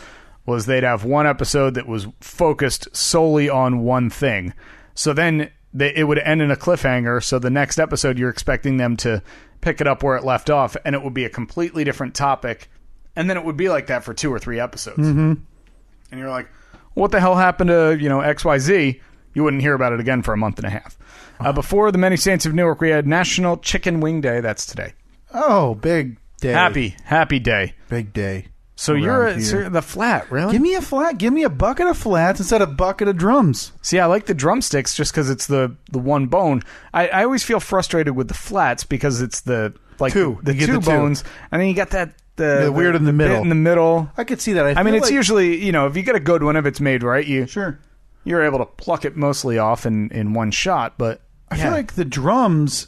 they'd have one episode that was focused solely on one thing. So then it would end in a cliffhanger. So the next episode, you're expecting them to pick it up where it left off, and it would be a completely different topic. And then it would be like that for 2 or 3 episodes. Mm-hmm. And you're like, what the hell happened to, XYZ? You wouldn't hear about it again for a month and a half. Before the Many Saints of Newark, we had National Chicken Wing Day. That's today. Oh, big day. Happy day. Big day. So you're the flat, really? Give me a flat. Give me a bucket of flats instead of a bucket of drums. See, I like the drumsticks just because it's the one bone. I always feel frustrated with the flats because it's the two bones, and then you got the weird in the middle. Bit in the middle. I could see that. I mean, it's usually if you get a good one, if it's made right, you're able to pluck it mostly off in one shot. But I feel like the drums,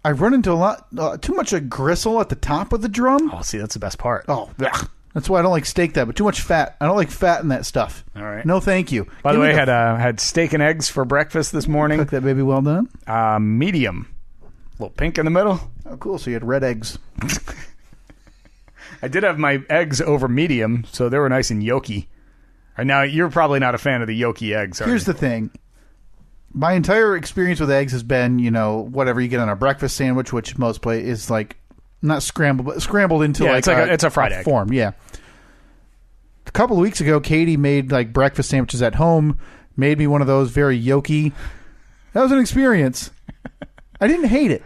I run into a lot too much of gristle at the top of the drum. Oh, see, that's the best part. Oh, that's why I don't like steak that, but too much fat. I don't like fat in that stuff. All right. No, thank you. By the way, I had steak and eggs for breakfast this morning. Cook that baby well done? Medium. A little pink in the middle. Oh, cool. So you had red eggs. I did have my eggs over medium, so they were nice and yolky. Right now, you're probably not a fan of the yolky eggs, Here's the thing. My entire experience with eggs has been, whatever you get on a breakfast sandwich, which most play is like not scrambled, but scrambled into it's a fried egg form. Yeah. A couple of weeks ago, Katie made like breakfast sandwiches at home. Made me one of those very yolky. That was an experience. I didn't hate it,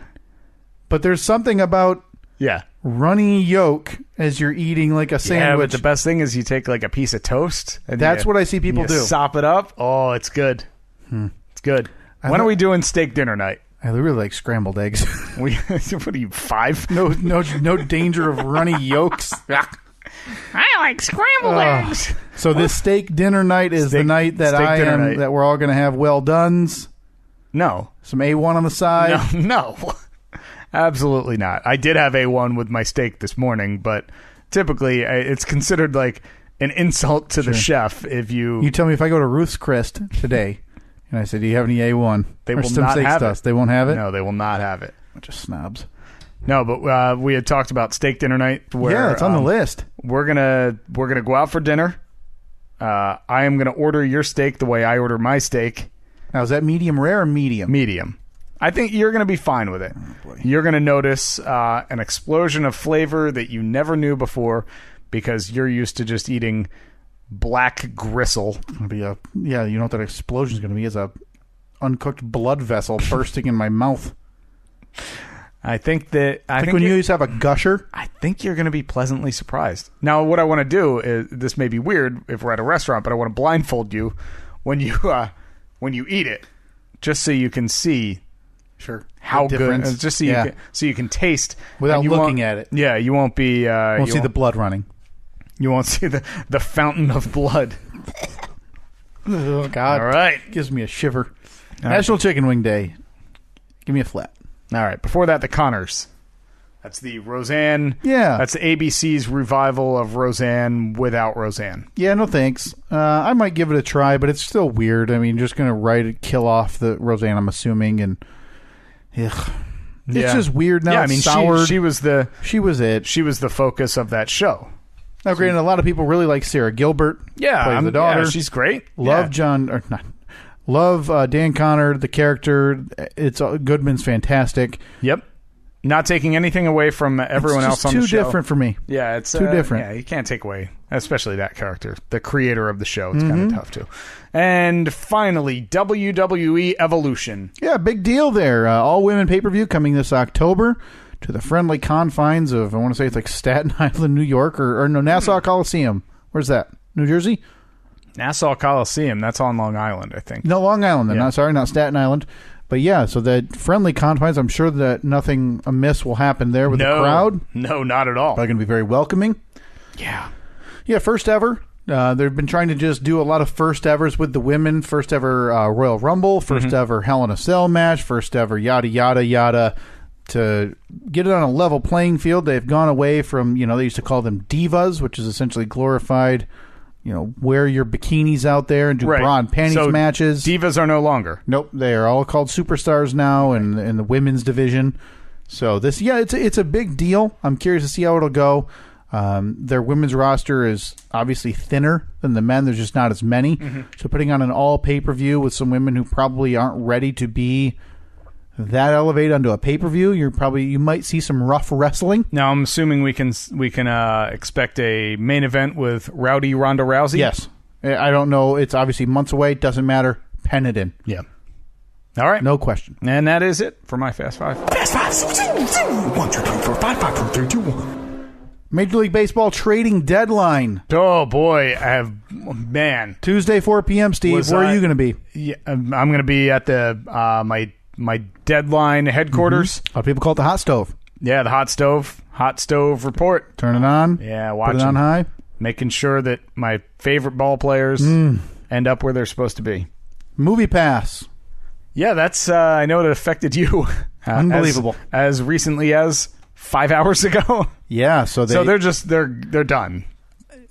but there's something about runny yolk as you're eating like a sandwich. Yeah, but the best thing is you take like a piece of toast. And that's what I see people do. Sop it up. Oh, it's good. It's good. When are we doing steak dinner night? I really like scrambled eggs. What are you, 5? No danger of runny yolks. I like scrambled eggs. So this steak dinner night is the night that that we're all going to have well dones. No. Some A1 on the side. No. Absolutely not. I did have A1 with my steak this morning, but typically it's considered like an insult to the chef if you... You tell me if I go to Ruth's Chris today... And I said, do you have any A1? They will not have it. They won't have it? No, they will not have it. Bunch of snobs. No, but we had talked about steak dinner night. Where, it's on the list. We're gonna go out for dinner. I am gonna order your steak the way I order my steak. Now, is that medium rare or medium? Medium. I think you're gonna be fine with it. Oh, boy. You're gonna notice an explosion of flavor that you never knew before because you're used to just eating black gristle. It'll be you know what that explosion is going to be? Is a uncooked blood vessel bursting in my mouth. I think when you used to have a gusher. I think you're going to be pleasantly surprised. Now, what I want to do is, this may be weird if we're at a restaurant, but I want to blindfold you when you eat it, just so you can see how good, just so you can taste without looking at it. Yeah, you won't be. Won't see the blood running. You won't see the fountain of blood. Oh, God. All right. Gives me a shiver. National Chicken Wing Day. Give me a flat. All right. Before that, the Connors. That's the Roseanne. Yeah. That's ABC's revival of Roseanne without Roseanne. Yeah, no thanks. I might give it a try, but it's still weird. I mean, just going to kill off the Roseanne, I'm assuming, and... Ugh. It's just weird now. Yeah, I mean, she was it. She was the focus of that show. Now, granted, a lot of people really like Sarah Gilbert. Yeah, plays the daughter. Yeah, she's great. Love Dan Connor, the character. Goodman's fantastic. Yep. Not taking anything away from everyone else on the show. It's too different for me. Yeah, it's too different. Yeah, you can't take away, especially that character, the creator of the show. It's kind of tough too. And finally, WWE Evolution. Yeah, big deal there. All women pay-per-view coming this October. To the friendly confines of, I want to say it's like Staten Island, New York, or no, Nassau Coliseum. Where's that? New Jersey? Nassau Coliseum. That's on Long Island, I think. No, Long Island. Then. Yeah. Not Staten Island. But yeah, so the friendly confines, I'm sure that nothing amiss will happen there with the crowd. No, not at all. Probably going to be very welcoming. Yeah. Yeah, first ever. They've been trying to just do a lot of first evers with the women. First ever Royal Rumble. First ever Hell in a Cell match. First ever yada, yada, yada. to get it on a level playing field. They've gone away from, they used to call them divas, which is essentially glorified, wear your bikinis out there and do bra and panties matches. Divas are no longer. Nope, they are all called superstars now in the women's division. So this, it's a big deal. I'm curious to see how it'll go. Their women's roster is obviously thinner than the men. There's just not as many. Mm-hmm. So putting on an all pay-per-view with some women who probably aren't ready to be that elevated onto a pay-per-view, you might see some rough wrestling. Now I'm assuming we can expect a main event with Rowdy Ronda Rousey. Yes, I don't know. It's obviously months away. Doesn't matter. Pen it in. Yeah. All right. No question. And that is it for my Fast Five. Fast Five. 1, 2, 3, 4, 5, 5, 4, 3, 2, 1. Major League Baseball trading deadline. Oh boy, Tuesday 4 p.m. Steve, where are you going to be? Yeah, I'm going to be at the my deadline headquarters. A lot of people call it the hot stove. Yeah, the hot stove report. Turn it on. Yeah, put it on high. Making sure that my favorite ball players end up where they're supposed to be. Movie Pass. Yeah, that's I know it affected you. Unbelievable. As recently as 5 hours ago. Yeah, so they're done.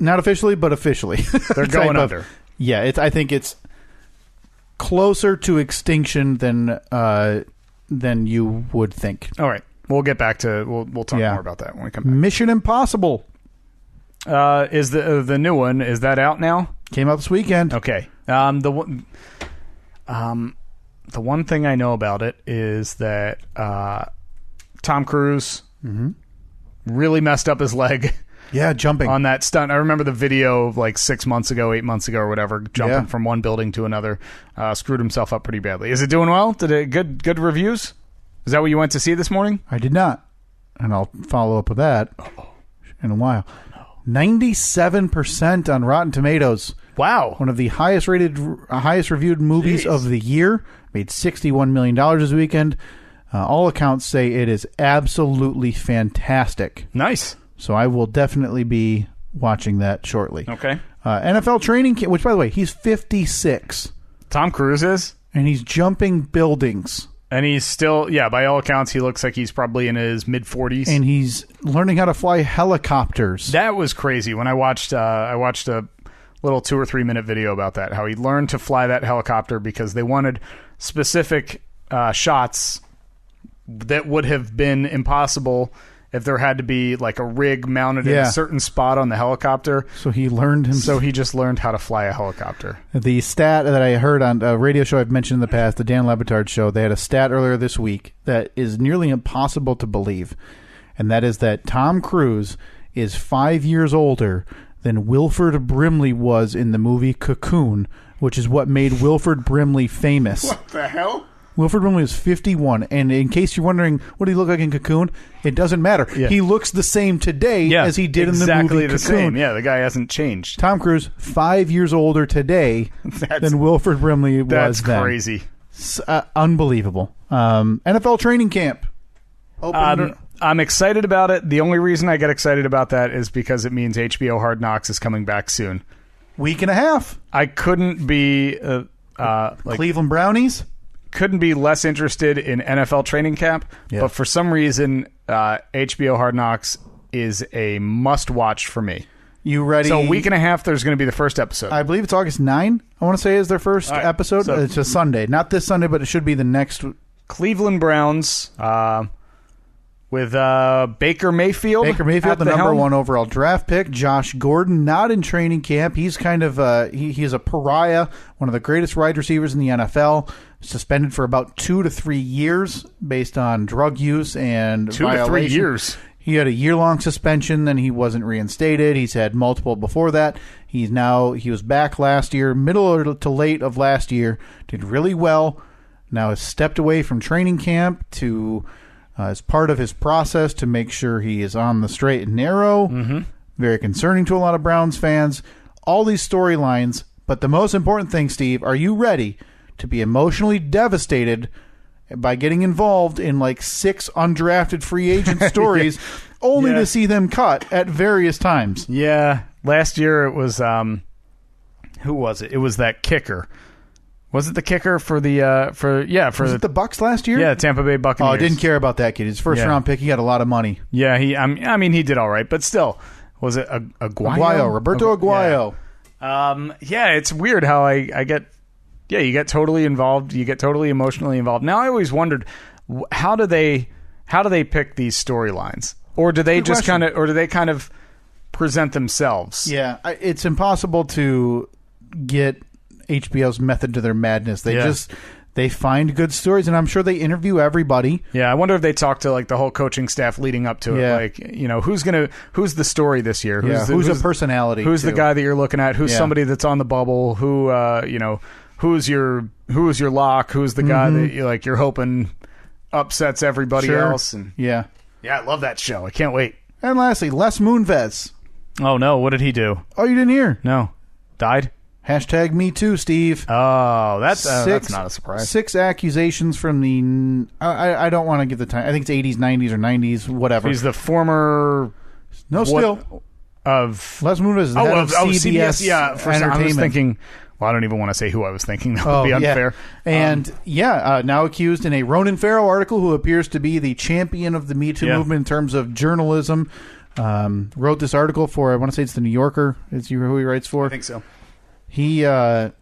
Not officially, but officially. They're going under. Yeah, I think it's closer to extinction than you would think. All right, we'll get back to we'll talk more about that when we come back. Mission Impossible is the new one? Is that out now? Came out this weekend. Okay. The one thing I know about it is that Tom Cruise really messed up his leg. Yeah, jumping on that stunt. I remember the video of 8 months ago or whatever, jumping from one building to another. Screwed himself up pretty badly. Is it doing well? Did it good reviews? Is that what you went to see this morning? I did not, and I'll follow up with that in a while. 97% on Rotten Tomatoes. Wow, one of the highest reviewed movies of the year. Made $61 million this weekend. All accounts say it is absolutely fantastic. Nice. So I will definitely be watching that shortly. Okay. NFL training camp, which, by the way, he's 56. Tom Cruise is? And he's jumping buildings. And he's still, by all accounts, he looks like he's probably in his mid-40s. And he's learning how to fly helicopters. That was crazy. When I watched a little 2 or 3 minute video about that, how he learned to fly that helicopter because they wanted specific shots that would have been impossible if there had to be a rig mounted in a certain spot on the helicopter. So he learned So he just learned how to fly a helicopter. The stat that I heard on a radio show I've mentioned in the past, the Dan Le Batard show, they had a stat earlier this week that is nearly impossible to believe. And that is that Tom Cruise is 5 years older than Wilford Brimley was in the movie Cocoon, which is what made Wilford Brimley famous. What the hell? Wilford Brimley is 51, and in case you're wondering what did he look like in Cocoon, it doesn't matter. Yeah. He looks the same today as he did in the movie Cocoon. Exactly the same. Yeah, the guy hasn't changed. Tom Cruise, 5 years older today than Wilford Brimley was then. That's crazy. Unbelievable. NFL training camp. I'm excited about it. The only reason I get excited about that is because it means HBO Hard Knocks is coming back soon. Week and a half. I couldn't be... Cleveland Brownies? Couldn't be less interested in NFL training camp, but for some reason, HBO Hard Knocks is a must-watch for me. You ready? So a week and a half, there's going to be the first episode. I believe it's August 9, I want to say, is their first episode. So it's a Sunday. Not this Sunday, but it should be the next. Cleveland Browns with Baker Mayfield. Baker Mayfield, the number 1 overall draft pick. Josh Gordon, not in training camp. He's kind of he's a pariah, one of the greatest wide receivers in the NFL. Suspended for about 2 to 3 years based on drug use and 2 to 3 years. He had a year-long suspension, then he wasn't reinstated. He's had multiple before that. He was back last year, middle to late of last year, did really well. Now has stepped away from training camp to as part of his process to make sure he is on the straight and narrow. Mm-hmm. Very concerning to a lot of Browns fans. All these storylines, but the most important thing, Steve, are you ready to be emotionally devastated by getting involved in 6 undrafted free agent stories only to see them cut at various times? Yeah. Last year it was who was it? It was that kicker Was it the kicker for the Was it the Bucks last year? Yeah, Tampa Bay Buccaneers. Oh, didn't care about that kid. His first round pick, he got a lot of money. Yeah, I mean, he did all right, but still, was it Aguayo? Roberto Aguayo. Yeah, it's weird how I get. Yeah, you get totally involved. You get totally emotionally involved. Now, I always wondered, how do they pick these storylines, or do they just kind of present themselves? Yeah, it's impossible to get HBO's method to their madness. They find good stories, and I'm sure they interview everybody. Yeah, I wonder if they talk to like the whole coaching staff leading up to it. Like, who's the story this year? Who's a personality? Who's the guy that you're looking at? Who's somebody that's on the bubble? Who's your lock? Who's the guy that you're hoping upsets everybody else? And yeah, I love that show. I can't wait. And lastly, Les Moonves. Oh no, what did he do? Oh, you didn't hear? No, died. # me too, Steve. Oh, that's not a surprise. 6 accusations from the... I don't want to give the time. I think it's 80s, 90s, or 90s, whatever. He's the former... still. Of... Les Moonves is the head of CBS Entertainment. I was thinking... Well, I don't even want to say who I was thinking. That would be unfair. Yeah. And, now accused in a Ronan Farrow article, who appears to be the champion of the Me Too movement in terms of journalism, wrote this article for, I want to say it's the New Yorker. Is who he writes for? I think so. He, bad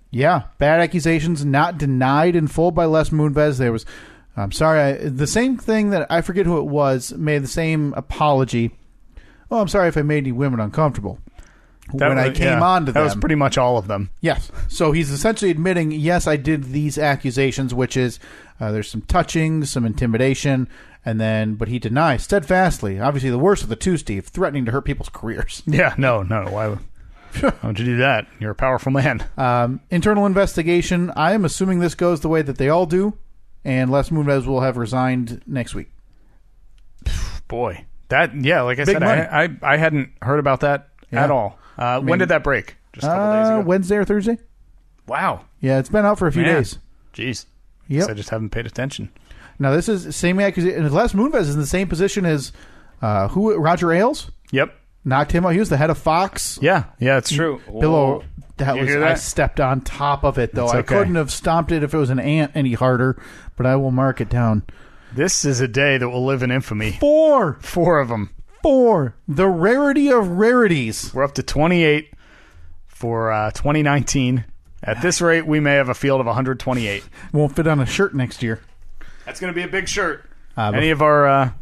accusations not denied in full by Les Moonves. There was, I'm sorry, the same thing that I forget who it was, made the same apology. Oh, I'm sorry if I made any women uncomfortable. I came on to them. That was pretty much all of them. Yes. So he's essentially admitting, yes, I did these accusations, which is there's some touching, some intimidation, but he denies steadfastly, obviously the worst of the two, Steve, threatening to hurt people's careers. Yeah, no. Why would you do that? You're a powerful man. Internal investigation. I am assuming this goes the way that they all do, and Les Moonves will have resigned next week. Boy. Like I said, I hadn't heard about that at all. When did that break? Just a couple days ago? Wednesday or Thursday. Wow. Yeah, it's been out for a few days. Jeez. Yep. I just haven't paid attention. Now, this is the same accusation. And Les Moonves is in the same position as Roger Ailes. Yep. Knocked him out. He was the head of Fox. Yeah, it's true. Bill, that? I stepped on top of it, though. It's okay. I couldn't have stomped it if it was an ant any harder, but I will mark it down. This is a day that will live in infamy. 4 of them. 4. The rarity of rarities. We're up to 28 for 2019. At this rate, we may have a field of 128. Won't fit on a shirt next year. That's going to be a big shirt. Any of our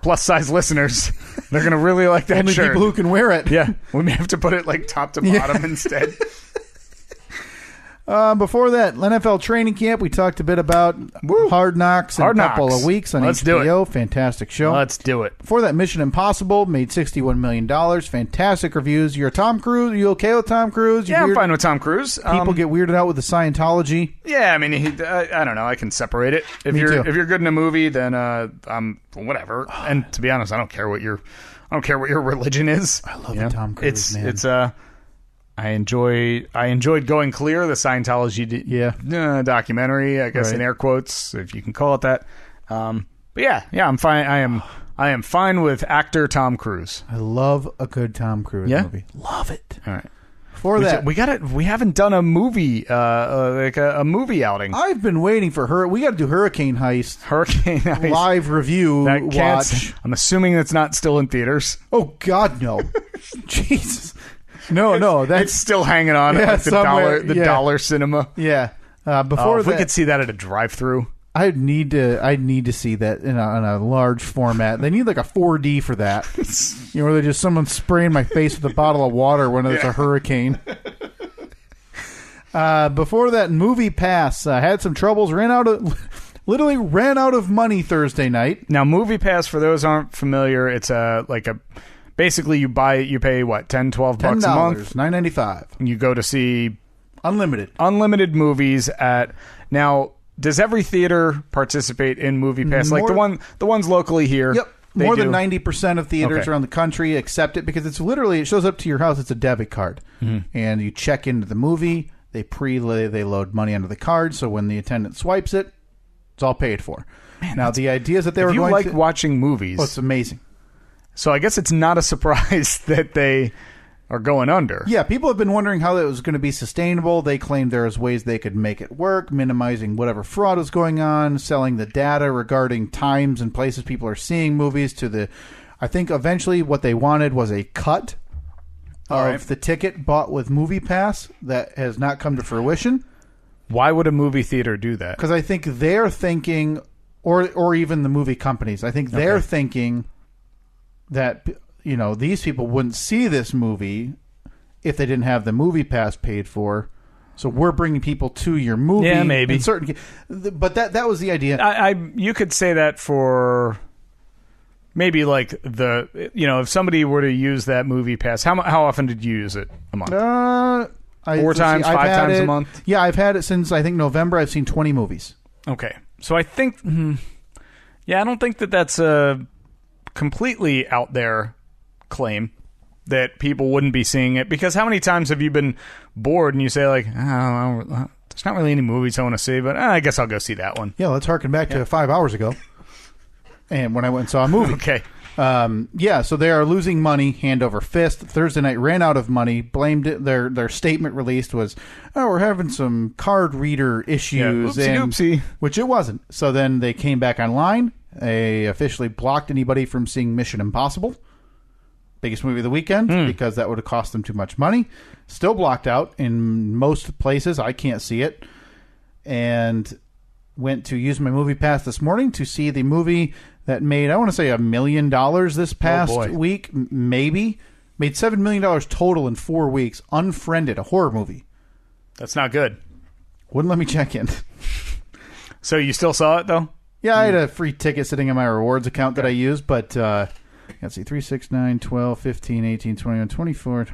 plus-size listeners, they're going to really like that Only shirt. People who can wear it. Yeah, we may have to put it like top to bottom instead. Before that, NFL training camp, we talked a bit about Hard Knocks in a couple of weeks on HBO. Fantastic show. Let's do it. Before that, Mission Impossible made $61 million. Fantastic reviews. You're a Tom Cruise. Are you okay with Tom Cruise? I'm fine with Tom Cruise. People get weirded out with the Scientology. Yeah, I mean, I don't know. I can separate it. If you're good in a movie, then I'm whatever. And to be honest, I don't care what your religion is. I love Tom Cruise, man. It's I enjoyed Going Clear, the Scientology documentary, I guess, in air quotes, if you can call it that. But yeah, I'm fine. I am fine with actor Tom Cruise. I love a good Tom Cruise movie. Love it. All right. For that, we haven't done a movie, like a movie outing. I've been waiting for her. We got to do Hurricane Heist. Live review. Watch. I'm assuming it's not still in theaters. Oh God, no. Jesus. No, it's still hanging on at like the dollar cinema. Yeah. Before if we could see that at a drive-through, I'd need to see that in a large format. They need like a 4D for that. Where they just someone spraying my face with a bottle of water when there's a hurricane. Before that, Movie Pass had some troubles. Ran out of money Thursday night. Now, Movie Pass, for those who aren't familiar, it's basically, you pay what, $10, $12 a month? $9.95. You go to see unlimited movies at. Now, does every theater participate in Movie Pass? Like the ones locally here? Yep. More than 90% of theaters around the country accept it because it shows up to your house. It's a debit card, and you check into the movie. They load money onto the card, so when the attendant swipes it, it's all paid for. Man, now the idea is that they were going to... If you like watching movies... Oh, it's amazing. So I guess it's not a surprise that they are going under. Yeah, people have been wondering how that was going to be sustainable. They claimed there was ways they could make it work, minimizing whatever fraud was going on, selling the data regarding times and places people are seeing movies to the... I think eventually what they wanted was a cut of the ticket bought with MoviePass that has not come to fruition. Why would a movie theater do that? Because I think they're thinking, or even the movie companies, I think they're thinking that... these people wouldn't see this movie if they didn't have the movie pass paid for. So we're bringing people to your movie. Yeah, maybe. But that was the idea. You could say that for maybe like if somebody were to use that movie pass, how often did you use it a month? 4 times, 5 times a month? Yeah, I've had it since, I think, November. I've seen 20 movies. Okay. So I think, I don't think that's a completely out there claim that people wouldn't be seeing it, because how many times have you been bored and you say like, oh, there's not really any movies I want to see, but I guess I'll go see that one. Yeah, let's harken back to 5 hours ago and when I went and saw a movie. Okay. So they are losing money hand over fist. Thursday night ran out of money, blamed it. Their statement released was, we're having some card reader issues. Oopsie. Which it wasn't. So then they came back online. They officially blocked anybody from seeing Mission Impossible, biggest movie of the weekend, because that would have cost them too much money. Still blocked out in most places. I can't see it. And went to use my movie pass this morning to see the movie that made, I want to say, $1 million this past week. Maybe. Made $7 million total in 4 weeks. Unfriended, a horror movie. That's not good. Wouldn't let me check in. So you still saw it, though? Yeah, I had a free ticket sitting in my rewards account that I used, but let's see, 3, 6, 9, 12, 15, 18, 21, 24,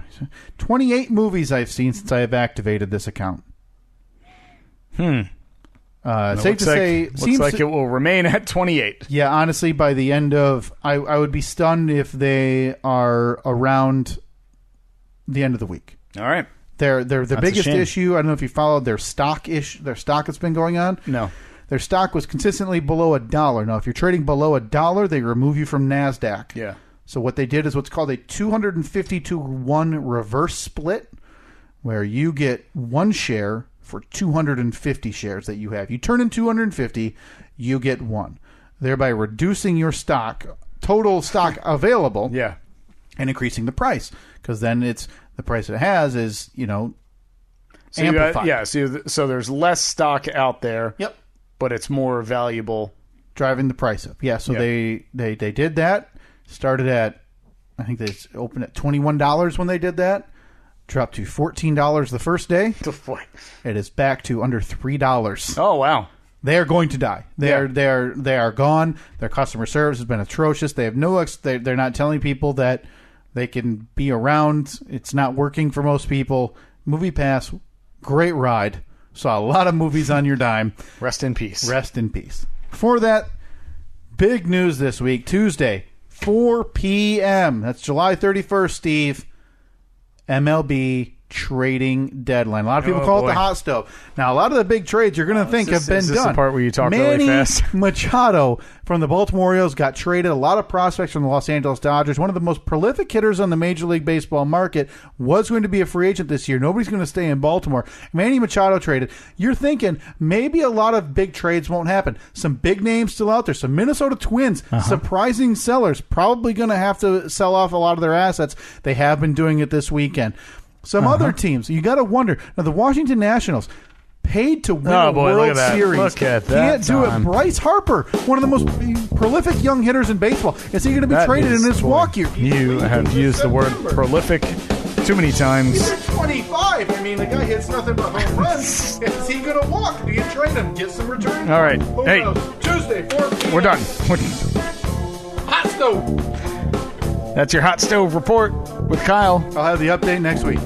28 movies I've seen since I have activated this account. Safe to say... Looks like it will remain at 28. Yeah, honestly, by the end of... I would be stunned if they are around the end of the week. All right. They're the biggest issue. I don't know if you followed their stock that's been going on. No. Their stock was consistently below $1. Now, if you're trading below $1, they remove you from NASDAQ. Yeah. So what they did is what's called a 250-to-1 reverse split, where you get 1 share for 250 shares that you have. You turn in 250, you get 1, thereby reducing your total stock available, and increasing the price, because then the price it has is amplified. So there's less stock out there. Yep. But it's more valuable, driving the price up. Yeah, so they did that. Started at, I think they opened at $21 when they did that. Dropped to $14 the first day. It is back to under $3. Oh wow! They are going to die. They are gone. Their customer service has been atrocious. They have they're not telling people that they can be around. It's not working for most people. MoviePass, great ride. Saw a lot of movies on your dime. Rest in peace. Rest in peace. Before that, big news this week. Tuesday, 4 p.m. That's July 31st, Steve. MLB trading deadline. A lot of people call it the hot stove. Now, a lot of the big trades you're going to think have been done. Is this the part where you talk Manny really fast? Machado from the Baltimore Orioles got traded. A lot of prospects from the Los Angeles Dodgers. One of the most prolific hitters on the Major League Baseball market was going to be a free agent this year. Nobody's going to stay in Baltimore. Manny Machado traded. You're thinking maybe a lot of big trades won't happen. Some big names still out there. Some Minnesota Twins, surprising sellers, probably going to have to sell off a lot of their assets. They have been doing it this weekend. Some other teams, you got to wonder. Now, the Washington Nationals, paid to win a World Series. Look at that. Can't do it. Bryce Harper, one of the most prolific young hitters in baseball. Is he going to be traded in this walk year? You have used the word prolific too many times. He's 25. I mean, the guy hits nothing but home runs. Is he going to walk? Do you trade him? Get some return? All right. Hey. Tuesday, 4 p.m. We're done. Hot stove. That's your hot stove report with Kyle. I'll have the update next week.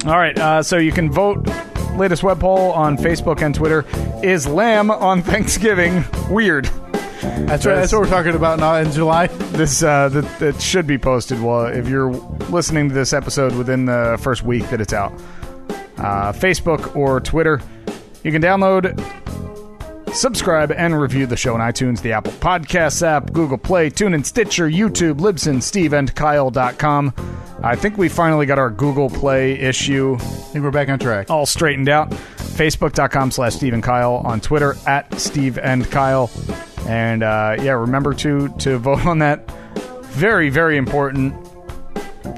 All right, so you can vote. Latest web poll on Facebook and Twitter. Is lamb on Thanksgiving weird? That's right. That's what we're talking about now in July. This that should be posted. Well, if you're listening to this episode within the first week that it's out, Facebook or Twitter. You can download Subscribe and review the show on iTunes, the Apple Podcasts app, Google Play, TuneIn, Stitcher, YouTube, Libsyn, SteveAndKyle.com. I think we finally got our Google Play issue. I think we're back on track. All straightened out. Facebook.com/SteveAndKyle. On Twitter @SteveAndKyle. And remember to vote on that very, very important,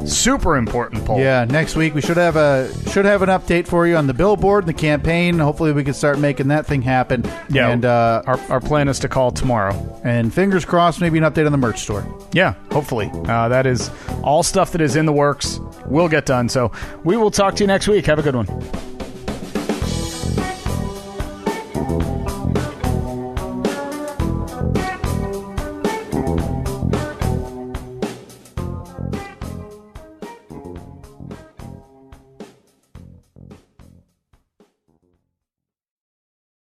super important poll. Yeah, next week we should have an update for you on the billboard and the campaign. Hopefully we can start making that thing happen. Yeah, and our plan is to call tomorrow. And fingers crossed, maybe an update on the merch store. Yeah, hopefully. That is all stuff that is in the works. Will get done. So we will talk to you next week. Have a good one.